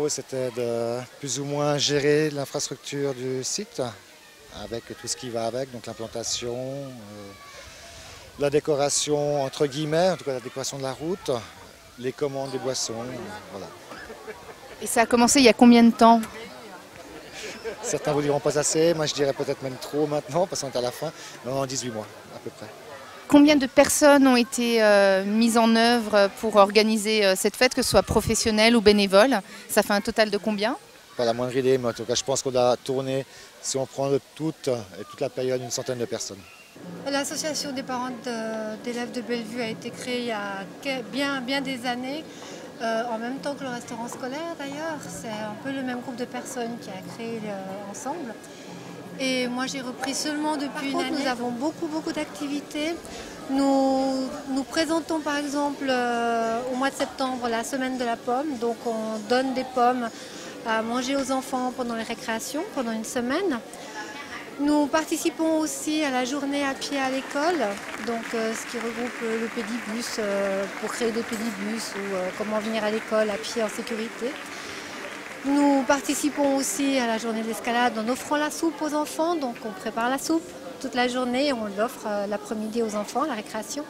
C'était de plus ou moins gérer l'infrastructure du site avec tout ce qui va avec, donc l'implantation, la décoration entre guillemets, en tout cas la décoration de la route, les commandes des boissons, voilà. Et ça a commencé il y a combien de temps? Certains vous diront pas assez, moi je dirais peut-être même trop maintenant parce qu'on est à la fin, mais en 18 mois à peu près. Combien de personnes ont été mises en œuvre pour organiser cette fête, que ce soit professionnelle ou bénévole? Ça fait un total de combien? Pas la moindre idée, mais en tout cas je pense qu'on a tourné, si on prend toute la période, une centaine de personnes. L'association des parents d'élèves de Bellevue a été créée il y a bien des années, en même temps que le restaurant scolaire d'ailleurs. C'est un peu le même groupe de personnes qui a créé ensemble. Et moi j'ai repris seulement depuis une année. Nous avons beaucoup d'activités. Nous présentons par exemple au mois de septembre la semaine de la pomme. Donc on donne des pommes à manger aux enfants pendant les récréations, pendant une semaine. Nous participons aussi à la journée à pied à l'école, donc ce qui regroupe le pédibus pour créer des pédibus ou comment venir à l'école à pied en sécurité. Nous participons aussi à la journée d'escalade en offrant la soupe aux enfants, donc on prépare la soupe toute la journée et on l'offre l'après-midi aux enfants, la récréation.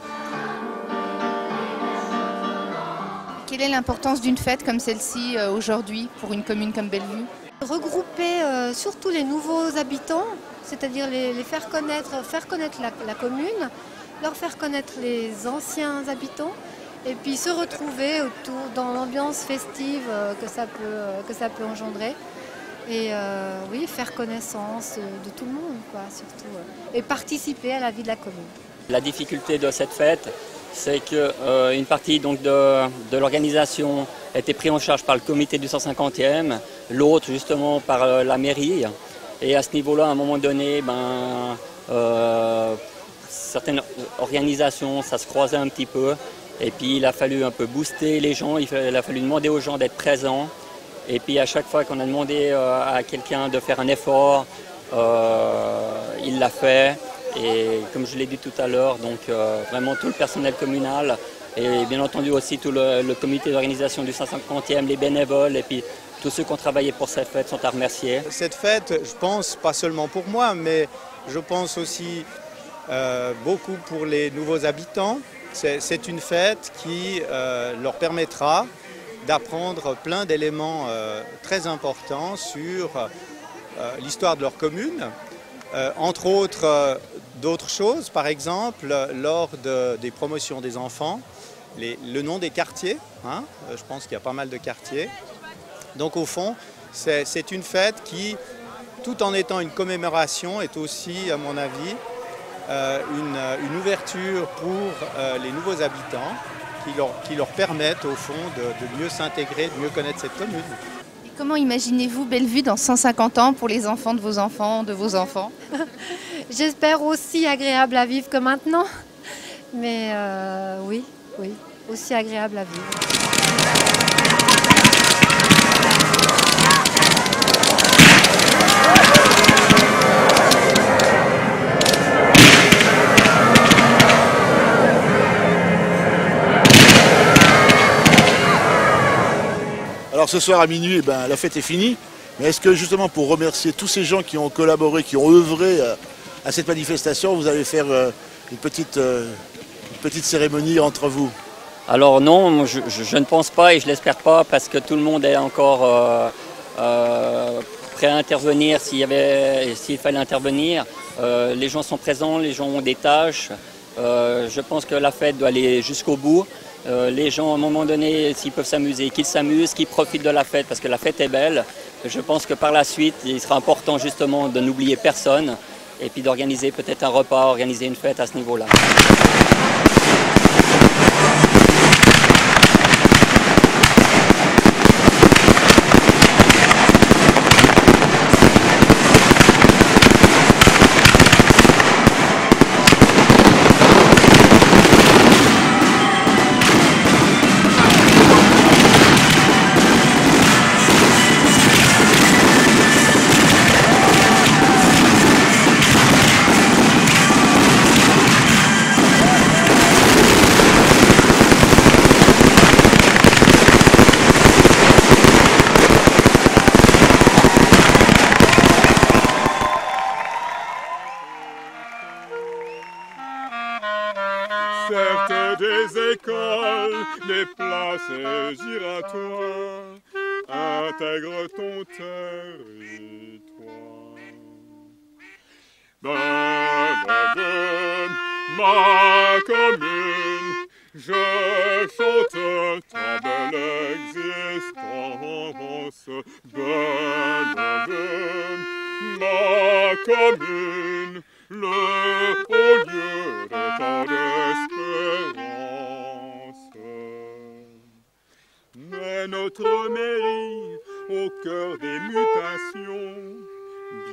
Quelle est l'importance d'une fête comme celle-ci aujourd'hui pour une commune comme Bellevue? Regrouper surtout les nouveaux habitants, c'est-à-dire les faire connaître la commune, leur faire connaître les anciens habitants, et puis se retrouver autour dans l'ambiance festive que ça peut engendrer. Et oui, faire connaissance de tout le monde, quoi, surtout. Et participer à la vie de la commune. La difficulté de cette fête, c'est qu'une partie donc, de l'organisation a été prise en charge par le comité du 150e, l'autre justement par la mairie. Et à ce niveau-là, à un moment donné, certaines organisations, ça se croisait un petit peu. Et puis il a fallu un peu booster les gens, il a fallu demander aux gens d'être présents. Et puis à chaque fois qu'on a demandé à quelqu'un de faire un effort, il l'a fait. Et comme je l'ai dit tout à l'heure, donc vraiment tout le personnel communal et bien entendu aussi tout le comité d'organisation du 150e, les bénévoles et puis tous ceux qui ont travaillé pour cette fête sont à remercier. Cette fête, je pense, pas seulement pour moi, mais je pense aussi beaucoup pour les nouveaux habitants. C'est une fête qui leur permettra d'apprendre plein d'éléments très importants sur l'histoire de leur commune. Entre autres, d'autres choses, par exemple, lors des promotions des enfants, le nom des quartiers, hein, je pense qu'il y a pas mal de quartiers. Donc au fond, c'est une fête qui, tout en étant une commémoration, est aussi, à mon avis, une ouverture pour les nouveaux habitants qui leur permettent au fond de mieux s'intégrer, de mieux connaître cette commune. Et comment imaginez-vous Bellevue dans 150 ans pour les enfants de vos enfants? J'espère aussi agréable à vivre que maintenant, mais oui, aussi agréable à vivre. Alors ce soir à minuit, la fête est finie. Mais est-ce que justement pour remercier tous ces gens qui ont collaboré, qui ont œuvré à cette manifestation, vous allez faire une petite cérémonie entre vous? Alors non, je ne pense pas et je ne l'espère pas parce que tout le monde est encore prêt à intervenir s'il fallait intervenir. Les gens sont présents, les gens ont des tâches. Je pense que la fête doit aller jusqu'au bout. Les gens, à un moment donné, s'ils peuvent s'amuser, qu'ils s'amusent, qu'ils profitent de la fête parce que la fête est belle. Je pense que par la suite, il sera important justement de n'oublier personne et puis d'organiser peut-être un repas, organiser une fête à ce niveau-là. Certes des écoles, des places giratoires, intègre ton territoire. Ma commune, je chante ta belle existence. Ma commune, le haut lieu de tant d'espérance. Mais notre mairie, au cœur des mutations,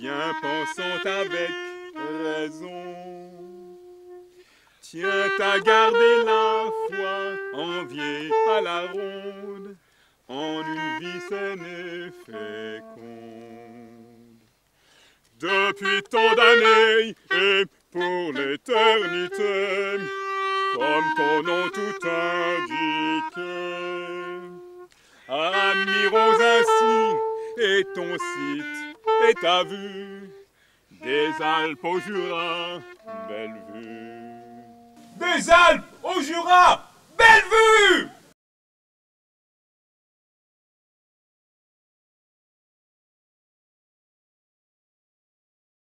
bien pensante avec raison, tient à garder la foi enviée à la ronde, en une vie saine et féconde. Depuis tant d'années et pour l'éternité, comme ton nom tout indiqué, admirons ainsi et ton site et ta vue, des Alpes au Jura, belle vue. Des Alpes au Jura, belle vue!